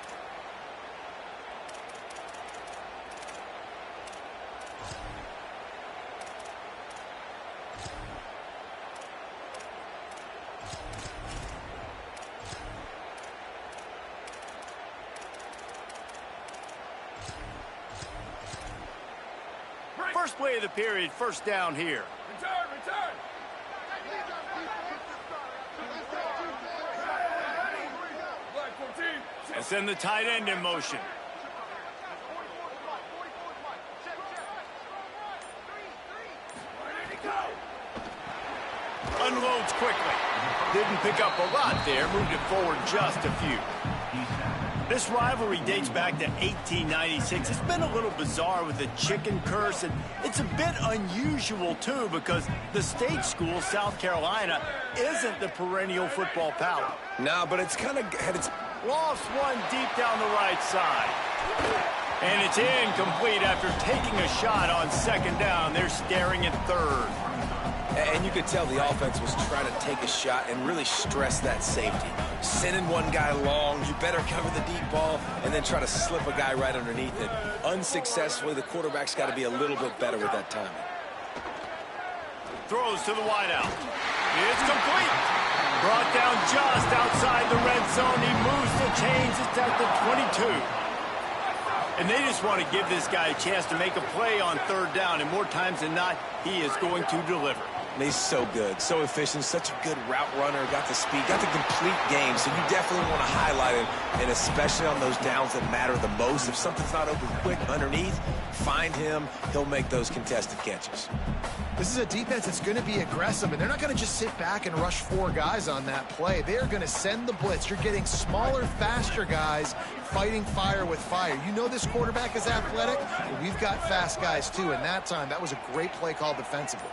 First play of the period, 1st down here. Return. And send the tight end in motion. Unloads quickly. Didn't pick up a lot there, moved it forward just a few. This rivalry dates back to 1896. It's been a little bizarre with the chicken curse, and it's a bit unusual, too, because the state school, South Carolina, isn't the perennial football power. No, but it's kind of had its... Lost one deep down the right side. And it's incomplete after taking a shot on 2nd down. They're staring at 3rd. And you could tell the offense was trying to take a shot and really stress that safety. Sending one guy long, you better cover the deep ball, and then try to slip a guy right underneath it. Unsuccessfully, the quarterback's got to be a little bit better with that timing. Throws to the wideout. It's complete. Brought down just outside the red zone. He moves the chains. It's at the 22. And they just want to give this guy a chance to make a play on 3rd down, and more times than not, he is going to deliver. And he's so good, so efficient, such a good route runner, got the speed, got the complete game, so you definitely want to highlight him, and especially on those downs that matter the most. If something's not open quick underneath, find him. He'll make those contested catches. This is a defense that's going to be aggressive, and they're not going to just sit back and rush 4 guys on that play. They are going to send the blitz. You're getting smaller, faster guys fighting fire with fire. You know this quarterback is athletic, but we've got fast guys, too, and that time, that was a great play call defensively.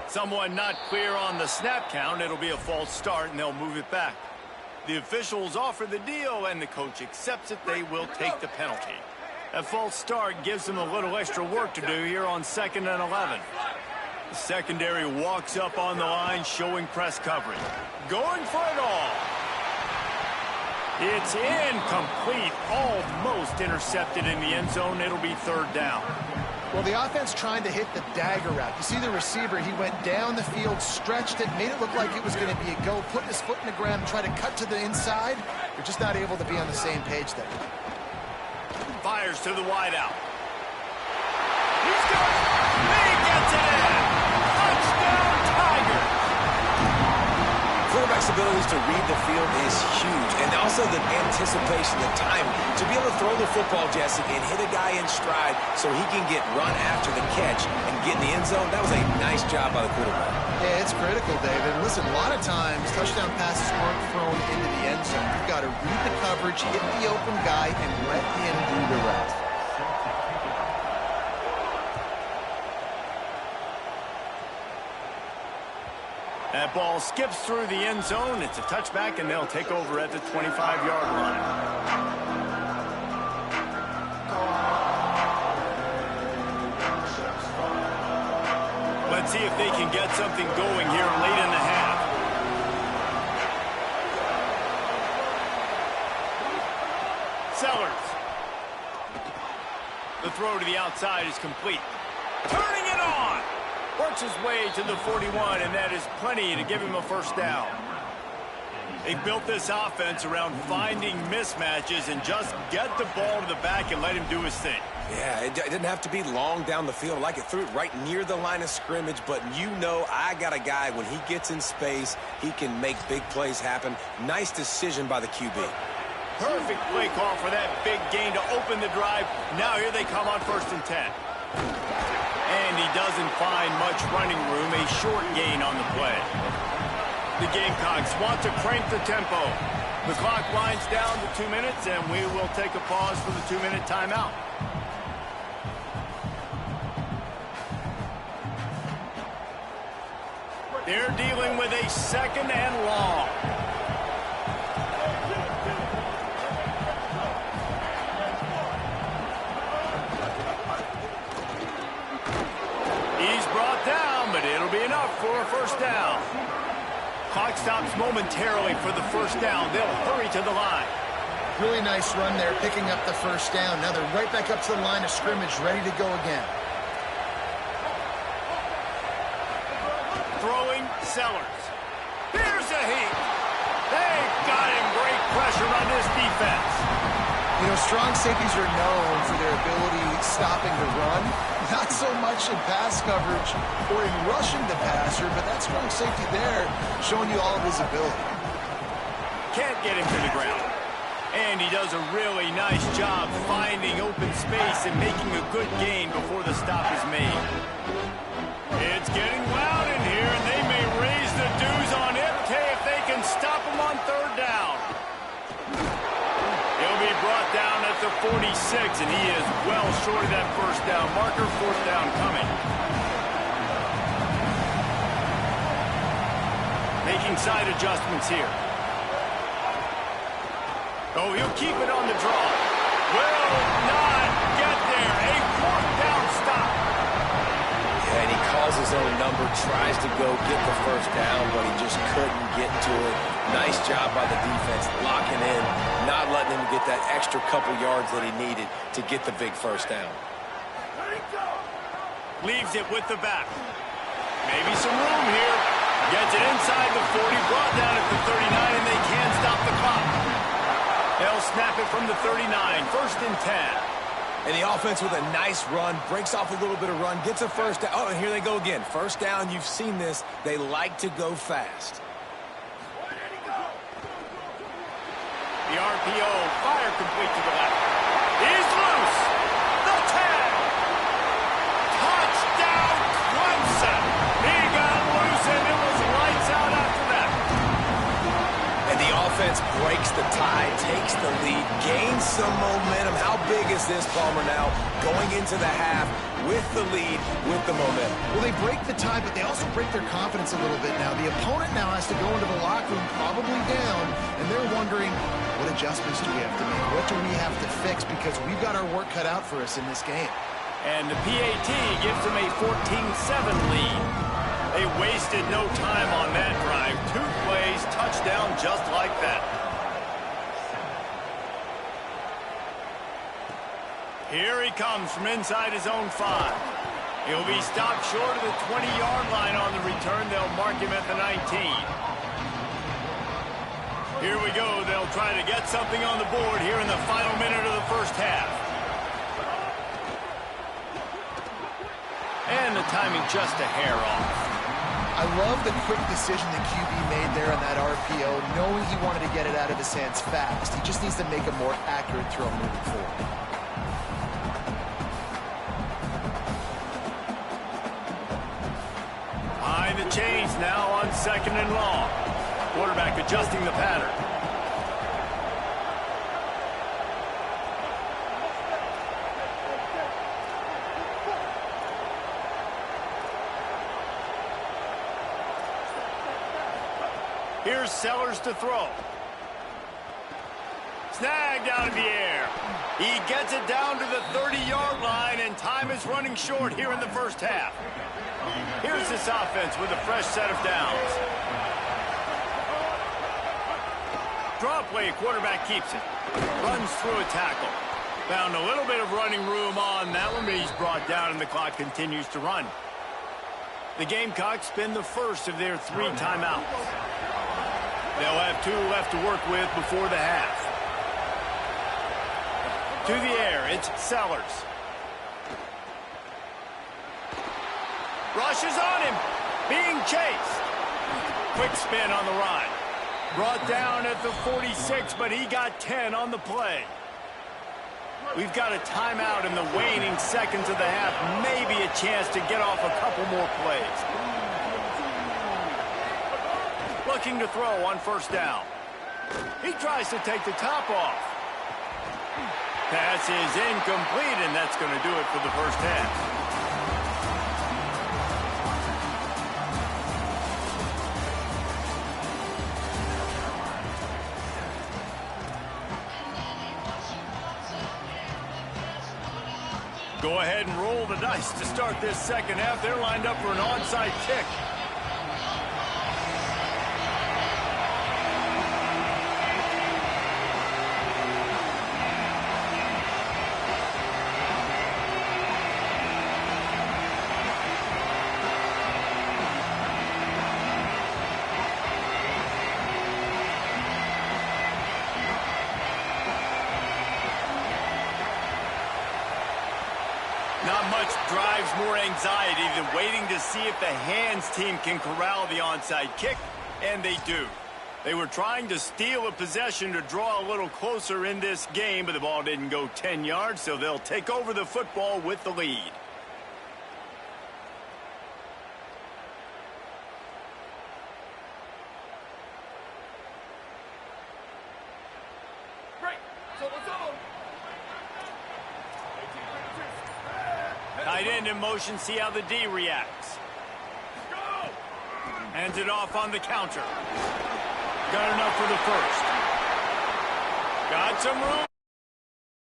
Someone not clear on the snap count. It'll be a false start, and they'll move it back. The officials offer the deal, and the coach accepts it. They will take the penalty. A false start gives them a little extra work to do here on 2nd and 11. The secondary walks up on the line, showing press coverage. Going for it all. It's incomplete, almost intercepted in the end zone. It'll be 3rd down. Well, the offense trying to hit the dagger route. You see the receiver, he went down the field, stretched it, made it look like it was going to be a go, putting his foot in the ground, tried to cut to the inside. They're just not able to be on the same page there. Fires to the wideout. He's got it. He gets it in. Touchdown, Tigers. Quarterback's abilities to read the field is huge. And also the anticipation, the time to be able to throw the football, Jesse, and hit a guy in stride so he can get run after the catch and get in the end zone. That was a nice job by the quarterback. Yeah, it's critical, David. Listen, a lot of times touchdown passes aren't thrown into the end zone. You've got to read the coverage, hit the open guy, and let him do the rest. That ball skips through the end zone. It's a touchback, and they'll take over at the 25-yard line. Let's see if they can get something going here late in the half. Sellers. The throw to the outside is complete. Turning it on. Works his way to the 41, and that is plenty to give him a first down. They built this offense around finding mismatches and just get the ball to the back and let him do his thing. Yeah, it didn't have to be long down the field. Like it threw it right near the line of scrimmage, but you know I got a guy, when he gets in space, he can make big plays happen. Nice decision by the QB. Perfect play call for that big gain to open the drive. Now here they come on 1st and 10. And he doesn't find much running room, a short gain on the play. The Gamecocks want to crank the tempo. The clock winds down to 2 minutes, and we will take a pause for the 2-minute timeout. They're dealing with a 2nd and long. He's brought down, but it'll be enough for a first down. Clock stops momentarily for the first down. They'll hurry to the line. Really nice run there, picking up the first down. Now they're right back up to the line of scrimmage, ready to go again. Throwing, Sellers. Here's a heat. They've got him. Great pressure on this defense. You know, strong safeties are known for their ability stopping the run. Not so much in pass coverage or in rushing the passer, but that strong safety there showing you all of his ability. Can't get him to the ground. And he does a really nice job finding open space and making a good gain before the stop is made. It's getting loud in here, and they may raise the dues on MK if they can stop him on 3rd down. He'll be brought down at the 46, and he is well short of that first down marker. 4th down coming. Making side adjustments here. Oh, he'll keep it on the draw. Will not get there. A 4th down stop. Yeah, and he calls his own number, tries to go get the first down, but he just couldn't get to it. Nice job by the defense, locking in, not letting him get that extra couple yards that he needed to get the big first down. Leaves it with the back. Maybe some room here. Gets it inside the 40, brought down at the 39, and they can't stop the clock. They'll snap it from the 39, 1st and 10. And the offense with a nice run, breaks off a little bit of run, gets a first down. Oh, and here they go again. First down, you've seen this. They like to go fast. The RPO, fire complete to the left. He's loose. The 10. Touchdown, Clemson. He got loose, and it was lights out after that. And the offense breaks the tie, takes the lead, gains some momentum. How big is this, Palmer, now? Going into the half with the lead, with the momentum. Well, they break the tie, but they also break their confidence a little bit now. The opponent now has to go into the locker room probably down, and they're wondering, what adjustments do we have to make? What do we have to fix? Because we've got our work cut out for us in this game. And the PAT gives them a 14-7 lead. They wasted no time on that drive. 2 plays, touchdown just like that. Here he comes from inside his own 5. He'll be stopped short of the 20-yard line on the return. They'll mark him at the 19. Here we go. They'll try to get something on the board here in the final minute of the first half. And the timing just a hair off. I love the quick decision the QB made there on that RPO, knowing he wanted to get it out of his hands fast. He just needs to make a more accurate throw moving forward. Behind the chains now on 2nd and long. Quarterback adjusting the pattern. Here's Sellers to throw. Snagged out of the air. He gets it down to the 30-yard line, and time is running short here in the first half. Here's this offense with a fresh set of downs. Draw play, quarterback keeps it. Runs through a tackle. Found a little bit of running room on that one, but he's brought down, and the clock continues to run. The Gamecocks spend the first of their 3 timeouts. They'll have 2 left to work with before the half. To the air, it's Sellers. Rushes on him, being chased. Quick spin on the run. Brought down at the 46, but he got 10 on the play. We've got a timeout in the waning seconds of the half. Maybe a chance to get off a couple more plays. Looking to throw on 1st down. He tries to take the top off. Pass is incomplete, and that's going to do it for the first half. Go ahead and roll the dice to start this second half. They're lined up for an onside kick. Not much drives more anxiety than waiting to see if the hands team can corral the onside kick, and they do. They were trying to steal a possession to draw a little closer in this game, but the ball didn't go 10 yards, so they'll take over the football with the lead. Tight end in motion, see how the D reacts. Hands it off on the counter. Got enough for the first. Got some room.